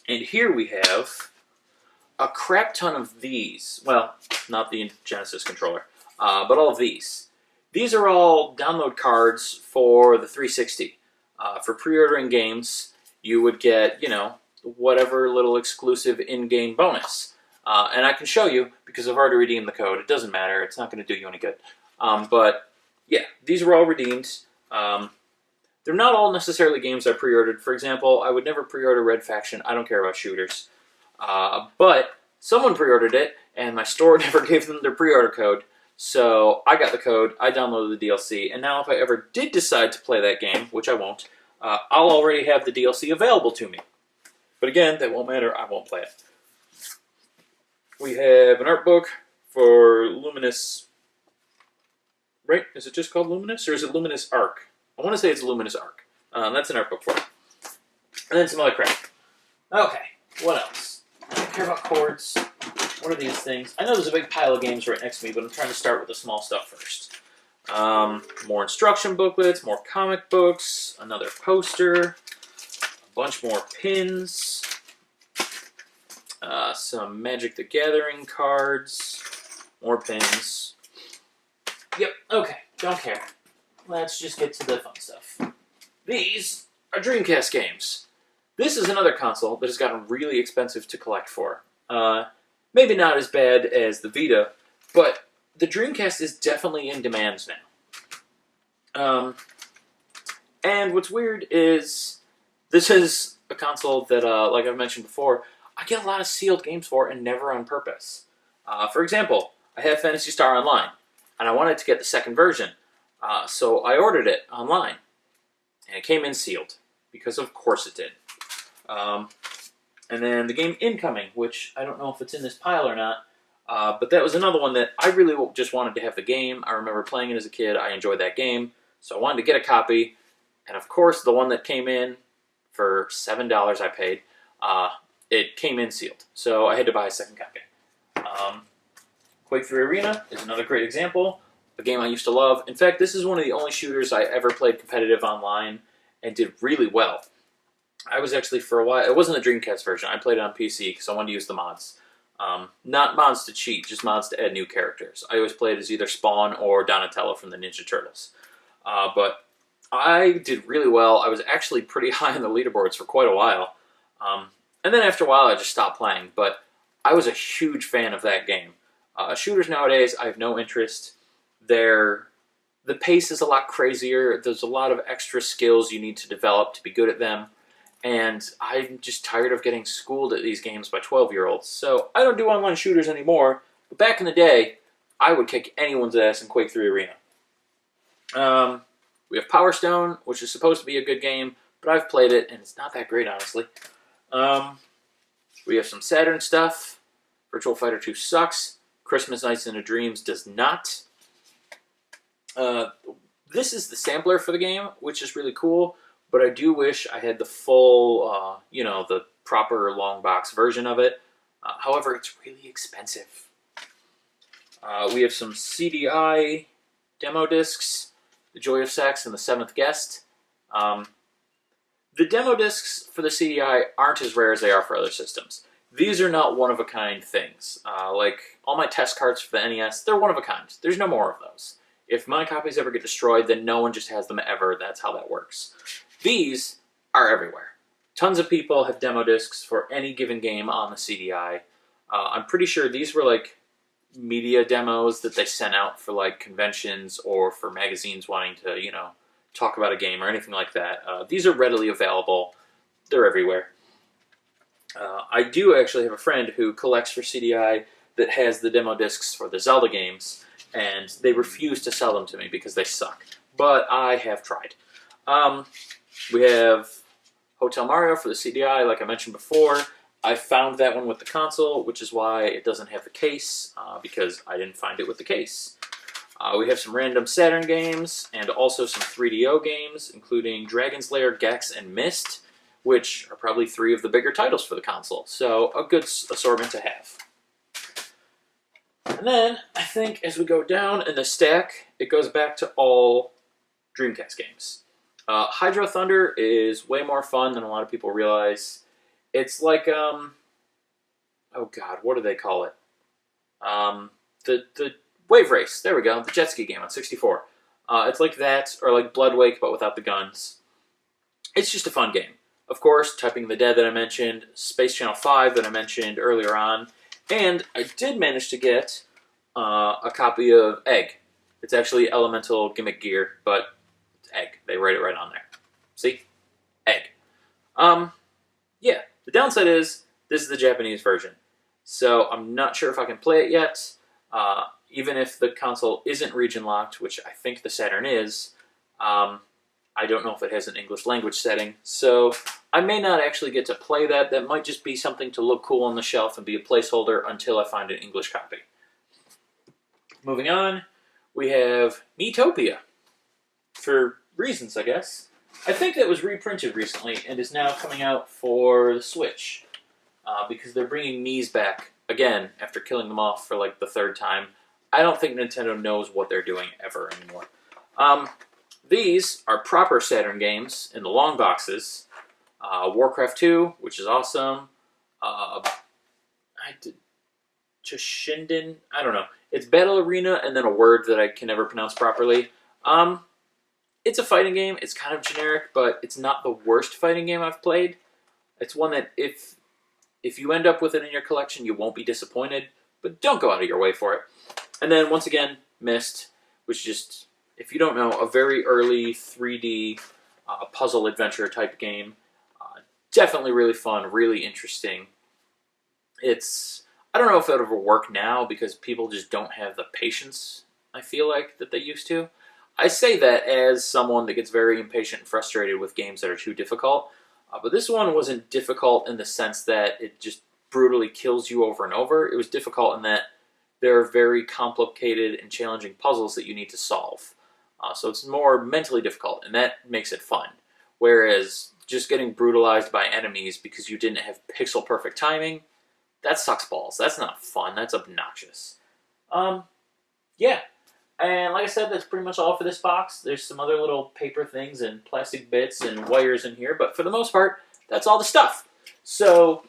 And here we have a crap ton of these. Well, not the Genesis controller, but all of these. These are all download cards for the 360. For pre-ordering games, you would get, whatever little exclusive in-game bonus. And I can show you, because I've already redeemed the code. It doesn't matter. It's not going to do you any good. But, yeah, these were all redeemed. They're not all necessarily games I pre-ordered. For example, I would never pre-order Red Faction. I don't care about shooters. But someone pre-ordered it, and my store never gave them their pre-order code. So I got the code, I downloaded the DLC, and now if I ever did decide to play that game, which I won't, I'll already have the DLC available to me. But again, that won't matter, I won't play it. We have an art book for Luminous... Right? Is it just called Luminous, or is it Luminous Arc? I want to say it's Luminous Arc. That's an art book for it. And then some other crap. Okay, what else? I don't care about cords. What are these things? I know there's a big pile of games right next to me, but I'm trying to start with the small stuff first. More instruction booklets, more comic books, another poster, a bunch more pins, Some Magic the Gathering cards. More pins. Yep, okay, don't care. Let's just get to the fun stuff. These are Dreamcast games. This is another console that has gotten really expensive to collect for. Maybe not as bad as the Vita, but the Dreamcast is definitely in demand now. And what's weird is this is a console that, like I've mentioned before, I get a lot of sealed games for and never on purpose. For example, I have Phantasy Star Online, and I wanted to get the second version, so I ordered it online, and it came in sealed, because of course it did. And then the game Incoming, which I don't know if it's in this pile or not, but that was another one that I really just wanted to have the game. I remember playing it as a kid. I enjoyed that game, so I wanted to get a copy. And of course, the one that came in for $7 I paid, it came in sealed. So I had to buy a second copy. Quake 3 Arena is another great example. A game I used to love. In fact, this is one of the only shooters I ever played competitive online and did really well. I was actually, for a while, it wasn't the Dreamcast version. I played it on PC because I wanted to use the mods. Not mods to cheat, just mods to add new characters. I always played as either Spawn or Donatello from the Ninja Turtles. But I did really well. I was actually pretty high on the leaderboards for quite a while. And then after a while, I just stopped playing. But I was a huge fan of that game. Shooters nowadays, I have no interest. The pace is a lot crazier. There's a lot of extra skills you need to develop to be good at them. And I'm just tired of getting schooled at these games by 12-year-olds. So I don't do online shooters anymore. But back in the day, I would kick anyone's ass in Quake 3 Arena. We have Power Stone, which is supposed to be a good game, but I've played it, and it's not that great, honestly. We have some Saturn stuff. Virtual Fighter 2 sucks. Christmas Nights into Dreams does not. This is the sampler for the game, which is really cool, but I do wish I had the full, the proper long box version of it. However, it's really expensive. We have some CDI demo discs, The Joy of Sex and The Seventh Guest. The demo discs for the CDI aren't as rare as they are for other systems. These are not one-of-a-kind things. Like all my test cards for the NES, they're one-of-a-kind. There's no more of those. If my copies ever get destroyed, then no one just has them ever. That's how that works. These are everywhere. Tons of people have demo discs for any given game on the CDI. I'm pretty sure these were like media demos that they sent out for like conventions or for magazines wanting to, talk about a game or anything like that. These are readily available. They're everywhere. I do actually have a friend who collects for CDI that has the demo discs for the Zelda games, and they refuse to sell them to me because they suck. But I have tried. We have Hotel Mario for the CDI, like I mentioned before. I found that one with the console, which is why it doesn't have the case, because I didn't find it with the case. We have some random Saturn games, and also some 3DO games, including Dragon's Lair, Gex, and Myst, which are probably 3 of the bigger titles for the console. So, a good assortment to have. And then, I think as we go down in the stack, it goes back to all Dreamcast games. Hydro Thunder is way more fun than a lot of people realize. It's like, oh god, what do they call it? The Wave Race, there we go, the jet ski game on 64. It's like that, or like Bloodwake, but without the guns. It's just a fun game. Of course, Typing the Dead that I mentioned, Space Channel 5 that I mentioned earlier on, and I did manage to get a copy of Egg. It's actually Elemental Gimmick Gear, but it's Egg. They write it right on there. See? Egg. Yeah, the downside is, this is the Japanese version. So I'm not sure if I can play it yet. Even if the console isn't region locked, which I think the Saturn is, I don't know if it has an English language setting, so I may not actually get to play that. That might just be something to look cool on the shelf and be a placeholder until I find an English copy. Moving on, we have Miitopia. For reasons, I guess. I think that was reprinted recently and is now coming out for the Switch, because they're bringing Mii's back again after killing them off for like the 3rd time. I don't think Nintendo knows what they're doing ever anymore. These are proper Saturn games in the long boxes. Warcraft 2, which is awesome. Choshinden. I don't know. It's Battle Arena and then a word that I can never pronounce properly. It's a fighting game. It's kind of generic, but it's not the worst fighting game I've played. It's one that if you end up with it in your collection, you won't be disappointed, but don't go out of your way for it. And then once again, Myst, which just, if you don't know, a very early 3D puzzle adventure type game. Definitely really fun, really interesting. I don't know if it would ever work now because people just don't have the patience, I feel like, that they used to. I say that as someone that gets very impatient and frustrated with games that are too difficult. But this one wasn't difficult in the sense that it just brutally kills you over and over. It was difficult in that there are very complicated and challenging puzzles that you need to solve. So it's more mentally difficult, and that makes it fun. Whereas just getting brutalized by enemies because you didn't have pixel-perfect timing, that sucks balls. That's not fun. That's obnoxious. Yeah. And like I said, that's pretty much all for this box. There's some other little paper things and plastic bits and wires in here, but for the most part, that's all the stuff. So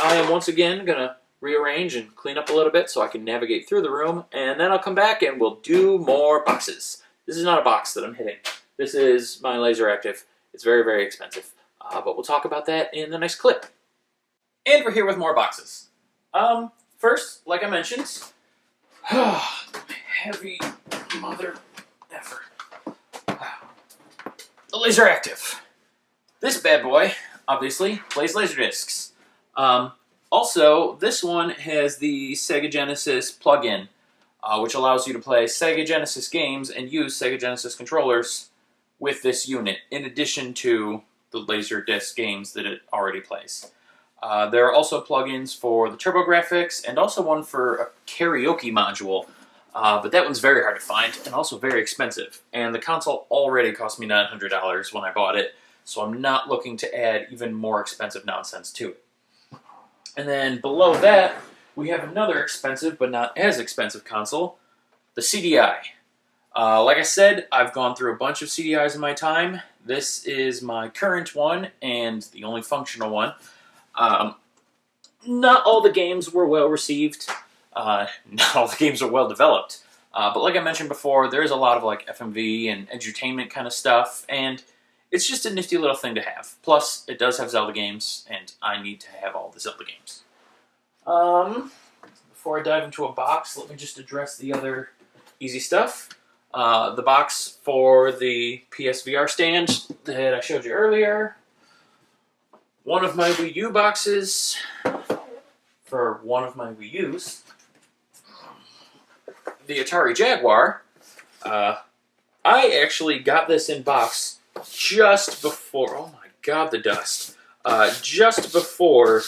I am once again going to rearrange and clean up a little bit so I can navigate through the room, and then I'll come back and we'll do more boxes. This is not a box that I'm hitting. This is my Laseractive. It's very, very expensive. But we'll talk about that in the next clip. And we're here with more boxes. First, like I mentioned, heavy mother effer. The Laseractive. This bad boy, obviously, plays Laserdiscs. Also, this one has the Sega Genesis plug-in, which allows you to play Sega Genesis games and use Sega Genesis controllers with this unit, in addition to the Laserdisc games that it already plays. There are also plugins for the TurboGrafx and also one for a karaoke module, but that one's very hard to find and also very expensive. And the console already cost me $900 when I bought it, so I'm not looking to add even more expensive nonsense to it. And then below that, we have another expensive but not as expensive console, the CDI. Like I said, I've gone through a bunch of CDIs in my time. This is my current one and the only functional one. Not all the games were well received. Not all the games are well developed. But like I mentioned before, there's a lot of like FMV and edutainment kind of stuff, and it's just a nifty little thing to have. Plus, it does have Zelda games, and I need to have all the Zelda games. Before I dive into a box, let me just address the other easy stuff. The box for the PSVR stand that I showed you earlier. One of my Wii U boxes for one of my Wii U's. The Atari Jaguar. I actually got this in box just before, oh my god, the dust. Just before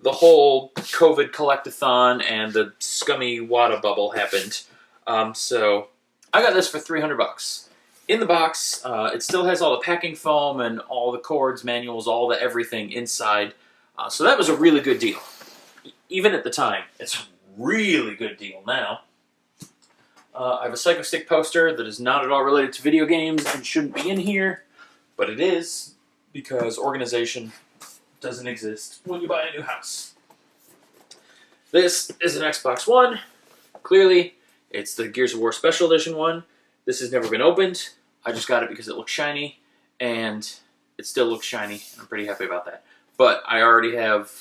the whole COVID collectathon and the scummy Wada bubble happened. So I got this for $300. In the box, it still has all the packing foam and all the cords, manuals, all the everything inside. So that was a really good deal. Even at the time, it's a really good deal now. I have a Psycho Stick poster that is not at all related to video games and shouldn't be in here, but it is because organization doesn't exist when you buy a new house. This is an Xbox One. Clearly, it's the Gears of War Special Edition one. This has never been opened. I just got it because it looks shiny, and it still looks shiny, and I'm pretty happy about that. But I already have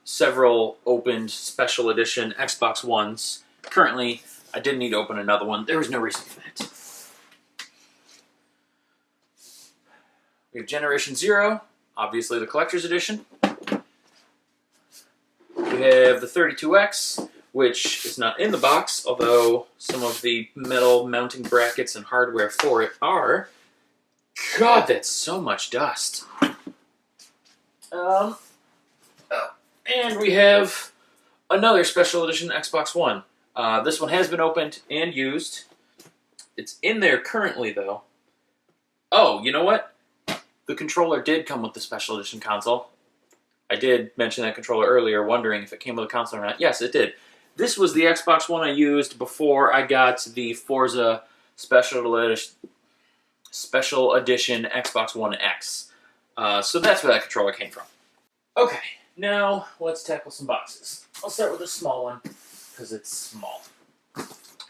several opened Special Edition Xbox Ones. Currently, I didn't need to open another one. There was no reason for that. We have Generation Zero, obviously the Collector's Edition. We have the 32X, which is not in the box, although some of the metal mounting brackets and hardware for it are. God, that's so much dust. And we have another Special Edition Xbox One. This one has been opened and used. It's in there currently, though. Oh, you know what? The controller did come with the Special Edition console. I did mention that controller earlier, wondering if it came with a console or not. Yes, it did. This was the Xbox One I used before I got the Forza Special Edition Xbox One X. So that's where that controller came from. Okay, now let's tackle some boxes. I'll start with a small one because it's small.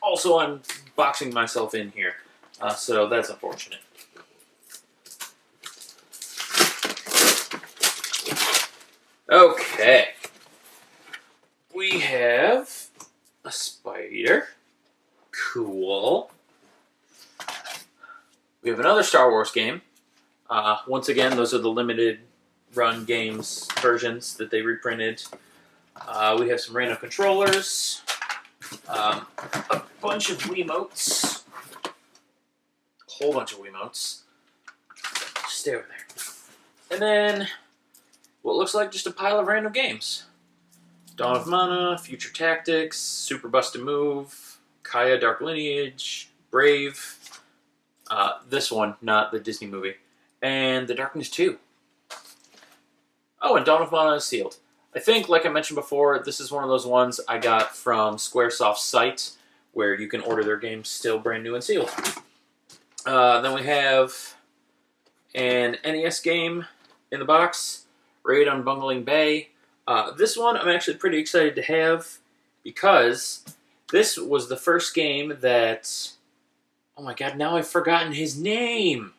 Also, I'm boxing myself in here, so that's unfortunate. Okay. We have a spider. Cool. We have another Star Wars game. Once again, those are the limited run games versions that they reprinted. We have some random controllers. A bunch of Wiimotes. A whole bunch of Wiimotes. Just stay over there. And then what looks like just a pile of random games. Dawn of Mana, Future Tactics, Super Bust a Move, Kaya Dark Lineage, Brave. This one, not the Disney movie. And The Darkness 2. Oh, and Dawn of Mana is sealed. I think, like I mentioned before, this is one of those ones I got from Squaresoft's site, where you can order their games still brand new and sealed. Then we have an NES game in the box, Raid on Bungling Bay. This one I'm actually pretty excited to have because this was the first game that... Oh my god, now I've forgotten his name!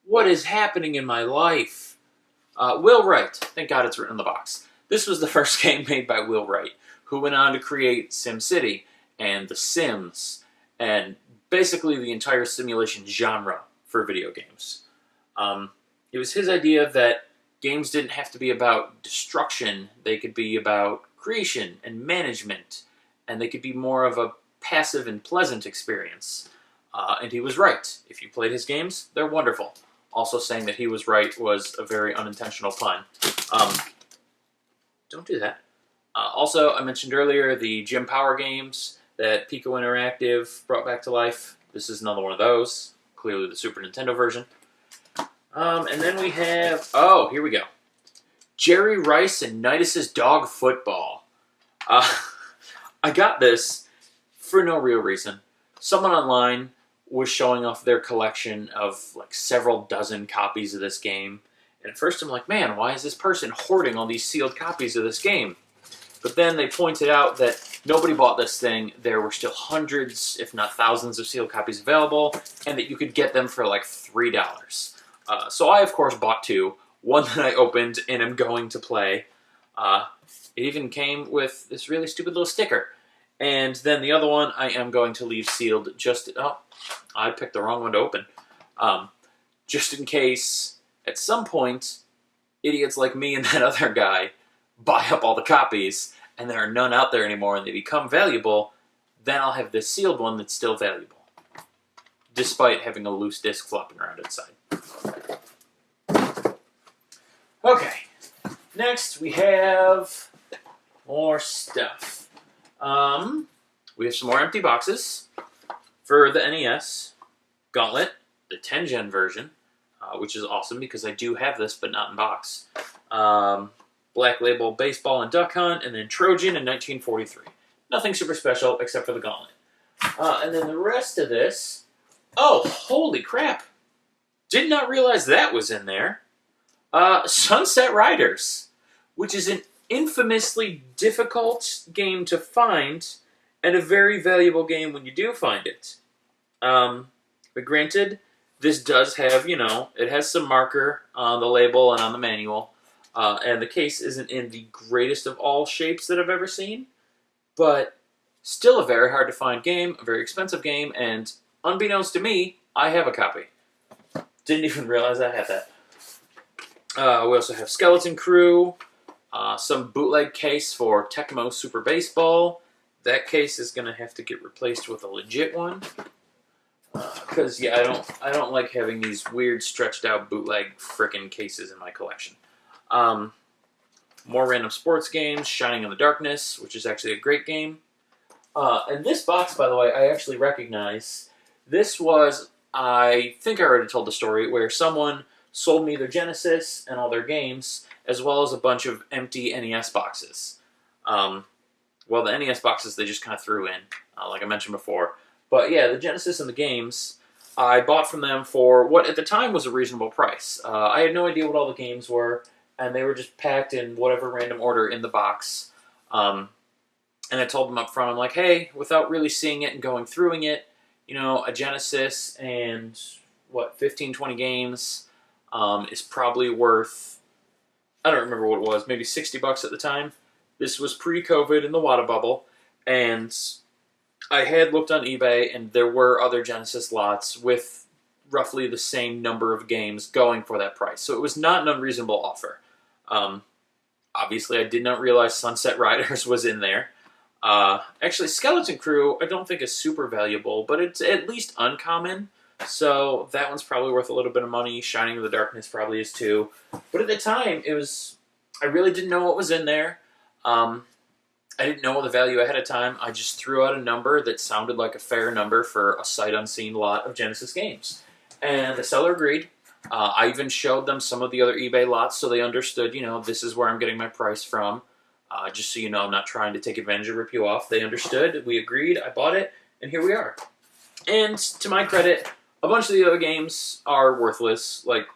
What is happening in my life? Will Wright. Thank god it's written in the box. This was the first game made by Will Wright, who went on to create SimCity and The Sims, and basically the entire simulation genre for video games. It was his idea that games didn't have to be about destruction, they could be about creation and management, and they could be more of a passive and pleasant experience. And he was right. If you played his games, they're wonderful. Also saying that he was right was a very unintentional pun. Don't do that. Also, I mentioned earlier the Jim Power games that Pico Interactive brought back to life. This is another one of those. Clearly the Super Nintendo version. And then we have... Oh, here we go. Jerry Rice and Nidus's Dog Football. I got this for no real reason. Someone online was showing off their collection of like several dozen copies of this game. And at first I'm like, man, why is this person hoarding all these sealed copies of this game? But then they pointed out that nobody bought this thing. There were still hundreds, if not thousands, of sealed copies available, and that you could get them for like $3. So I, of course, bought two. One that I opened and am going to play. It even came with this really stupid little sticker. And then the other one I am going to leave sealed just... Oh, I picked the wrong one to open. Just in case, at some point, idiots like me and that other guy buy up all the copies, and there are none out there anymore, and they become valuable, then I'll have this sealed one that's still valuable. Despite having a loose disc flopping around inside. Okay. Next, we have more stuff. We have some more empty boxes for the NES, Gauntlet, the 10-gen version, which is awesome because I do have this, but not in box. Black Label Baseball and Duck Hunt, and then Trojan in 1943. Nothing super special except for the Gauntlet. And then the rest of this... Oh, holy crap! Did not realize that was in there. Sunset Riders, which is an infamously difficult game to find, and a very valuable game when you do find it. But granted, this does have, it has some marker on the label and on the manual, and the case isn't in the greatest of all shapes that I've ever seen, but still a very hard to find game, a very expensive game, and unbeknownst to me, I have a copy. Didn't even realize I had that. We also have Skeleton Crew, some bootleg case for Tecmo Super Baseball. That case is going to have to get replaced with a legit one. Because, I don't like having these weird stretched out bootleg frickin' cases in my collection. More random sports games, Shining in the Darkness, which is actually a great game. And this box, by the way, I actually recognize. This was, I think I already told the story, where someone sold me their Genesis and all their games, as well as a bunch of empty NES boxes. Well, the NES boxes they just kind of threw in, like I mentioned before. But yeah, the Genesis and the games, I bought from them for what at the time was a reasonable price. I had no idea what all the games were, and they were just packed in whatever random order in the box. And I told them up front, I'm like, hey, without really seeing it and going through it, a Genesis and 15, 20 games is probably worth, I don't remember what it was, maybe $60 at the time. This was pre-COVID in the water bubble, and I had looked on eBay, and there were other Genesis lots with roughly the same number of games going for that price. So it was not an unreasonable offer. Obviously, I did not realize Sunset Riders was in there. Actually, Skeleton Crew I don't think is super valuable, but it's at least uncommon. So that one's probably worth a little bit of money. Shining in the Darkness probably is too. But at the time, I really didn't know what was in there. I didn't know the value ahead of time. I just threw out a number that sounded like a fair number for a sight unseen lot of Genesis games. And the seller agreed. I even showed them some of the other eBay lots so they understood, this is where I'm getting my price from. Just so you know, I'm not trying to take advantage or rip you off. They understood. We agreed. I bought it. And here we are. And to my credit, a bunch of the other games are worthless. Like,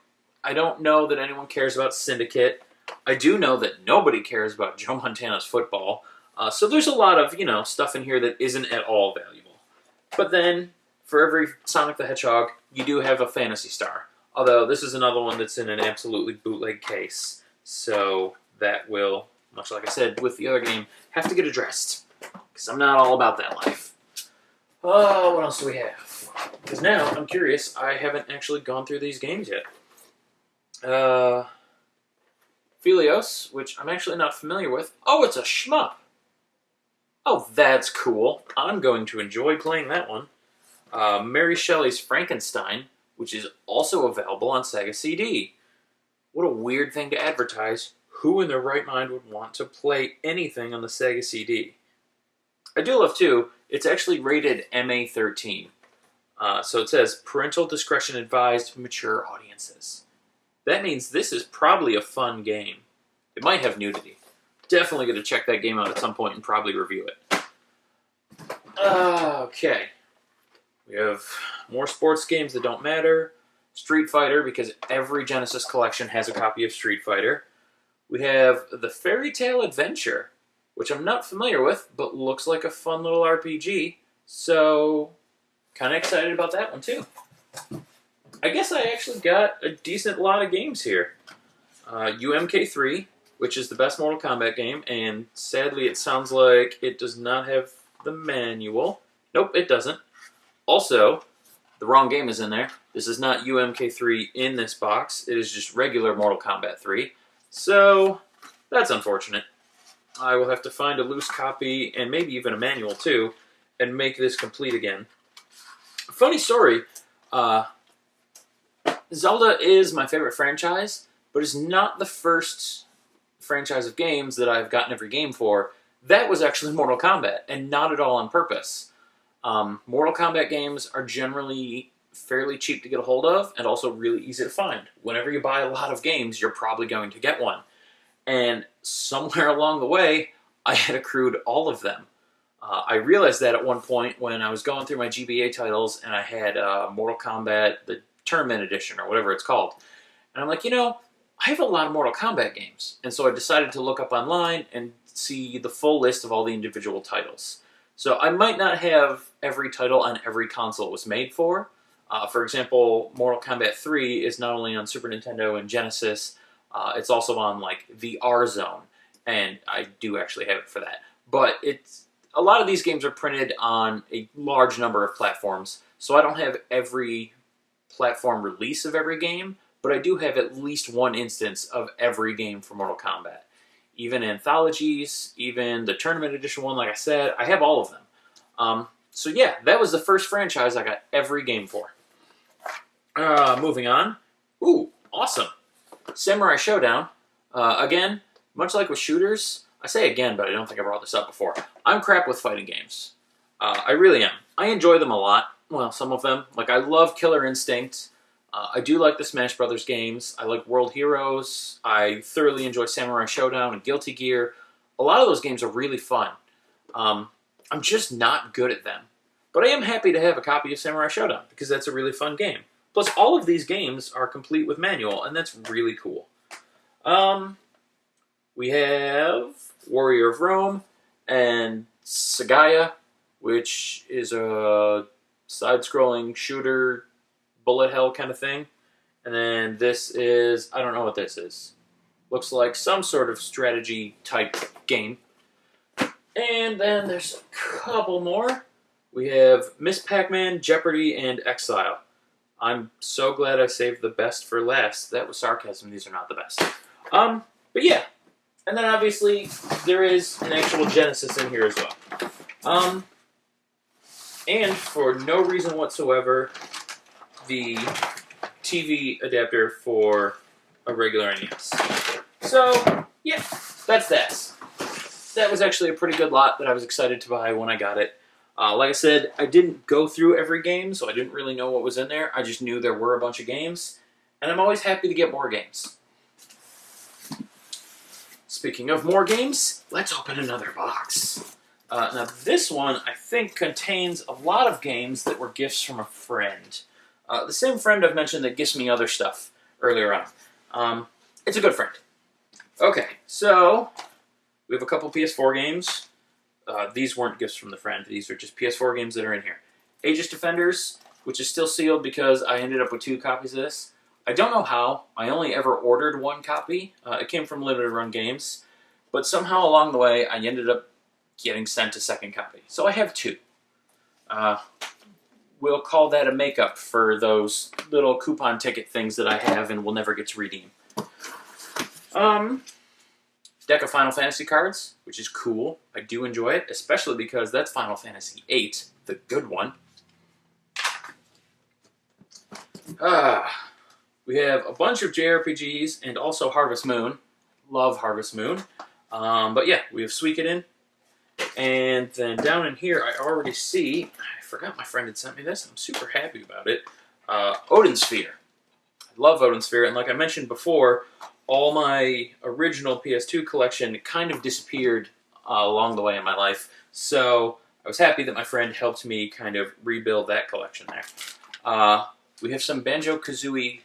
I don't know that anyone cares about Syndicate. I do know that nobody cares about Joe Montana's football. So there's a lot of, stuff in here that isn't at all valuable. But then, for every Sonic the Hedgehog, you do have a Phantasy Star. Although, this is another one that's in an absolutely bootleg case. So that will, much like I said with the other game, have to get addressed. Because I'm not all about that life. Oh, what else do we have? Because now, I'm curious, I haven't actually gone through these games yet. Philios, which I'm actually not familiar with. Oh, it's a shmup! Oh, that's cool. I'm going to enjoy playing that one. Mary Shelley's Frankenstein, which is also available on Sega CD. What a weird thing to advertise. Who in their right mind would want to play anything on the Sega CD? I do love, too, it's actually rated MA13. So it says, parental discretion advised, mature audiences. That means this is probably a fun game. It might have nudity. Definitely going to check that game out at some point and probably review it. Okay. We have more sports games that don't matter. Street Fighter, because every Genesis collection has a copy of Street Fighter. We have the Fairy Tale Adventure, which I'm not familiar with, but looks like a fun little RPG. So, kind of excited about that one, too. I guess I actually got a decent lot of games here. UMK3, which is the best Mortal Kombat game, and sadly it sounds like it does not have the manual. Nope, it doesn't. Also, the wrong game is in there. This is not UMK3 in this box. It is just regular Mortal Kombat 3. So, that's unfortunate. I will have to find a loose copy, and maybe even a manual too, and make this complete again. Funny story, Zelda is my favorite franchise, but it's not the first franchise of games that I've gotten every game for. That was actually Mortal Kombat, and not at all on purpose. Mortal Kombat games are generally fairly cheap to get a hold of, and also really easy to find. Whenever you buy a lot of games, you're probably going to get one. And somewhere along the way, I had accrued all of them. I realized that at one point when I was going through my GBA titles, and I had Mortal Kombat, the Tournament Edition, or whatever it's called. And I'm like, I have a lot of Mortal Kombat games. And so I decided to look up online and see the full list of all the individual titles. So I might not have every title on every console it was made for. For example, Mortal Kombat 3 is not only on Super Nintendo and Genesis, it's also on like the R-Zone. And I do actually have it for that. But a lot of these games are printed on a large number of platforms. So I don't have every platform release of every game, but I do have at least one instance of every game for Mortal Kombat. Even anthologies, even the Tournament Edition one, like I said, I have all of them. So yeah, that was the first franchise I got every game for. Moving on. Ooh, awesome. Samurai Showdown. Again, much like with shooters, I say again, but I don't think I brought this up before. I'm crap with fighting games. I really am. I enjoy them a lot. Well, some of them. Like, I love Killer Instinct. I do like the Smash Brothers games. I like World Heroes. I thoroughly enjoy Samurai Showdown and Guilty Gear. A lot of those games are really fun. I'm just not good at them. But I am happy to have a copy of Samurai Showdown, because that's a really fun game. Plus, all of these games are complete with manual, and that's really cool. We have Warrior of Rome, and Sagaya, which is a side-scrolling shooter, bullet hell kind of thing. And then this is, I don't know what this is. Looks like some sort of strategy type game. And then there's a couple more. We have Miss Pac-Man, Jeopardy, and Exile. I'm so glad I saved the best for last. That was sarcasm. These are not the best. But yeah. And then obviously there is an actual Genesis in here as well. And for no reason whatsoever, the TV adapter for a regular NES. So, yeah, that's that. That was actually a pretty good lot that I was excited to buy when I got it. Like I said, I didn't go through every game, so I didn't really know what was in there. I just knew there were a bunch of games, and I'm always happy to get more games. Speaking of more games, let's open another box. Now, this one, I think, contains a lot of games that were gifts from a friend. The same friend I've mentioned that gifts me other stuff earlier on. It's a good friend. Okay, so we have a couple PS4 games. These weren't gifts from the friend. These are just PS4 games that are in here. Aegis Defenders, which is still sealed because I ended up with 2 copies of this. I don't know how. I only ever ordered 1 copy. It came from Limited Run Games. But somehow along the way, I ended up getting sent a second copy. So I have 2. We'll call that a makeup for those little coupon ticket things that I have and will never get to redeem. Deck of Final Fantasy cards, which is cool. I do enjoy it, especially because that's Final Fantasy VIII, the good one. We have a bunch of JRPGs and also Harvest Moon. Love Harvest Moon. But yeah, we have Suikoden. And then down in here, I already see, I forgot my friend had sent me this. I'm super happy about it. Odin Sphere. I love Odin Sphere, and like I mentioned before, all my original PS2 collection kind of disappeared along the way in my life. So I was happy that my friend helped me kind of rebuild that collection there. We have some Banjo-Kazooie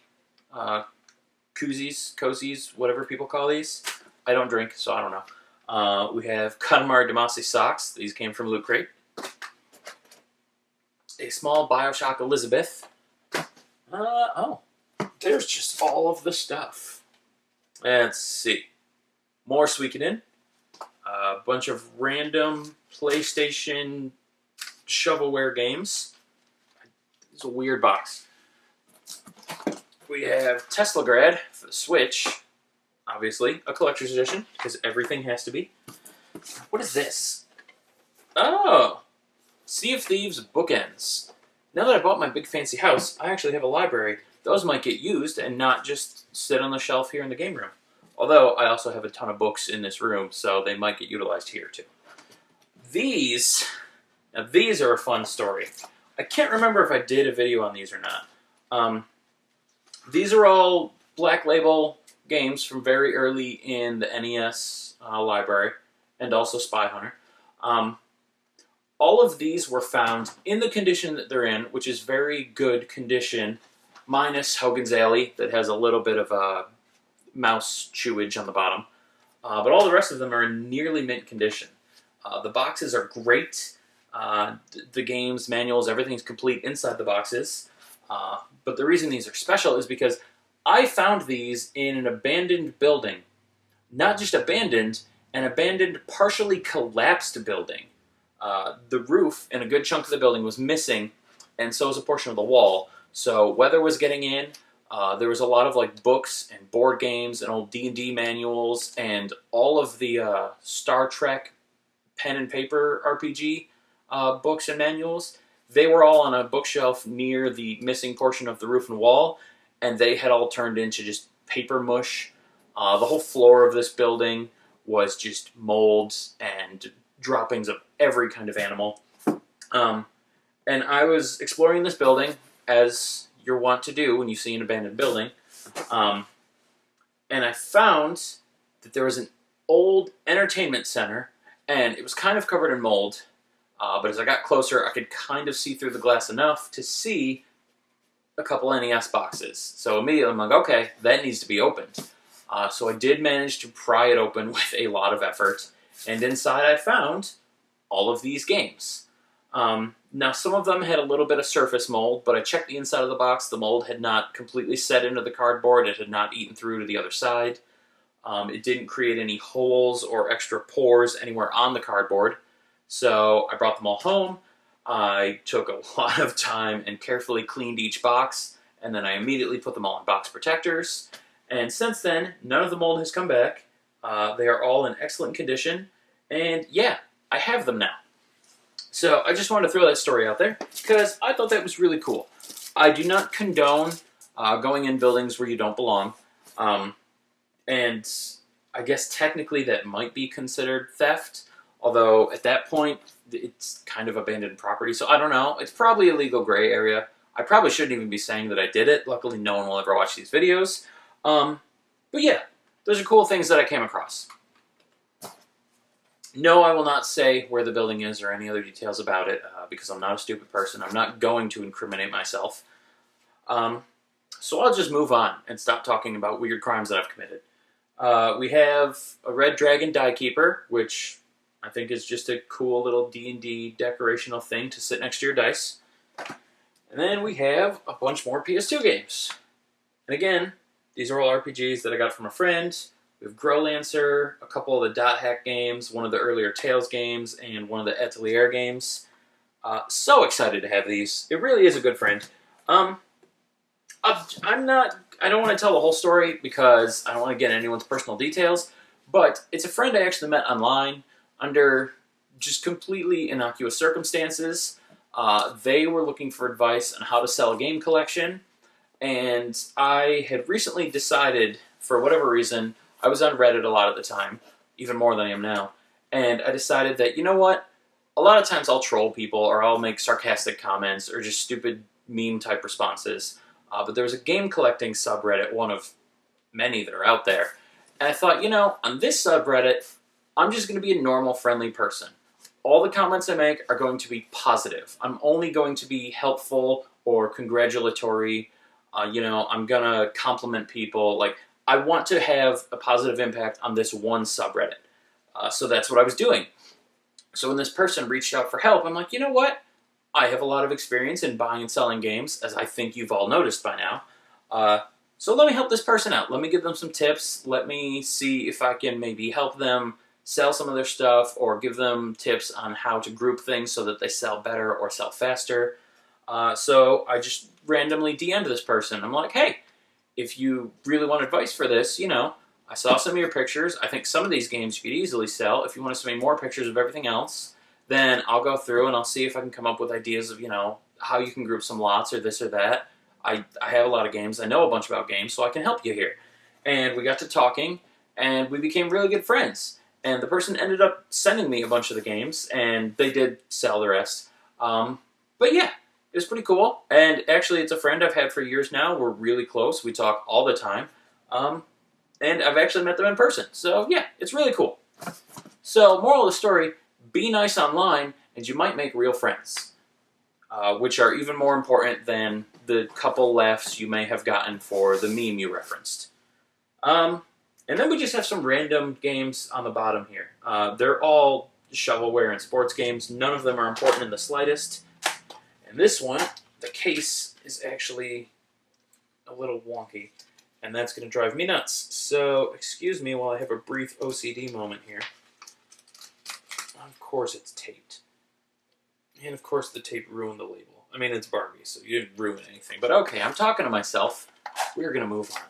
koozies, whatever people call these. I don't drink, so I don't know. We have Katamari Damacy socks. These came from Loot Crate. A small Bioshock Elizabeth. Oh, there's just all of the stuff. Let's see. More Suikoden. A bunch of random PlayStation shovelware games. It's a weird box. We have Teslagrad for the Switch. Obviously, a collector's edition, because everything has to be. What is this? Oh! Sea of Thieves bookends. Now that I bought my big fancy house, I actually have a library. Those might get used and not just sit on the shelf here in the game room. Although, I also have a ton of books in this room, so they might get utilized here too. These are a fun story. I can't remember if I did a video on these or not. These are all Black Label games from very early in the NES library, and also Spy Hunter. All of these were found in the condition that they're in, which is very good condition, minus Hogan's Alley, that has a little bit of a mouse chewage on the bottom. But all the rest of them are in nearly mint condition. The boxes are great. The games, manuals, everything's complete inside the boxes. But the reason these are special is because I found these in an abandoned building. Not just abandoned, an abandoned, partially collapsed building. The roof and a good chunk of the building was missing, and so was a portion of the wall. So weather was getting in. There was a lot of like books and board games and old D&D manuals and all of the Star Trek pen and paper RPG books and manuals. They were all on a bookshelf near the missing portion of the roof and wall, and they had all turned into just paper mush. The whole floor of this building was just molds and droppings of every kind of animal. And I was exploring this building, as you're wont to do when you see an abandoned building, and I found that there was an old entertainment center, and it was kind of covered in mold, but as I got closer, I could kind of see through the glass enough to see a couple NES boxes. So immediately I'm like, okay, that needs to be opened. So I did manage to pry it open with a lot of effort, and inside I found all of these games. Now, some of them had a little bit of surface mold, but I checked the inside of the box. The mold had not completely set into the cardboard. It had not eaten through to the other side. It didn't create any holes or extra pores anywhere on the cardboard. So I brought them all home. I took a lot of time and carefully cleaned each box, and then I immediately put them all in box protectors. And since then, none of the mold has come back. They are all in excellent condition. And yeah, I have them now. So I just wanted to throw that story out there because I thought that was really cool. I do not condone going in buildings where you don't belong. And I guess technically that might be considered theft. Although at that point, it's kind of abandoned property. So I don't know. It's probably a legal gray area. I probably shouldn't even be saying that I did it. Luckily, no one will ever watch these videos. But yeah, those are cool things that I came across. No, I will not say where the building is or any other details about it because I'm not a stupid person. I'm not going to incriminate myself. So I'll just move on and stop talking about weird crimes that I've committed. We have a Red Dragon Die Keeper, which I think is just a cool little D&D decorational thing to sit next to your dice. And then we have a bunch more PS2 games. And again, these are all RPGs that I got from a friend. We have Growlancer, a couple of the Dot Hack games, one of the earlier Tales games, and one of the Atelier games. So excited to have these. It really is a good friend. I don't want to tell the whole story because I don't want to get anyone's personal details, but it's a friend I actually met online under just completely innocuous circumstances. They were looking for advice on how to sell a game collection, and I had recently decided, for whatever reason, I was on Reddit a lot at the time, even more than I am now, and I decided that, you know what, a lot of times I'll troll people, or I'll make sarcastic comments, or just stupid meme-type responses, but there was a game collecting subreddit, one of many that are out there, and I thought, you know, on this subreddit, I'm just going to be a normal, friendly person. All the comments I make are going to be positive. I'm only going to be helpful or congratulatory. You know, I'm going to compliment people. Like, I want to have a positive impact on this one subreddit. So that's what I was doing. So when this person reached out for help, I'm like, you know what? I have a lot of experience in buying and selling games, as I think you've all noticed by now. So let me help this person out. Let me give them some tips. Let me see if I can maybe help them sell some of their stuff or give them tips on how to group things so that they sell better or sell faster. So I just randomly DM'd this person. I'm like, hey, if you really want advice for this, you know, I saw some of your pictures. I think some of these games you could easily sell. If you want to send me more pictures of everything else, then I'll go through and I'll see if I can come up with ideas of, you know, how you can group some lots or this or that. I have a lot of games. I know a bunch about games, so I can help you here. And we got to talking, and we became really good friends. And the person ended up sending me a bunch of the games, and they did sell the rest. But yeah, it was pretty cool. And actually, it's a friend I've had for years now. We're really close. We talk all the time. And I've actually met them in person. So yeah, it's really cool. So moral of the story, be nice online, and you might make real friends. Which are even more important than the couple laughs you may have gotten for the meme you referenced. And then we just have some random games on the bottom here. They're all shovelware and sports games. None of them are important in the slightest. And this one, the case is actually a little wonky. And that's going to drive me nuts. So, excuse me while I have a brief OCD moment here. Of course it's taped. And of course the tape ruined the label. I mean, it's Barbie, so you didn't ruin anything. But okay, I'm talking to myself. We're going to move on.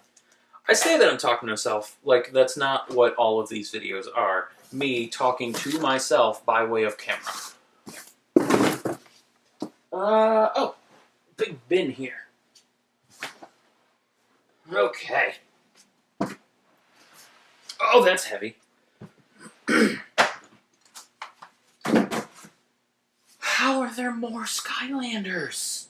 I say that I'm talking to myself, like that's not what all of these videos are. Me talking to myself by way of camera. Oh, big bin here. Okay. Oh, that's heavy. How are there more Skylanders?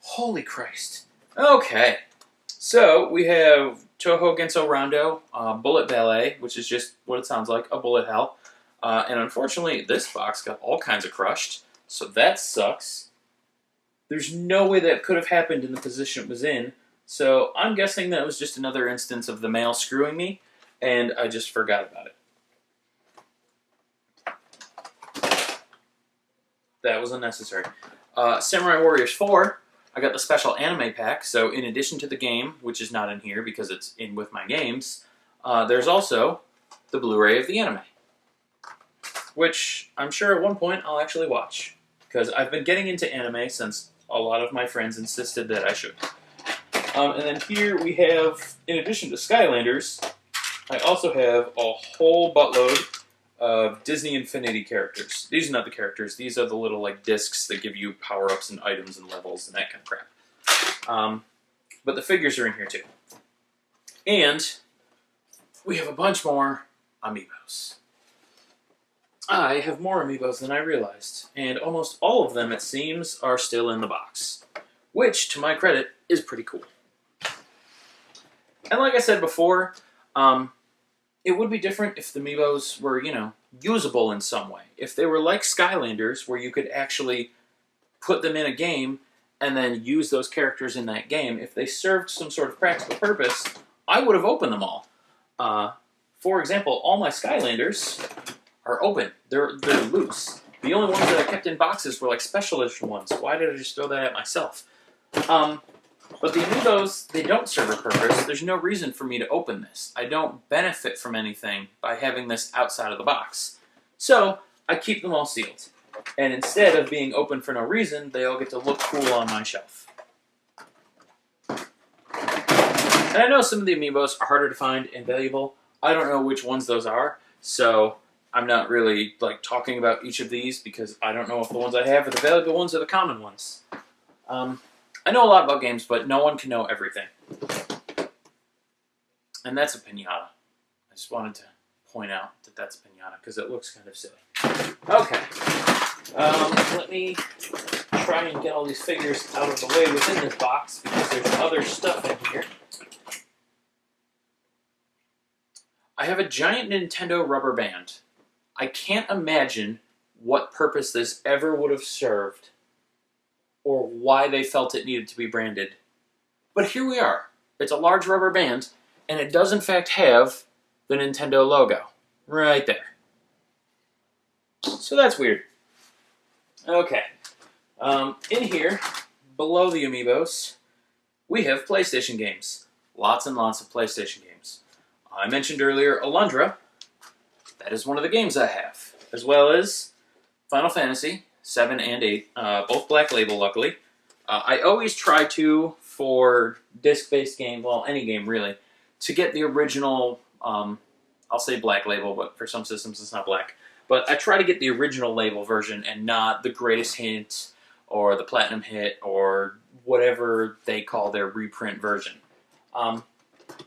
Holy Christ. Okay. So, we have Touhou Genso Rondo, Bullet Ballet, which is just what it sounds like, a bullet hell. And unfortunately, this box got all kinds of crushed, so that sucks. There's no way that could have happened in the position it was in, so I'm guessing that was just another instance of the mail screwing me, and I just forgot about it. That was unnecessary. Samurai Warriors 4, I got the special anime pack, so in addition to the game, which is not in here because it's in with my games, there's also the Blu-ray of the anime, which I'm sure at one point I'll actually watch, because I've been getting into anime since a lot of my friends insisted that I should. And then here we have, in addition to Skylanders, I also have a whole buttload of Disney Infinity characters. These are not the characters, these are the little like discs that give you power-ups and items and levels and that kind of crap. But the figures are in here too. And we have a bunch more amiibos. I have more amiibos than I realized, and almost all of them, it seems, are still in the box, which, to my credit, is pretty cool. And like I said before, it would be different if the amiibos were, you know, usable in some way. If they were like Skylanders, where you could actually put them in a game and then use those characters in that game, if they served some sort of practical purpose, I would have opened them all. For example, all my Skylanders are open. They're loose. The only ones that I kept in boxes were like special edition ones. Why did I just throw that at myself? But the amiibos, they don't serve a purpose. There's no reason for me to open this. I don't benefit from anything by having this outside of the box. So, I keep them all sealed. And instead of being open for no reason, they all get to look cool on my shelf. And I know some of the amiibos are harder to find and valuable. I don't know which ones those are, so I'm not really like talking about each of these because I don't know if the ones I have are the valuable ones or the common ones. I know a lot about games, but no one can know everything. And that's a piñata. I just wanted to point out that that's a piñata because it looks kind of silly. Okay. Let me try and get all these figures out of the way within this box because there's other stuff in here. I have a giant Nintendo rubber band. I can't imagine what purpose this ever would have served or why they felt it needed to be branded. But here we are. It's a large rubber band, and it does in fact have the Nintendo logo right there. So that's weird. Okay. In here, below the amiibos, we have PlayStation games. Lots and lots of PlayStation games. I mentioned earlier Alundra. That is one of the games I have, as well as Final Fantasy 7 and 8, both Black Label, luckily. I always try to, for disc-based game, well, any game really, to get the original, I'll say Black Label, but for some systems it's not black. But I try to get the original label version and not the Greatest Hit or the Platinum Hit or whatever they call their reprint version.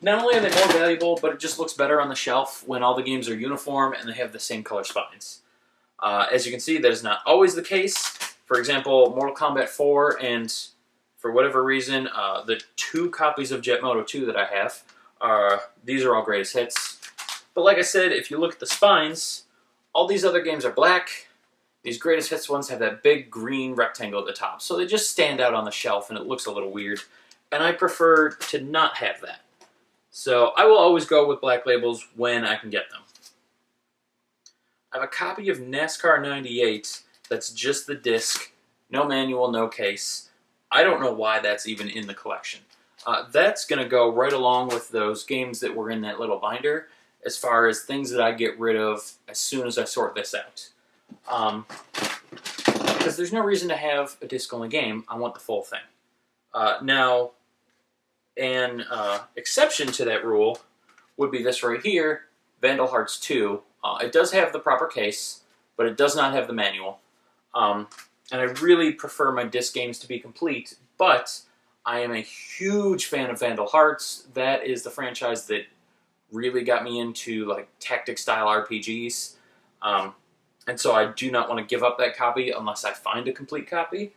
Not only are they more valuable, but it just looks better on the shelf when all the games are uniform and they have the same color spines. As you can see, that is not always the case. For example, Mortal Kombat 4 and, for whatever reason, the 2 copies of Jet Moto 2 that I have, these are all greatest hits. But like I said, if you look at the spines, all these other games are black. These greatest hits ones have that big green rectangle at the top. So they just stand out on the shelf and it looks a little weird. And I prefer to not have that. So I will always go with black labels when I can get them. I have a copy of NASCAR 98 that's just the disc, no manual, no case. I don't know why that's even in the collection. That's going to go right along with those games that were in that little binder as far as things that I get rid of as soon as I sort this out. Because there's no reason to have a disc-only game. I want the full thing. Now, an exception to that rule would be this right here, Vandal Hearts 2. It does have the proper case, but it does not have the manual. And I really prefer my disc games to be complete, but I am a huge fan of Vandal Hearts. That is the franchise that really got me into like tactic-style RPGs. And so I do not want to give up that copy unless I find a complete copy.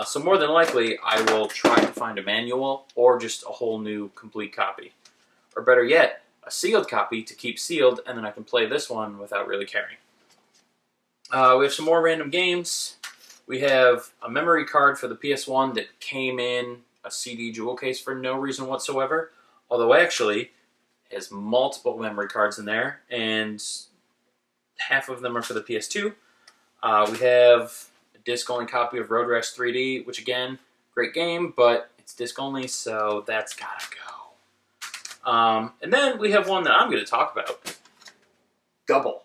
So more than likely, I will try to find a manual or just a whole new complete copy. Or better yet, a sealed copy to keep sealed, and then I can play this one without really caring. We have some more random games. We have a memory card for the PS1 that came in a CD jewel case for no reason whatsoever. Although actually, it has multiple memory cards in there, and half of them are for the PS2. We have a disc-only copy of Road Rash 3D, which again, great game, but it's disc-only, so that's gotta go. And then we have one that I'm going to talk about, Gubble.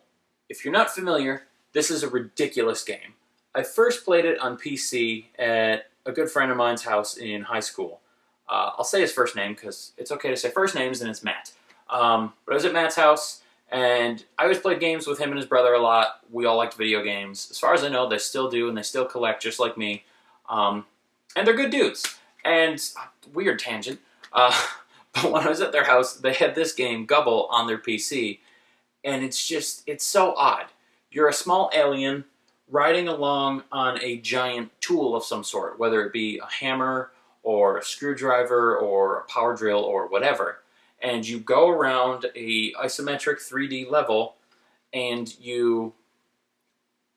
If you're not familiar, this is a ridiculous game. I first played it on PC at a good friend of mine's house in high school. I'll say his first name because it's okay to say first names, and it's Matt. But I was at Matt's house, and I always played games with him and his brother a lot. We all liked video games. As far as I know, they still do, and they still collect just like me. And they're good dudes. And, weird tangent, but when I was at their house, they had this game, Gubble, on their PC. And it's so odd. You're a small alien riding along on a giant tool of some sort, whether it be a hammer or a screwdriver or a power drill or whatever. And you go around a isometric 3D level and you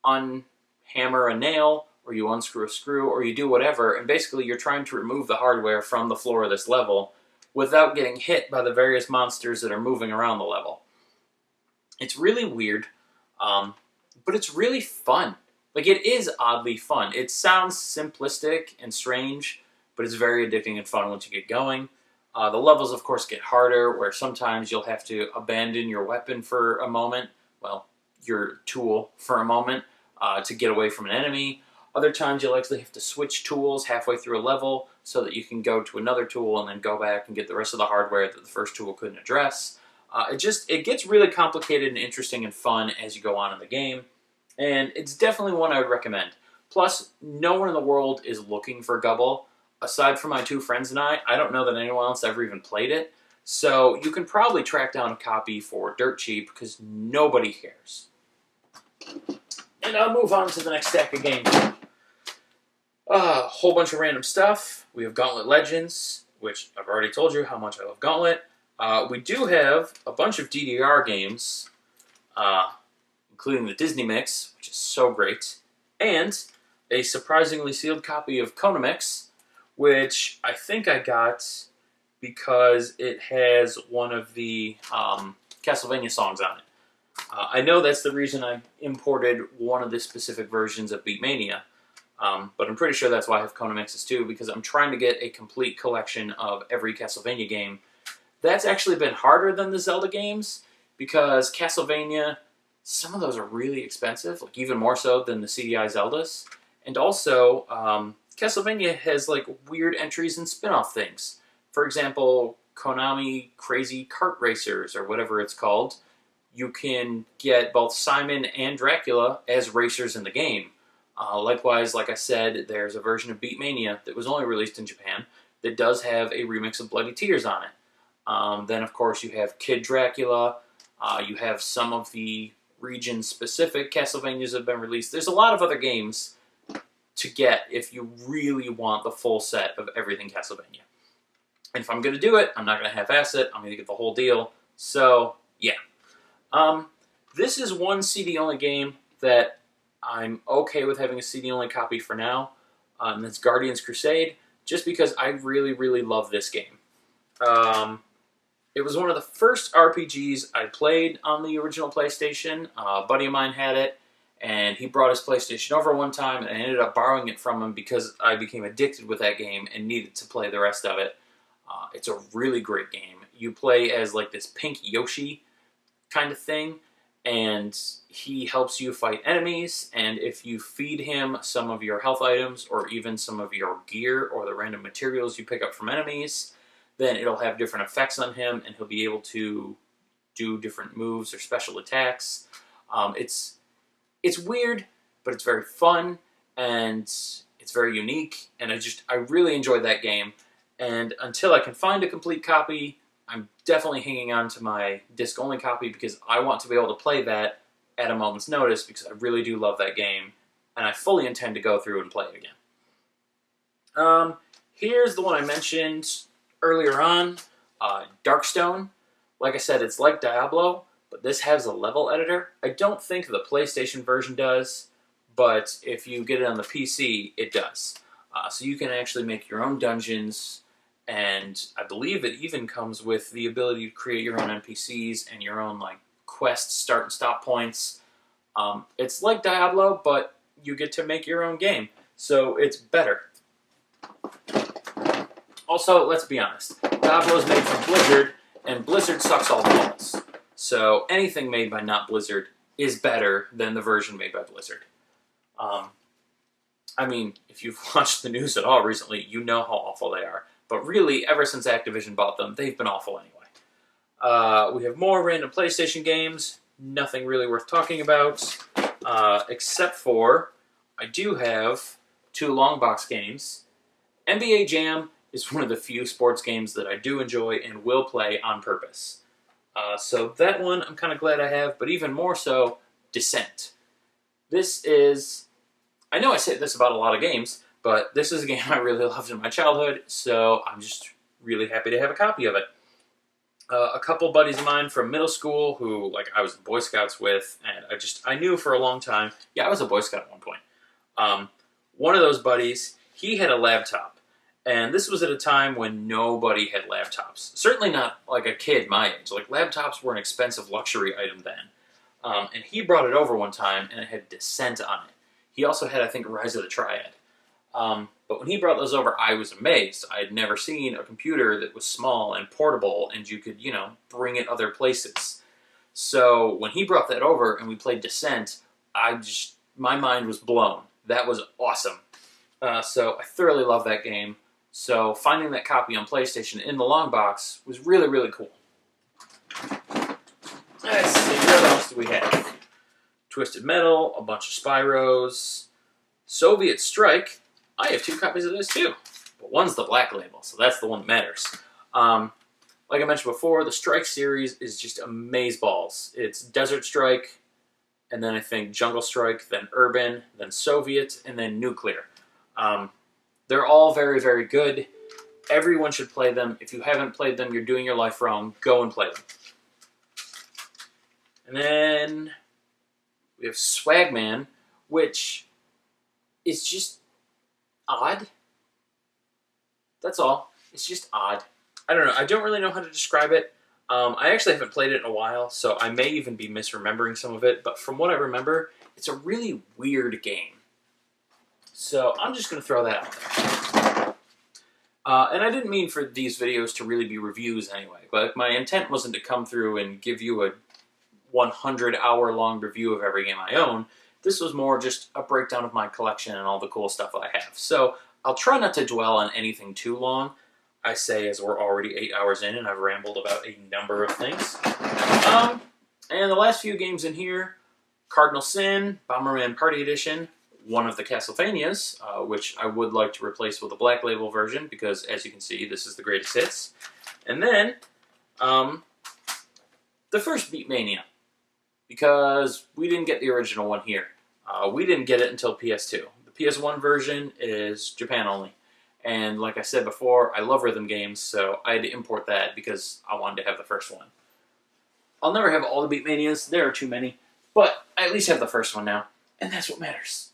unhammer a nail or you unscrew a screw or you do whatever, and basically you're trying to remove the hardware from the floor of this level without getting hit by the various monsters that are moving around the level. It's really weird, but it's really fun. Like, it is oddly fun. It sounds simplistic and strange, but it's very addicting and fun once you get going. The levels, of course, get harder, where sometimes you'll have to abandon your weapon for a moment, well, your tool for a moment, to get away from an enemy. Other times you'll actually have to switch tools halfway through a level so that you can go to another tool and then go back and get the rest of the hardware that the first tool couldn't address. It gets really complicated and interesting and fun as you go on in the game, and it's definitely one I would recommend. Plus, no one in the world is looking for Gubble. Aside from my two friends and I don't know that anyone else ever even played it, so you can probably track down a copy for dirt cheap because nobody cares. And I'll move on to the next stack of games. A whole bunch of random stuff. We have Gauntlet Legends, which I've already told you how much I love Gauntlet. We do have a bunch of DDR games, including the Disney Mix, which is so great, and a surprisingly sealed copy of Konamix, which I think I got because it has one of the Castlevania songs on it. I know that's the reason I imported one of the specific versions of Beatmania, but I'm pretty sure that's why I have Konamixes too, because I'm trying to get a complete collection of every Castlevania game. That's actually been harder than the Zelda games, because Castlevania, some of those are really expensive, like even more so than the CDI Zeldas. And also, Castlevania has like weird entries and spin-off things. For example, Konami Crazy Kart Racers, or whatever it's called. You can get both Simon and Dracula as racers in the game. Likewise, like I said, there's a version of Beatmania that was only released in Japan that does have a remix of Bloody Tears on it. Then, of course, you have Kid Dracula. You have some of the region-specific Castlevanias that have been released. There's a lot of other games to get if you really want the full set of everything Castlevania. And if I'm going to do it, I'm not going to half-ass it. I'm going to get the whole deal. So, yeah. This is one CD-only game that I'm okay with having a CD-only copy for now. And that's Guardians Crusade, just because I really, really love this game. It was one of the first RPGs I played on the original PlayStation. A buddy of mine had it, and he brought his PlayStation over one time, and I ended up borrowing it from him because I became addicted with that game and needed to play the rest of it. It's a really great game. You play as like this pink Yoshi kind of thing, and he helps you fight enemies, and if you feed him some of your health items or even some of your gear or the random materials you pick up from enemies, then it'll have different effects on him, and he'll be able to do different moves or special attacks. It's weird, but it's very fun, and it's very unique, and I really enjoyed that game. And until I can find a complete copy, I'm definitely hanging on to my disc-only copy because I want to be able to play that at a moment's notice because I really do love that game, and I fully intend to go through and play it again. Here's the one I mentioned earlier on, Darkstone. Like I said, it's like Diablo, but this has a level editor. I don't think the PlayStation version does, but if you get it on the PC, it does. So you can actually make your own dungeons, and I believe it even comes with the ability to create your own NPCs and your own like quest start and stop points. It's like Diablo, but you get to make your own game. So it's better. Also, let's be honest. Diablo is made from Blizzard, and Blizzard sucks all the balls. So anything made by not Blizzard is better than the version made by Blizzard. I mean, if you've watched the news at all recently, you know how awful they are. But really, ever since Activision bought them, they've been awful anyway. We have more random PlayStation games. Nothing really worth talking about. Except for, I do have 2 long box games. NBA Jam is one of the few sports games that I do enjoy and will play on purpose. So that one I'm kind of glad I have, but even more so, Descent. This is, I know I say this about a lot of games, but this is a game I really loved in my childhood, so I'm just really happy to have a copy of it. A couple buddies of mine from middle school who, like, I was in Boy Scouts with, and I knew for a long time, yeah, I was a Boy Scout at one point. One of those buddies, he had a laptop, and this was at a time when nobody had laptops. Certainly not, like, a kid my age. Like, laptops were an expensive luxury item then. And he brought it over one time, and it had Descent on it. He also had, I think, Rise of the Triad. But when he brought those over, I was amazed. I had never seen a computer that was small and portable, and you could, bring it other places. So when he brought that over and we played Descent, my mind was blown. That was awesome. So I thoroughly love that game. So finding that copy on PlayStation in the long box was really, really cool. Let's see, what else do we have? Twisted Metal, a bunch of Spyros, Soviet Strike. I have 2 copies of this too, but one's the black label, so that's the one that matters. Like I mentioned before, the Strike series is just amazeballs. It's Desert Strike, and then I think Jungle Strike, then Urban, then Soviet, and then Nuclear. They're all very, very good. Everyone should play them. If you haven't played them, you're doing your life wrong. Go and play them. And then we have Swagman, which is just odd. That's all. It's just odd. I don't know. I don't really know how to describe it. I actually haven't played it in a while, so I may even be misremembering some of it. But from what I remember, it's a really weird game. So I'm just going to throw that out there. And I didn't mean for these videos to really be reviews anyway. But my intent wasn't to come through and give you a 100-hour-long review of every game I own. This was more just a breakdown of my collection and all the cool stuff that I have. So I'll try not to dwell on anything too long. I say as we're already 8 hours in and I've rambled about a number of things. And the last few games in here, Cardinal Sin, Bomberman Party Edition, one of the Castlevanias, which I would like to replace with a Black Label version because, as you can see, this is the greatest hits. And then, the first Beatmania, because we didn't get the original one here. We didn't get it until PS2. The PS1 version is Japan only. And like I said before, I love rhythm games, so I had to import that because I wanted to have the first one. I'll never have all the Beatmanias, there are too many, but I at least have the first one now, and that's what matters.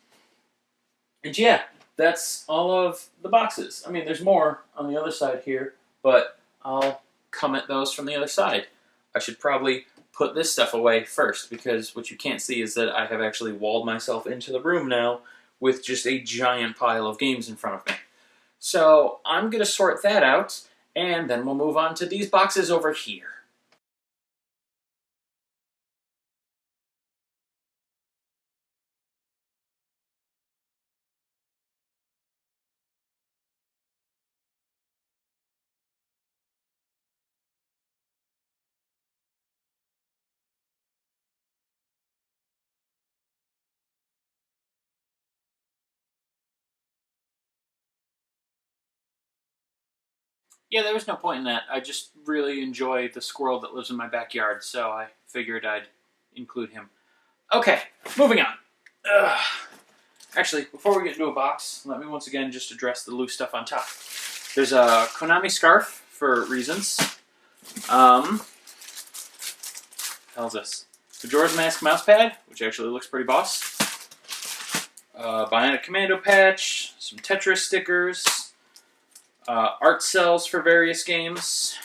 And yeah, that's all of the boxes. I mean, there's more on the other side here, but I'll come at those from the other side. I should probably put this stuff away first, because what you can't see is that I have actually walled myself into the room now with just a giant pile of games in front of me. So I'm going to sort that out, and then we'll move on to these boxes over here. Yeah, there was no point in that. I just really enjoy the squirrel that lives in my backyard, so I figured I'd include him. Okay, moving on. Actually, before we get into a box, let me once again just address the loose stuff on top. There's a Konami scarf, for reasons. How's this? Majora's Mask mousepad, which actually looks pretty boss. Bionic Commando patch, some Tetris stickers, art cells for various games,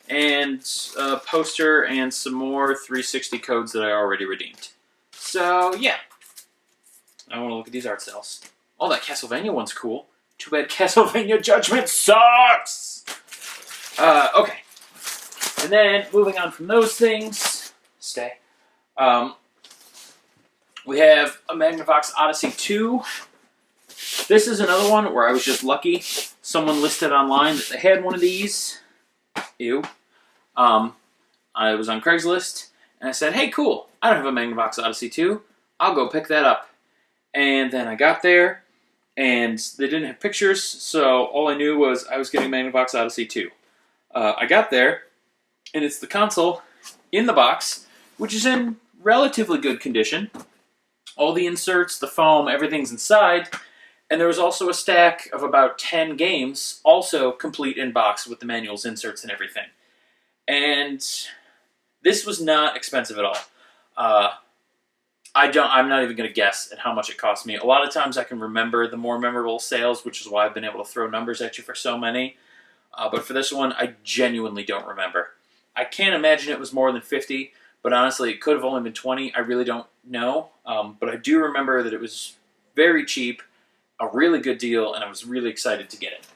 and a poster and some more 360 codes that I already redeemed. So yeah, I want to look at these art styles. Oh, that Castlevania one's cool. Too bad Castlevania Judgment sucks! Okay. And then, moving on from those things, we have a Magnavox Odyssey 2. This is another one where I was just lucky. Someone listed online that they had one of these. Ew. I was on Craigslist, and I said, hey, cool, I don't have a Magnavox Odyssey 2. I'll go pick that up. And then I got there, and they didn't have pictures, so all I knew was I was getting Magnavox Odyssey 2. I got there, and it's the console in the box, which is in relatively good condition. All the inserts, the foam, everything's inside. And there was also a stack of about 10 games, also complete in box with the manuals, inserts, and everything. And this was not expensive at all. I'm not even going to guess at how much it cost me. A lot of times I can remember the more memorable sales, which is why I've been able to throw numbers at you for so many. But for this one, I genuinely don't remember. I can't imagine it was more than 50, but honestly, it could have only been 20. I really don't know. But I do remember that it was very cheap, a really good deal, and I was really excited to get it.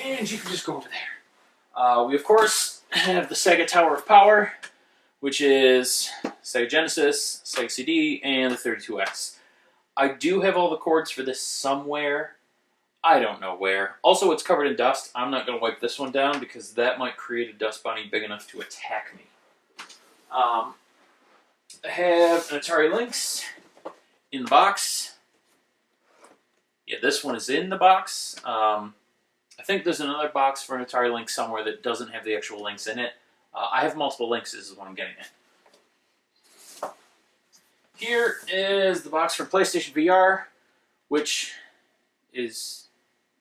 And you can just go over there. We, of course, have the Sega Tower of Power, which is Sega Genesis, Sega CD, and the 32X. I do have all the cords for this somewhere. I don't know where. Also, it's covered in dust. I'm not going to wipe this one down because that might create a dust bunny big enough to attack me. I have an Atari Lynx in the box. Yeah, this one is in the box. I think there's another box for an Atari Lynx somewhere that doesn't have the actual Lynx in it. I have multiple Lynxes is what I'm getting at. Here is the box for PlayStation VR, which is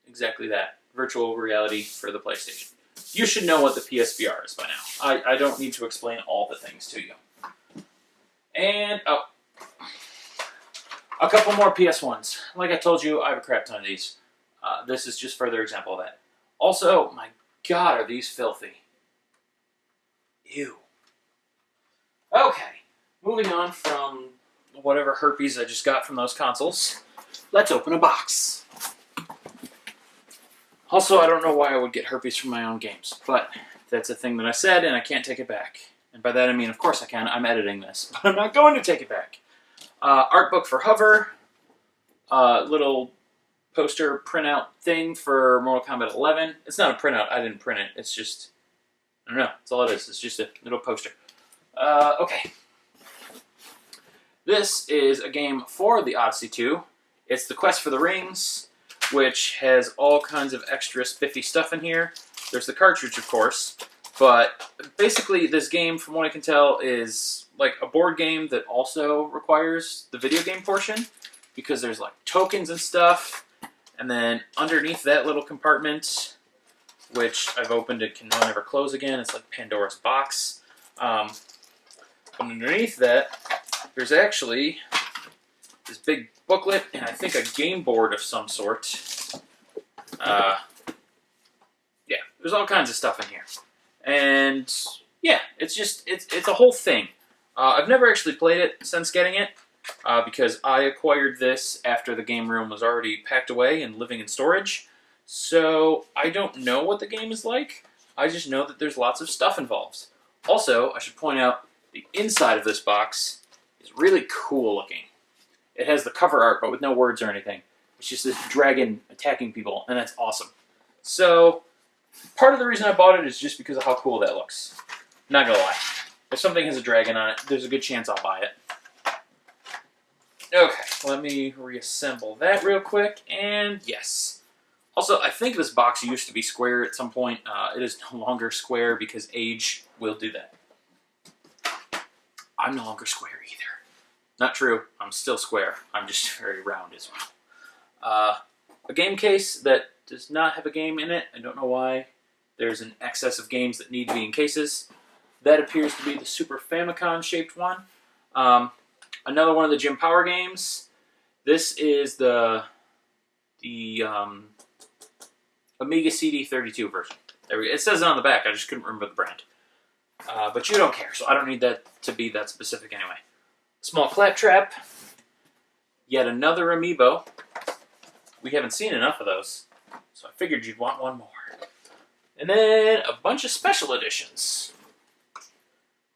exactly that. Virtual reality for the PlayStation. You should know what the PSVR is by now. I don't need to explain all the things to you. And, a couple more PS1s. Like I told you, I have a crap ton of these. This is just further example of that. Also, my God, are these filthy. Ew. Okay, moving on from whatever herpes I just got from those consoles, let's open a box. Also, I don't know why I would get herpes from my own games, but that's a thing that I said and I can't take it back. And by that I mean, of course I can, I'm editing this, but I'm not going to take it back. Art book for Hover, little poster printout thing for Mortal Kombat 11. It's not a printout, I didn't print it, it's just, I don't know, that's all it is, it's just a little poster. Okay. This is a game for the Odyssey 2. It's the Quest for the Rings, which has all kinds of extra spiffy stuff in here. There's the cartridge, of course, but basically this game, from what I can tell, is like a board game that also requires the video game portion, because there's like tokens and stuff, and then underneath that little compartment, which I've opened and can never close again, it's like Pandora's box. Underneath that, there's actually this big booklet and I think a game board of some sort. Yeah, there's all kinds of stuff in here. And yeah, it's a whole thing. I've never actually played it since getting it, because I acquired this after the game room was already packed away and living in storage. So I don't know what the game is like. I just know that there's lots of stuff involved. Also, I should point out, the inside of this box is really cool looking. It has the cover art, but with no words or anything. It's just this dragon attacking people, and that's awesome. So, part of the reason I bought it is just because of how cool that looks. Not gonna lie. If something has a dragon on it, there's a good chance I'll buy it. Okay, let me reassemble that real quick, and yes. Also, I think this box used to be square at some point. It is no longer square because age will do that. I'm no longer square either. Not true. I'm still square. I'm just very round as well. A game case that does not have a game in it. I don't know why. There's an excess of games that need to be in cases. That appears to be the Super Famicom shaped one. Another one of the Jim Power games. This is the Amiga CD32 version. There we go. It says it on the back. I just couldn't remember the brand. But you don't care, so I don't need that to be that specific anyway. Small Claptrap. Yet another amiibo. We haven't seen enough of those, so I figured you'd want one more. And then a bunch of special editions.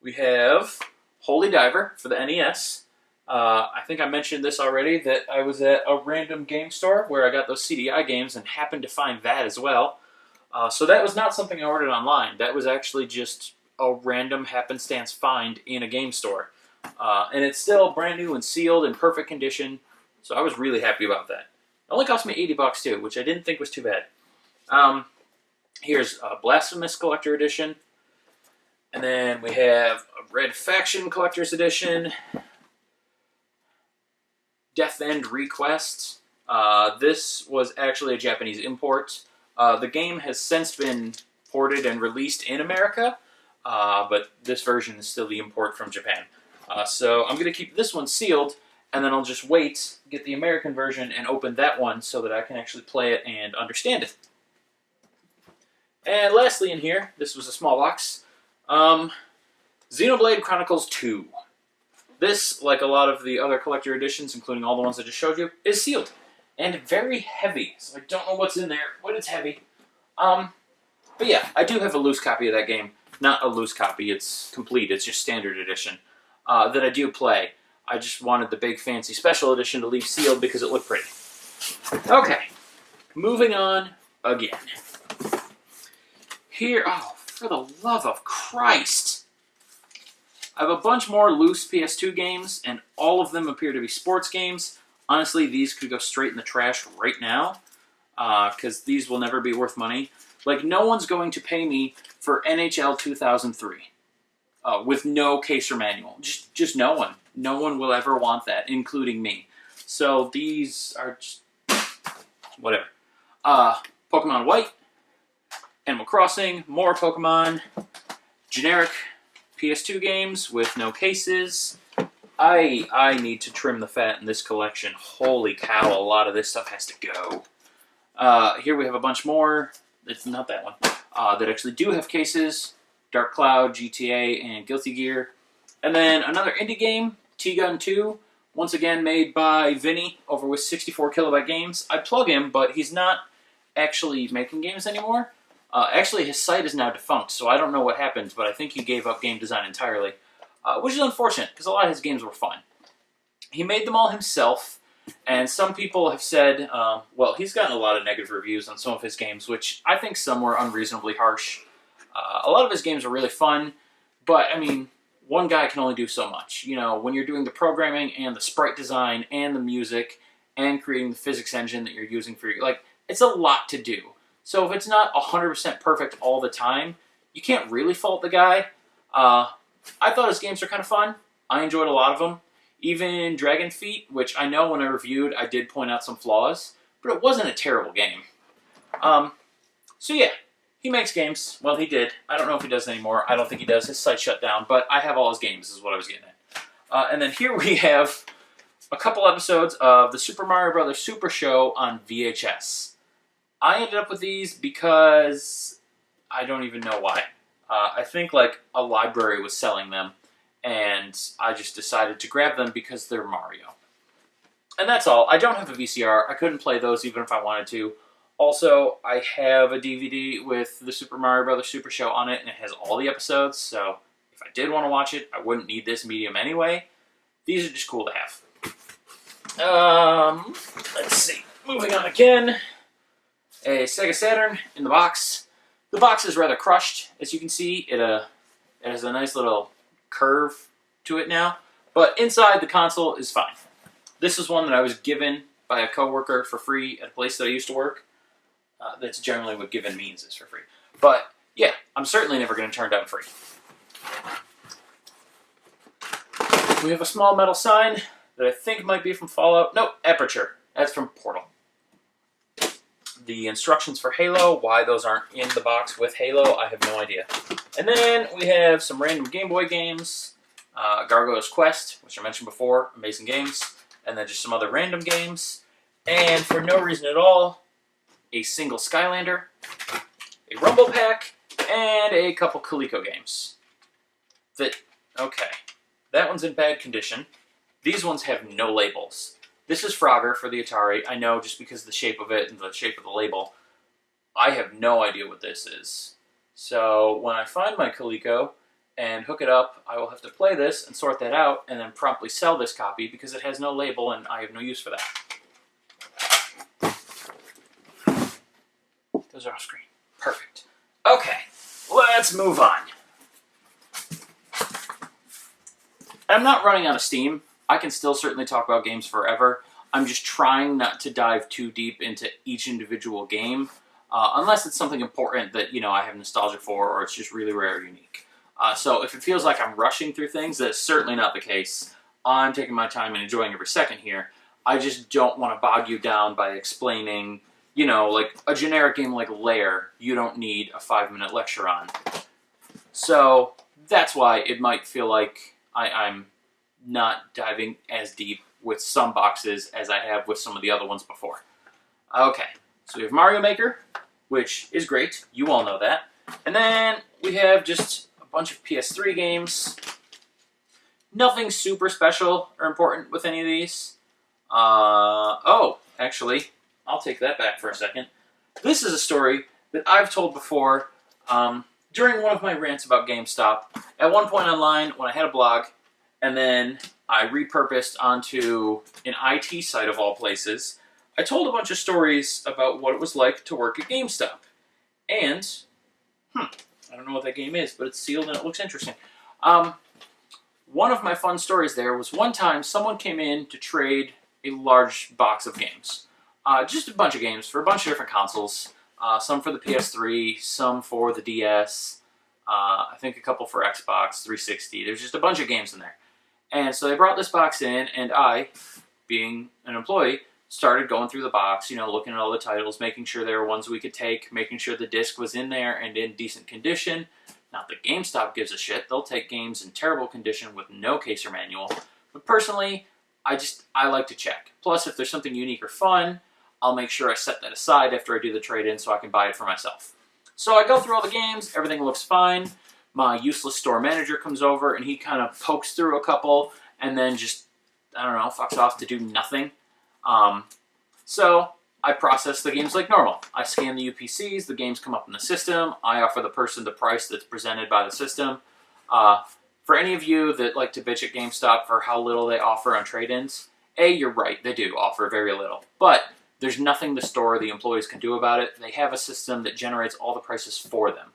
We have Holy Diver for the NES. I think I mentioned this already, that I was at a random game store where I got those CDI games and happened to find that as well. So that was not something I ordered online. That was actually just a random happenstance find in a game store. And it's still brand new and sealed in perfect condition, so I was really happy about that. It only cost me $80 too, which I didn't think was too bad. Here's a Blasphemous Collector Edition. And then we have a Red Faction Collector's Edition. Death End Request. This was actually a Japanese import. The game has since been ported and released in America, but this version is still the import from Japan. So I'm going to keep this one sealed, and then I'll just wait, get the American version, and open that one so that I can actually play it and understand it. And lastly in here, this was a small box, Xenoblade Chronicles 2. This, like a lot of the other collector editions, including all the ones I just showed you, is sealed. And very heavy, so I don't know what's in there, but it's heavy. But yeah, I do have a loose copy of that game. Not a loose copy, it's complete, it's just standard edition. That I do play. I just wanted the big fancy special edition to leave sealed because it looked pretty. Okay, moving on again. Here, oh, for the love of Christ! I have a bunch more loose PS2 games, and all of them appear to be sports games. Honestly, these could go straight in the trash right now, because these will never be worth money. Like, no one's going to pay me for NHL 2003 with no case or manual. Just no one. No one will ever want that, including me. So these are just whatever. Pokemon White, Animal Crossing, more Pokemon, generic PS2 games with no cases. I need to trim the fat in this collection. Holy cow, a lot of this stuff has to go. Here we have a bunch more. It's not that one. That actually do have cases. Dark Cloud, GTA, and Guilty Gear. And then another indie game, T-Gun 2. Once again made by Vinny over with 64 Kilobyte Games. I plug him, but he's not actually making games anymore. Actually, his site is now defunct, so I don't know what happened, but I think he gave up game design entirely. Which is unfortunate, because a lot of his games were fun. He made them all himself, and some people have said, well, he's gotten a lot of negative reviews on some of his games, which I think some were unreasonably harsh. A lot of his games are really fun, but, I mean, one guy can only do so much. You know, when you're doing the programming and the sprite design and the music and creating the physics engine that you're using for your, like, it's a lot to do. So if it's not 100% perfect all the time, you can't really fault the guy. I thought his games were kind of fun. I enjoyed a lot of them. Even Dragon Feet, which I know when I reviewed, I did point out some flaws, but it wasn't a terrible game. So yeah, he makes games. Well, he did. I don't know if he does anymore. I don't think he does. His site shut down, but I have all his games is what I was getting at. And then here we have a couple episodes of the Super Mario Bros. Super Show on VHS. I ended up with these because I don't even know why. I think like a library was selling them, and I just decided to grab them because they're Mario. And that's all. I don't have a VCR. I couldn't play those even if I wanted to. Also, I have a DVD with the Super Mario Bros. Super Show on it, and it has all the episodes, so if I did want to watch it, I wouldn't need this medium anyway. These are just cool to have. Let's see. Moving on again. A Sega Saturn in the box. The box is rather crushed, as you can see. It has a nice little curve to it now, but inside the console is fine. This is one that I was given by a coworker for free at a place that I used to work. That's generally what given means, is for free. But yeah, I'm certainly never going to turn down free. We have a small metal sign that I think might be from Fallout. Nope, Aperture. That's from Portal. The instructions for Halo, why those aren't in the box with Halo, I have no idea. And then we have some random Game Boy games. Gargoyle's Quest, which I mentioned before, amazing games. And then just some other random games. And for no reason at all, a single Skylander, a Rumble Pack, and a couple Coleco games. Okay. That one's in bad condition. These ones have no labels. This is Frogger for the Atari. I know just because of the shape of it and the shape of the label. I have no idea what this is. So when I find my Coleco and hook it up, I will have to play this and sort that out and then promptly sell this copy because it has no label and I have no use for that. Those are off screen. Perfect. Okay, let's move on. I'm not running out of steam. I can still certainly talk about games forever. I'm just trying not to dive too deep into each individual game, unless it's something important that, you know, I have nostalgia for or it's just really rare or unique. So if it feels like I'm rushing through things, that's certainly not the case. I'm taking my time and enjoying every second here. I just don't want to bog you down by explaining, you know, like a generic game like Lair, you don't need a 5-minute lecture on. So that's why it might feel like I'm not diving as deep with some boxes as I have with some of the other ones before. Okay, so we have Mario Maker, which is great. You all know that. And then we have just a bunch of PS3 games. Nothing super special or important with any of these. Oh, actually, I'll take that back for a second. This is a story that I've told before during one of my rants about GameStop. At one point online, when I had a blog, and then I repurposed onto an IT site of all places, I told a bunch of stories about what it was like to work at GameStop. And, I don't know what that game is, but it's sealed and it looks interesting. One of my fun stories there was one time someone came in to trade a large box of games. Just a bunch of games for a bunch of different consoles. Some for the PS3, some for the DS, I think a couple for Xbox 360. There's just a bunch of games in there. And so they brought this box in, and I, being an employee, started going through the box, you know, looking at all the titles, making sure there were ones we could take, making sure the disc was in there and in decent condition. Not that GameStop gives a shit. They'll take games in terrible condition with no case or manual. But personally, I like to check. Plus, if there's something unique or fun, I'll make sure I set that aside after I do the trade-in so I can buy it for myself. So I go through all the games, everything looks fine. My useless store manager comes over and he kind of pokes through a couple and then just, I don't know, fucks off to do nothing. So I process the games like normal. I scan the UPCs, the games come up in the system, I offer the person the price that's presented by the system. For any of you that like to bitch at GameStop for how little they offer on trade-ins, A, you're right, they do offer very little. But there's nothing the store or the employees can do about it. They have a system that generates all the prices for them.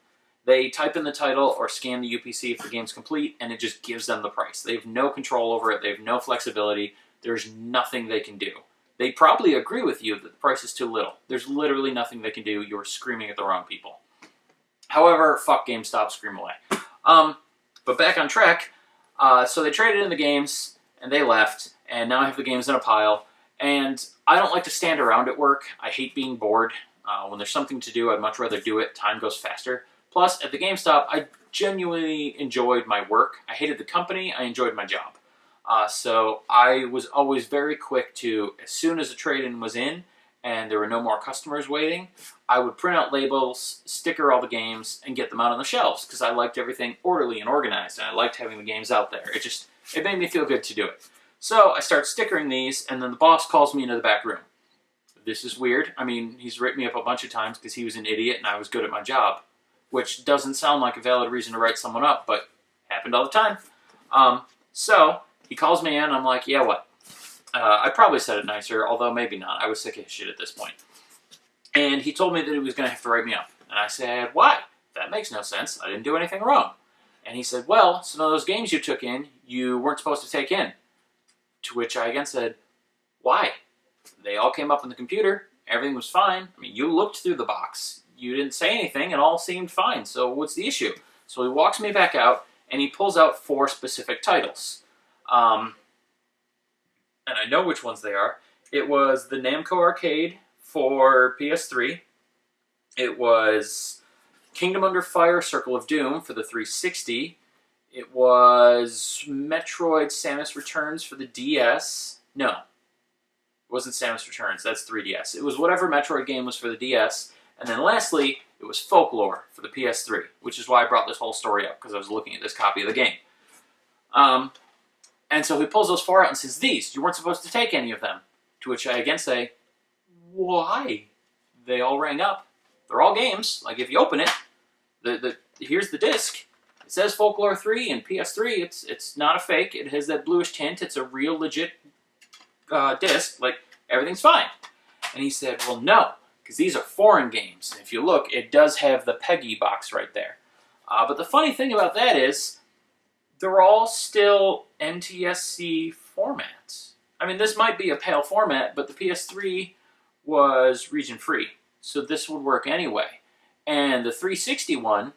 They type in the title or scan the UPC if the game's complete, and it just gives them the price. They have no control over it. They have no flexibility. There's nothing they can do. They probably agree with you that the price is too little. There's literally nothing they can do. You're screaming at the wrong people. However, fuck GameStop, scream away. But back on track, so they traded in the games, and they left, and now I have the games in a pile. And I don't like to stand around at work. I hate being bored. When there's something to do, I'd much rather do it. Time goes faster. Plus, at the GameStop, I genuinely enjoyed my work. I hated the company. I enjoyed my job. So I was always very quick to, as soon as a trade-in was in and there were no more customers waiting, I would print out labels, sticker all the games, and get them out on the shelves because I liked everything orderly and organized, and I liked having the games out there. It made me feel good to do it. So I start stickering these, and then the boss calls me into the back room. This is weird. I mean, he's written me up a bunch of times because he was an idiot and I was good at my job, which doesn't sound like a valid reason to write someone up, but happened all the time. So he calls me in, I'm like, yeah, what? I probably said it nicer, although maybe not. I was sick of his shit at this point. And he told me that he was going to have to write me up. And I said, why? That makes no sense. I didn't do anything wrong. And he said, well, some of those games you took in, you weren't supposed to take in. To which I again said, why? They all came up on the computer. Everything was fine. I mean, you looked through the box. You didn't say anything. It all seemed fine. So what's the issue? So he walks me back out, and he pulls out 4 specific titles. And I know which ones they are. It was the Namco Arcade for PS3. It was Kingdom Under Fire Circle of Doom for the 360. It was Metroid Samus Returns for the DS. No, it wasn't Samus Returns. That's 3DS. It was whatever Metroid game was for the DS. And then lastly, it was Folklore for the And so he pulls those 4 out and says, these, you weren't supposed to take any of them. To which I again say, why? They all rang up. They're all games. Like, if you open it, here's the disc. It says Folklore 3 and PS3. It's not a fake. It has that bluish tint. It's a real, legit disc. Like, everything's fine. And he said, well, no, because these are foreign games. And if you look, it does have the PEGI box right there. But the funny thing about that is, they're all still NTSC formats. I mean, this might be a PAL format, but the PS3 was region-free, so this would work anyway. And the 360 one,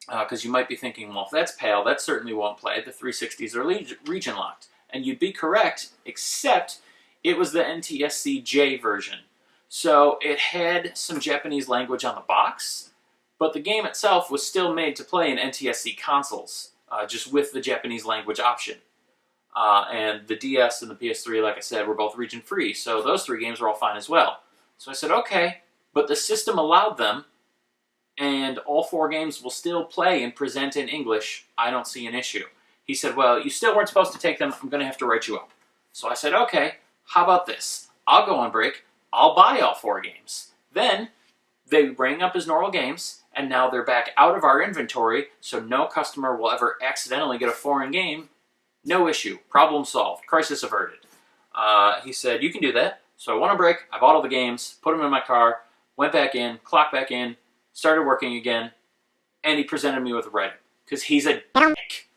because you might be thinking, well, if that's PAL, that certainly won't play. The 360s are region-locked. And you'd be correct, except it was the NTSC-J version. So it had some Japanese language on the box, but the game itself was still made to play in NTSC consoles, just with the Japanese language option. And the DS and the PS3, like I said, were both region-free, so those 3 games were all fine as well. So I said, okay, but the system allowed them, and all 4 games will still play and present in English. I don't see an issue. He said, well, you still weren't supposed to take them. I'm going to have to write you up. So I said, okay, how about this? I'll go on break. I'll buy all 4 games. Then they bring up as normal games, and now they're back out of our inventory, so no customer will ever accidentally get a foreign game. No issue. Problem solved. Crisis averted. He said, you can do that. So I went on break. I bought all the games, put them in my car, went back in, clocked back in, started working again, and he presented me with a write-up, because he's a dick.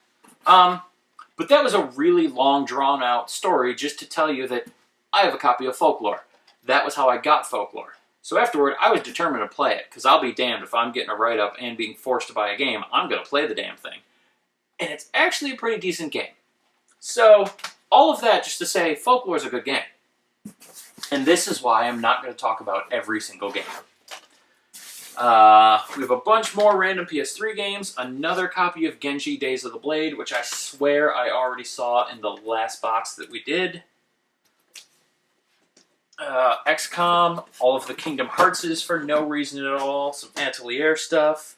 But that was a really long, drawn-out story just to tell you that I have a copy of Folklore. That was how I got Folklore. So afterward, I was determined to play it, because I'll be damned if I'm getting a write-up and being forced to buy a game. I'm going to play the damn thing. And it's actually a pretty decent game. So, all of that just to say, Folklore is a good game. And this is why I'm not going to talk about every single game. We have a bunch more random PS3 games, another copy of Genji Days of the Blade, which I swear I already saw in the last box that we did. XCOM, all of the Kingdom Hearts for no reason at all, some Atelier stuff.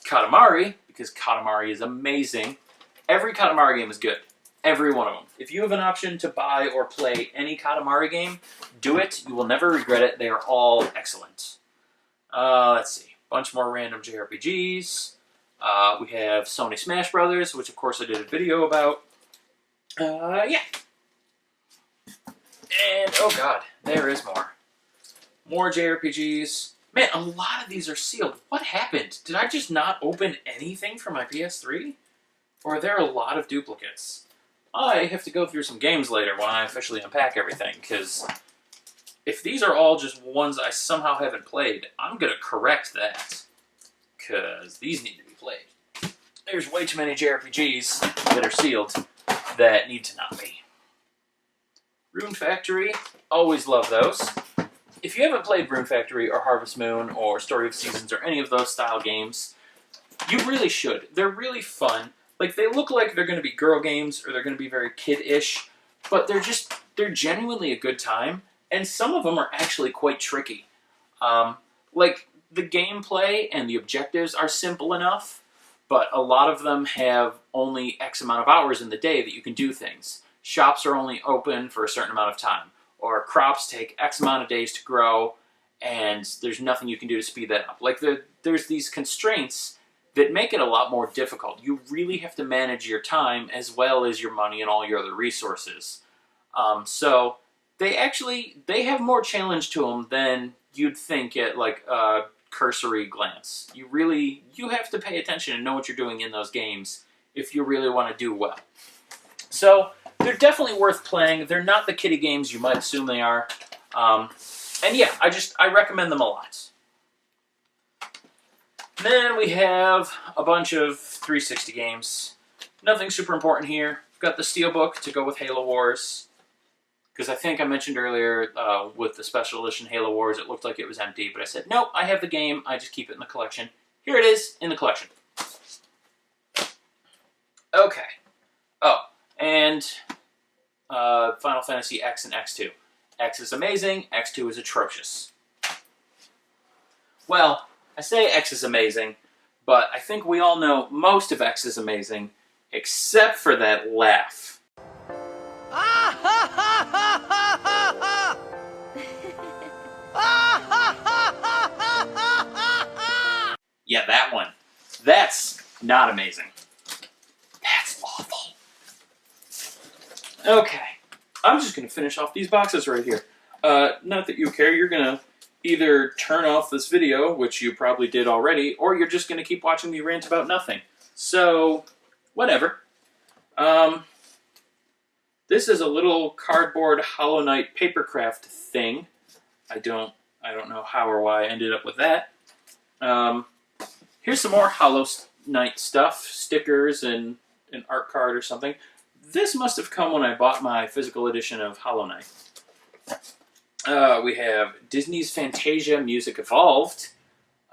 Katamari, because Katamari is amazing. Every Katamari game is good. Every one of them. If you have an option to buy or play any Katamari game, do it. You will never regret it. They are all excellent. Let's see. Bunch more random JRPGs. We have Sony Smash Brothers, which of course I did a video about. Yeah. And, oh god, there is more. More JRPGs. Man, a lot of these are sealed. What happened? Did I just not open anything from my PS3? Or are there a lot of duplicates? I have to go through some games later when I officially unpack everything, because if these are all just ones I somehow haven't played, I'm going to correct that, because these need to be played. There's way too many JRPGs that are sealed that need to not be. Rune Factory, always love those. If you haven't played Rune Factory or Harvest Moon or Story of Seasons or any of those style games, you really should. They're really fun. Like, they look like they're going to be girl games or they're going to be very kid-ish, but they're genuinely a good time, and some of them are actually quite tricky. Like, the gameplay and the objectives are simple enough, but a lot of them have only X amount of hours in the day that you can do things. Shops are only open for a certain amount of time, or crops take X amount of days to grow, and there's nothing you can do to speed that up. Like, there's these constraints that make it a lot more difficult. You really have to manage your time as well as your money and all your other resources. So they have more challenge to them than you'd think at like a cursory glance. You have to pay attention and know what you're doing in those games if you really want to do well. So they're definitely worth playing. They're not the kiddie games you might assume they are. And yeah, I recommend them a lot. Then we have a bunch of 360 games. Nothing super important here. We've got the Steelbook to go with Halo Wars. Because I think I mentioned earlier with the special edition Halo Wars, it looked like it was empty. But I said, nope, I have the game. I just keep it in the collection. Here it is in the collection. Okay. Oh, and Final Fantasy X and X2. X is amazing. X2 is atrocious. Well, I say X is amazing, but I think we all know most of X is amazing, except for that laugh. that one. That's not amazing. That's awful. Okay. I'm just going to finish off these boxes right here. Not that you care. You're going to either turn off this video, which you probably did already, or you're just going to keep watching me rant about nothing. So, whatever. This is a little cardboard Hollow Knight papercraft thing. I don't know how or why I ended up with that. Here's some more Hollow Knight stuff, stickers and an art card or something. This must have come when I bought my physical edition of Hollow Knight. We have Disney's Fantasia Music Evolved.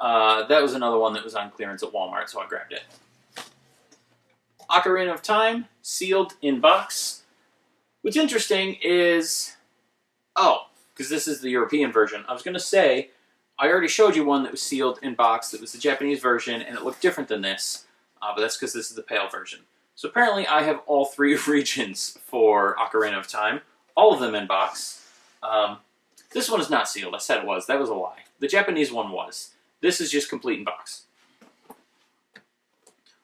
That was another one that was on clearance at Walmart, so I grabbed it. Ocarina of Time, sealed in box. What's interesting is, because this is the European version. I was going to say, I already showed you one that was sealed in box that was the Japanese version, and it looked different than this, but that's because this is the PAL version. So apparently I have all 3 regions for Ocarina of Time, all of them in box. This one is not sealed. I said it was. That was a lie. The Japanese one was. This is just complete in box.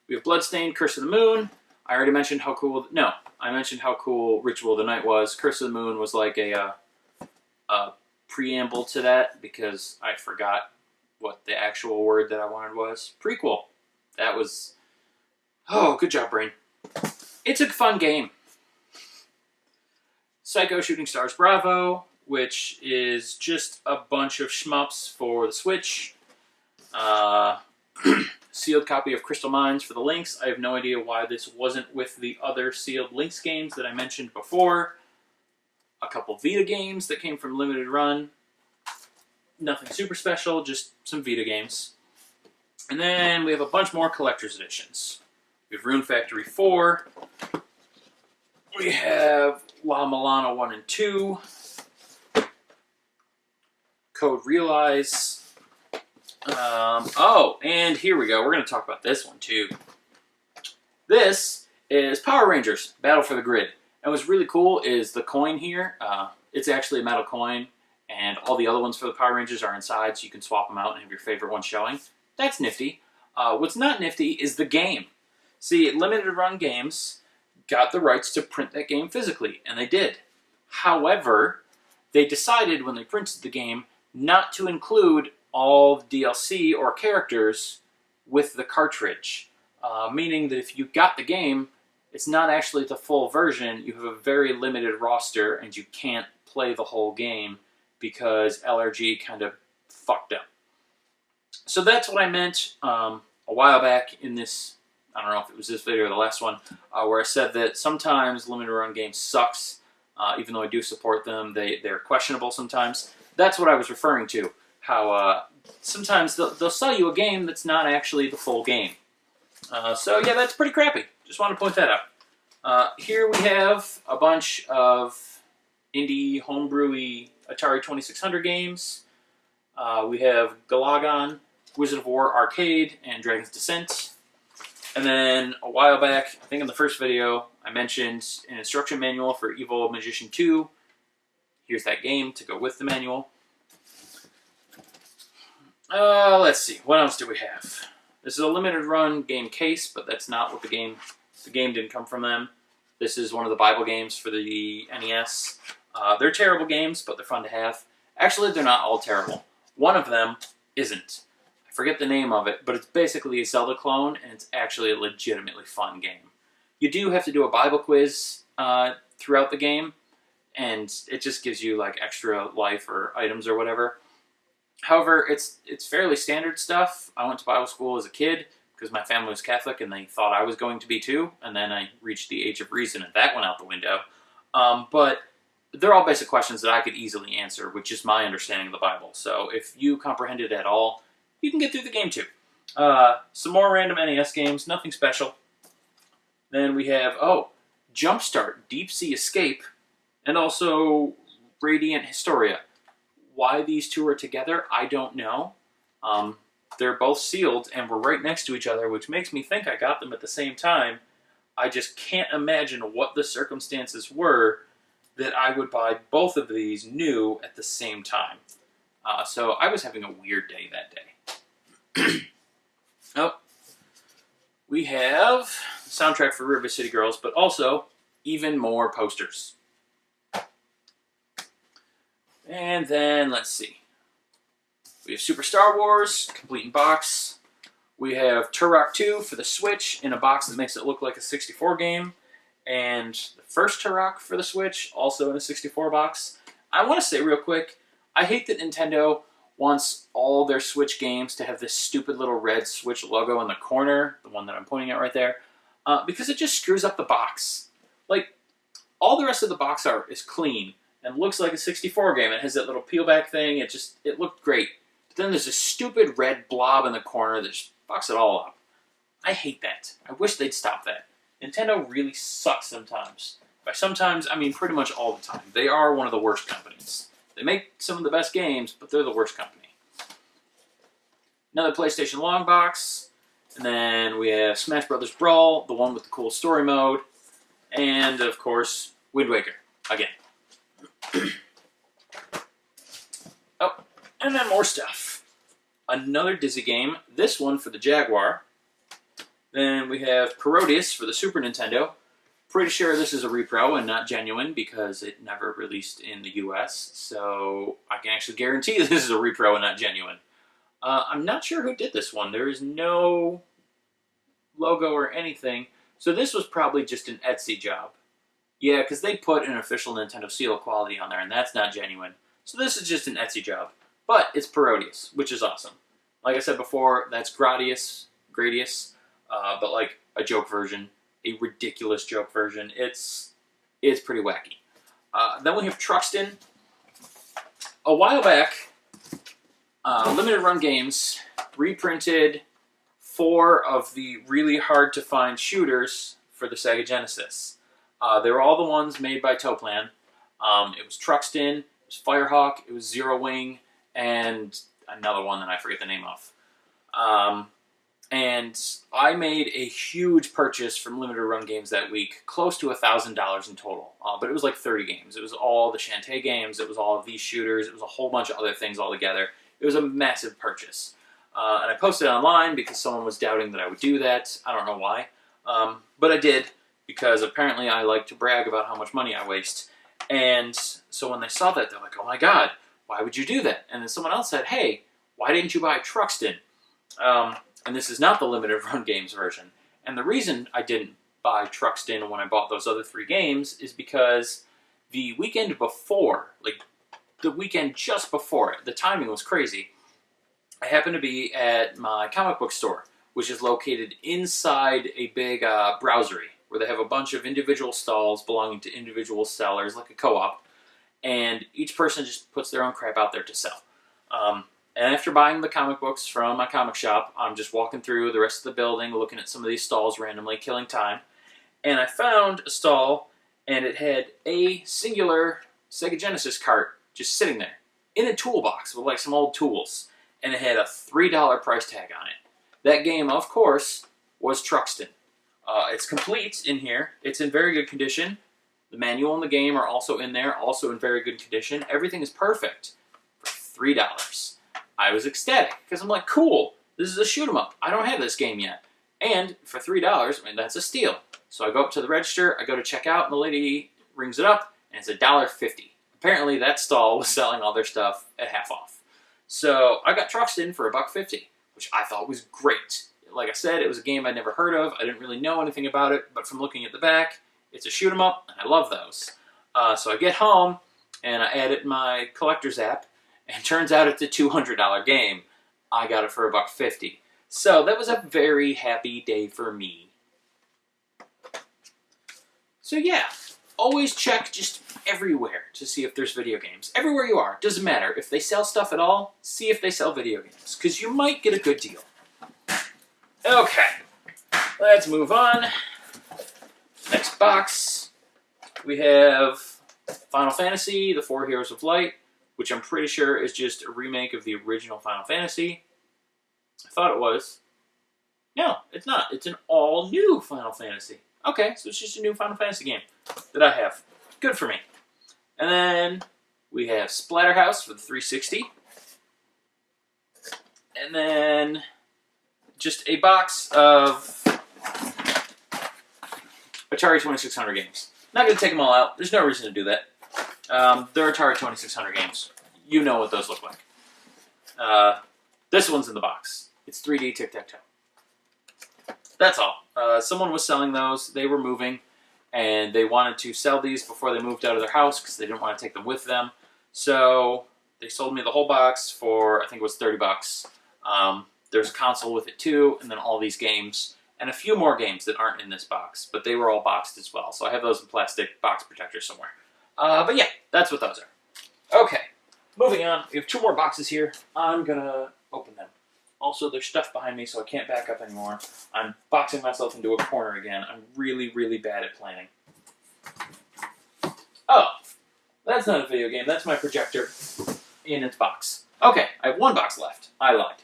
We have Bloodstained, Curse of the Moon. I already mentioned how cool... No, I mentioned how cool Ritual of the Night was. Curse of the Moon was like a preamble to that because I forgot what the actual word that I wanted was. Prequel. That was... Oh, good job, brain. It's a fun game. Psycho Shooting Stars Bravo, which is just a bunch of shmups for the Switch. Sealed copy of Crystal Mines for the Lynx. I have no idea why this wasn't with the other sealed Lynx games that I mentioned before. A couple Vita games that came from Limited Run. Nothing super special, just some Vita games. And then we have a bunch more collector's editions. We have Rune Factory 4. We have La Milana 1 and 2. Code Realize. And here we go. We're going to talk about this one too. This is Power Rangers Battle for the Grid. And what's really cool is the coin here. It's actually a metal coin, and all the other ones for the Power Rangers are inside, so you can swap them out and have your favorite one showing. That's nifty. What's not nifty is the game. See, Limited Run Games got the rights to print that game physically, and they did. However, they decided when they printed the game not to include all the DLC or characters with the cartridge. Meaning that if you got the game, it's not actually the full version. You have a very limited roster, and you can't play the whole game because LRG kind of fucked up. So that's what I meant a while back in this, I don't know if it was this video or the last one, where I said that sometimes Limited Run Games sucks. Even though I do support them, they're questionable sometimes. That's what I was referring to. How sometimes they'll sell you a game that's not actually the full game. So yeah, that's pretty crappy. Just want to point that out. Here we have a bunch of indie homebrewy Atari 2600 games. We have Galagon, Wizard of War Arcade, and Dragon's Descent. And then a while back, I think in the first video, I mentioned an instruction manual for Evil Magician 2. Here's that game to go with the manual. Let's see, what else do we have? This is a limited run game case, but that's not what the game didn't come from them. This is one of the Bible games for the NES. They're terrible games, but they're fun to have. Actually, they're not all terrible. One of them isn't. I forget the name of it, but it's basically a Zelda clone, and it's actually a legitimately fun game. You do have to do a Bible quiz throughout the game, and it just gives you like extra life or items or whatever. However, it's fairly standard stuff. I went to Bible school as a kid because my family was Catholic and they thought I was going to be too, and then I reached the age of reason and that went out the window. But they're all basic questions that I could easily answer with just my understanding of the Bible. So if you comprehend it at all, you can get through the game too. Some more random NES games, nothing special. Then we have, Jumpstart, Deep Sea Escape, and also Radiant Historia. Why these two are together, I don't know. They're both sealed and were right next to each other, which makes me think I got them at the same time. I just can't imagine what the circumstances were that I would buy both of these new at the same time. So I was having a weird day that day. Oh, we have the soundtrack for River City Girls, but also even more posters. And then, let's see. We have Super Star Wars, complete in box. We have Turok 2 for the Switch in a box that makes it look like a 64 game. And the first Turok for the Switch, also in a 64 box. I want to say real quick, I hate that Nintendo wants all their Switch games to have this stupid little red Switch logo in the corner, the one that I'm pointing at right there, because it just screws up the box. Like, all the rest of the box art is clean and looks like a 64 game. It has that little peel back thing. It looked great. But then there's this stupid red blob in the corner that just fucks it all up. I hate that. I wish they'd stop that. Nintendo really sucks sometimes. By sometimes, I mean pretty much all the time. They are one of the worst companies. They make some of the best games, but they're the worst company. Another PlayStation long box. And then we have Smash Bros. Brawl, the one with the cool story mode. And, of course, Wind Waker, again. Oh, and then more stuff. Another Dizzy game, this one for the Jaguar. Then we have Parodius for the Super Nintendo. Pretty sure this is a repro and not genuine because it never released in the US, so I can actually guarantee this is a repro and not genuine. I'm not sure who did this one. There is no logo or anything, so this was probably just an Etsy job. Yeah, because they put an official Nintendo seal of quality on there, and that's not genuine. So this is just an Etsy job. But it's Parodius, which is awesome. Like I said before, that's Gradius, but like a joke version, a ridiculous joke version. It's pretty wacky. Then we have Truxton. A while back, Limited Run Games reprinted 4 of the really hard to find shooters for the Sega Genesis. They were all the ones made by Toplan. It was Truxton, it was Firehawk, it was Zero Wing, and another one that I forget the name of. And I made a huge purchase from Limited Run Games that week, close to $1,000 in total. But it was like 30 games. It was all the Shantae games, it was all of these shooters, it was a whole bunch of other things all together. It was a massive purchase. And I posted it online because someone was doubting that I would do that. I don't know why. But I did, because apparently I like to brag about how much money I waste. And so when they saw that, they're like, oh my god, why would you do that? And then someone else said, hey, why didn't you buy Truxton? And this is not the Limited Run Games version. And the reason I didn't buy Truxton when I bought those other 3 games is because the weekend before, like the weekend just before it, the timing was crazy. I happened to be at my comic book store, which is located inside a big browsery, where they have a bunch of individual stalls belonging to individual sellers, like a co-op, and each person just puts their own crap out there to sell. And after buying the comic books from my comic shop, I'm just walking through the rest of the building, looking at some of these stalls randomly, killing time, and I found a stall, and it had a singular Sega Genesis cart just sitting there, in a toolbox with like some old tools, and it had a $3 price tag on it. That game, of course, was Truxton. It's complete in here. It's in very good condition. The manual and the game are also in there, also in very good condition. Everything is perfect for $3. I was ecstatic, because I'm like, cool, this is a shoot 'em up. I don't have this game yet. And for $3, I mean, that's a steal. So I go up to the register, I go to check out, and the lady rings it up, and it's $1.50. Apparently that stall was selling all their stuff at half off. So I got Truxton for $1.50, which I thought was great. Like I said, it was a game I'd never heard of. I didn't really know anything about it, but from looking at the back, it's a shoot 'em up, and I love those. So I get home, and I add it in my collector's app, and it turns out it's a $200 game. I got it for $1.50. So that was a very happy day for me. So yeah, always check just everywhere to see if there's video games. Everywhere you are, doesn't matter. If they sell stuff at all, see if they sell video games, because you might get a good deal. Okay, let's move on. Next box, we have Final Fantasy, The Four Heroes of Light, which I'm pretty sure is just a remake of the original Final Fantasy. I thought it was. No, it's not. It's an all-new Final Fantasy. Okay, so it's just a new Final Fantasy game that I have. Good for me. And then we have Splatterhouse for the 360. And then just a box of Atari 2600 games. Not going to take them all out. There's no reason to do that. They're Atari 2600 games. You know what those look like. This one's in the box. It's 3D tic-tac-toe. That's all. Someone was selling those. They were moving, and they wanted to sell these before they moved out of their house because they didn't want to take them with them. So they sold me the whole box for, I think it was $30. There's a console with it too, and then all these games, and a few more games that aren't in this box, but they were all boxed as well. So I have those in plastic box protectors somewhere. But yeah, that's what those are. Okay, moving on. We have 2 more boxes here. I'm gonna open them. Also, there's stuff behind me, so I can't back up anymore. I'm boxing myself into a corner again. I'm really, really bad at planning. Oh, that's not a video game. That's my projector in its box. Okay, I have 1 box left. I lied.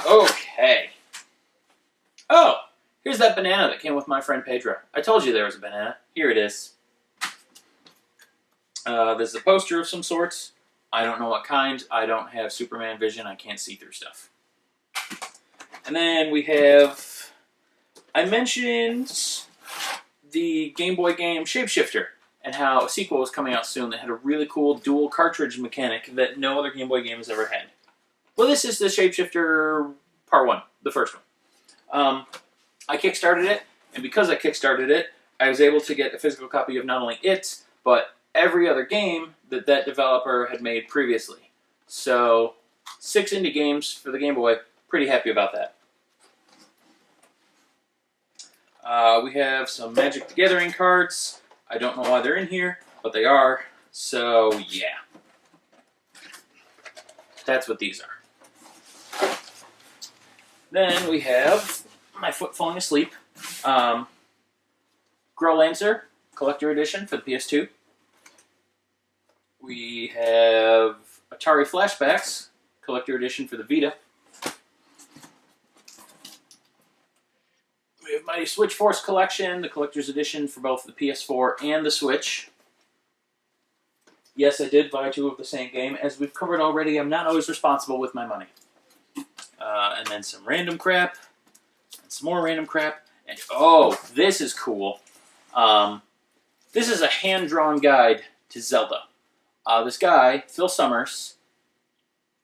Okay. Oh, here's that banana that came with my friend Pedro. I told you there was a banana. Here it is. This is a poster of some sorts. I don't know what kind. I don't have Superman vision. I can't see through stuff. And then we have... I mentioned the Game Boy game Shapeshifter and how a sequel was coming out soon that had a really cool dual cartridge mechanic that no other Game Boy game has ever had. Well, this is the Shapeshifter Part 1, the first one. I kickstarted it, and because I kickstarted it, I was able to get a physical copy of not only it, but every other game that that developer had made previously. So, 6 indie games for the Game Boy. Pretty happy about that. We have some Magic the Gathering cards. I don't know why they're in here, but they are. So, yeah. That's what these are. Then we have My Foot Falling Asleep. Growlancer Collector Edition for the PS2. We have Atari Flashbacks Collector Edition for the Vita. We have Mighty Switch Force Collection, the Collector's Edition for both the PS4 and the Switch. Yes, I did buy 2 of the same game. As we've covered already, I'm not always responsible with my money. And then some random crap, and some more random crap, and oh, this is cool. This is a hand-drawn guide to Zelda. This guy, Phil Summers,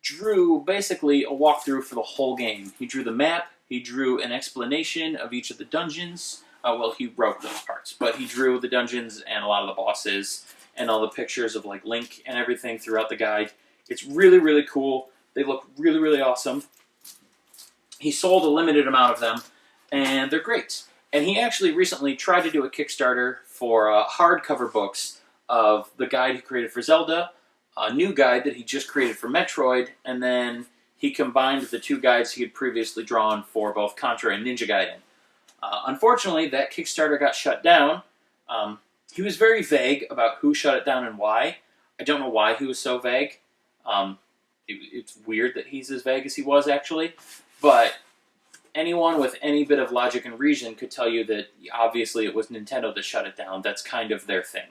drew basically a walkthrough for the whole game. He drew the map, he drew an explanation of each of the dungeons. Well, he wrote those parts, but he drew the dungeons and a lot of the bosses and all the pictures of like Link and everything throughout the guide. It's really, really cool. They look really, really awesome. He sold a limited amount of them, and they're great. And he actually recently tried to do a Kickstarter for hardcover books of the guide he created for Zelda, a new guide that he just created for Metroid, and then he combined the 2 guides he had previously drawn for both Contra and Ninja Gaiden. Unfortunately, that Kickstarter got shut down. He was very vague about who shut it down and why. I don't know why he was so vague. It's weird that he's as vague as he was, actually. But anyone with any bit of logic and reason could tell you that obviously it was Nintendo that shut it down. That's kind of their thing.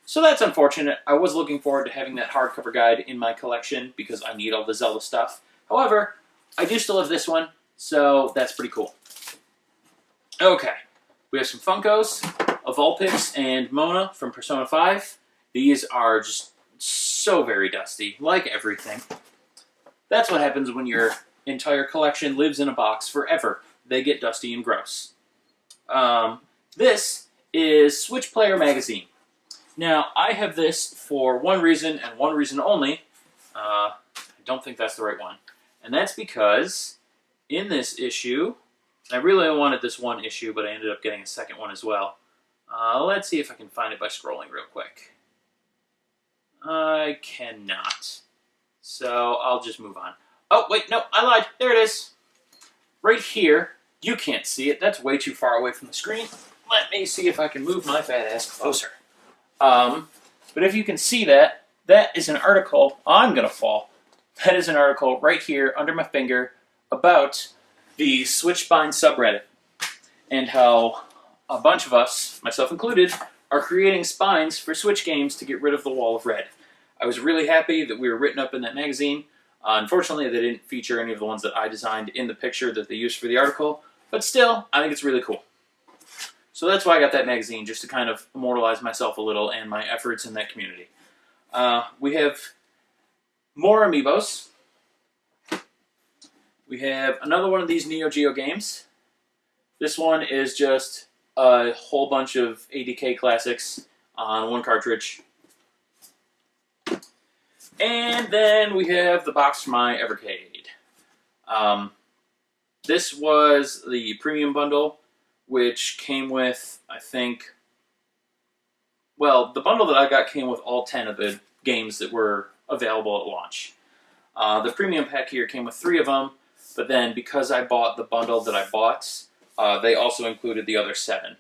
So that's unfortunate. I was looking forward to having that hardcover guide in my collection because I need all the Zelda stuff. However, I do still have this one, so that's pretty cool. Okay, we have some Funkos of Vulpix and Mona from Persona 5. These are just so very dusty, like everything. That's what happens when your entire collection lives in a box forever. They get dusty and gross. This is Switch Player Magazine. Now, I have this for one reason and one reason only. I don't think that's the right one. And that's because in this issue, I really wanted this one issue, but I ended up getting a second one as well. Let's see if I can find it by scrolling real quick. I cannot. So I'll just move on. Oh, wait, no, I lied. There it is. Right here. You can't see it. That's way too far away from the screen. Let me see if I can move my fat ass closer. But if you can see that, that is an article. I'm going to fall. That is an article right here under my finger about the Switchbind subreddit and how a bunch of us, myself included, are creating spines for Switch games to get rid of the wall of red. I was really happy that we were written up in that magazine. Unfortunately, they didn't feature any of the ones that I designed in the picture that they used for the article, but still, I think it's really cool. So that's why I got that magazine, just to kind of immortalize myself a little and my efforts in that community. We have more amiibos. We have another one of these Neo Geo games. This one is just a whole bunch of ADK classics on one cartridge. And then we have the box from my Evercade. This was the premium bundle, which came with, I think, well, the bundle that I got came with all 10 of the games that were available at launch. The premium pack here came with 3 of them, but then because I bought the bundle that I bought, they also included the other 7.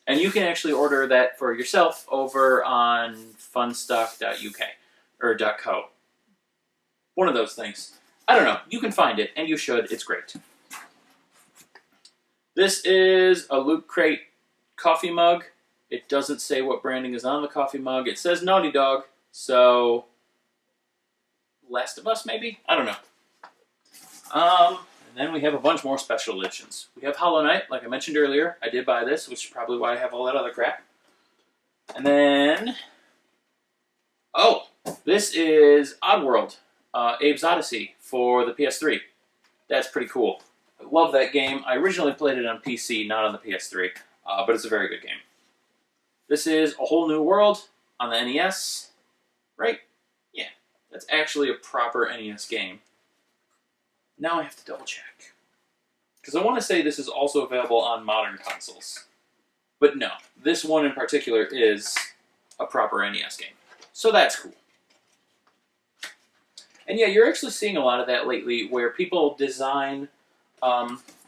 And you can actually order that for yourself over on funstock.uk or .co. One of those things. I don't know. You can find it, and you should. It's great. This is a Loot Crate coffee mug. It doesn't say what branding is on the coffee mug. It says Naughty Dog, so Last of Us, maybe? I don't know. And then we have a bunch more special editions. We have Hollow Knight, like I mentioned earlier. I did buy this, which is probably why I have all that other crap. And then, oh, this is Oddworld, Abe's Odyssey for the PS3. That's pretty cool. I love that game. I originally played it on PC, not on the PS3, but it's a very good game. This is A Whole New World on the NES, right? Yeah, that's actually a proper NES game. Now I have to double check. Because I want to say this is also available on modern consoles. But no, this one in particular is a proper NES game. So that's cool. And yeah, you're actually seeing a lot of that lately where people design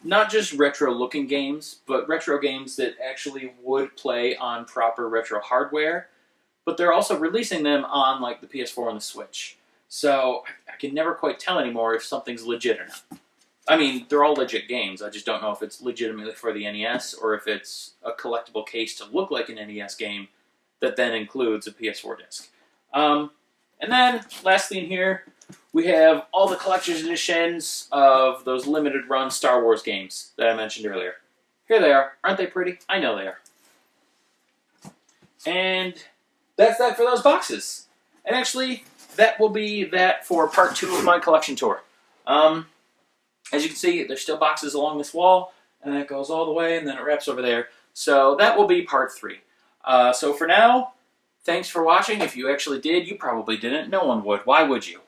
not just retro-looking games, but retro games that actually would play on proper retro hardware, but they're also releasing them on like the PS4 and the Switch. So I can never quite tell anymore if something's legit or not. I mean, they're all legit games. I just don't know if it's legitimately for the NES or if it's a collectible case to look like an NES game that then includes a PS4 disc. And then, lastly in here, we have all the collector's editions of those limited run Star Wars games that I mentioned earlier. Here they are. Aren't they pretty? I know they are. And that's that for those boxes. And actually, that will be that for part 2 of my collection tour. As you can see, there's still boxes along this wall, and that goes all the way, and then it wraps over there. So that will be part 3. So for now, thanks for watching. If you actually did, you probably didn't. No one would. Why would you?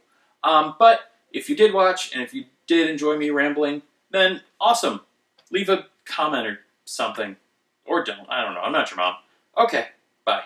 But if you did watch, and if you did enjoy me rambling, then awesome. Leave a comment or something. Or don't. I don't know. I'm not your mom. Okay. Bye.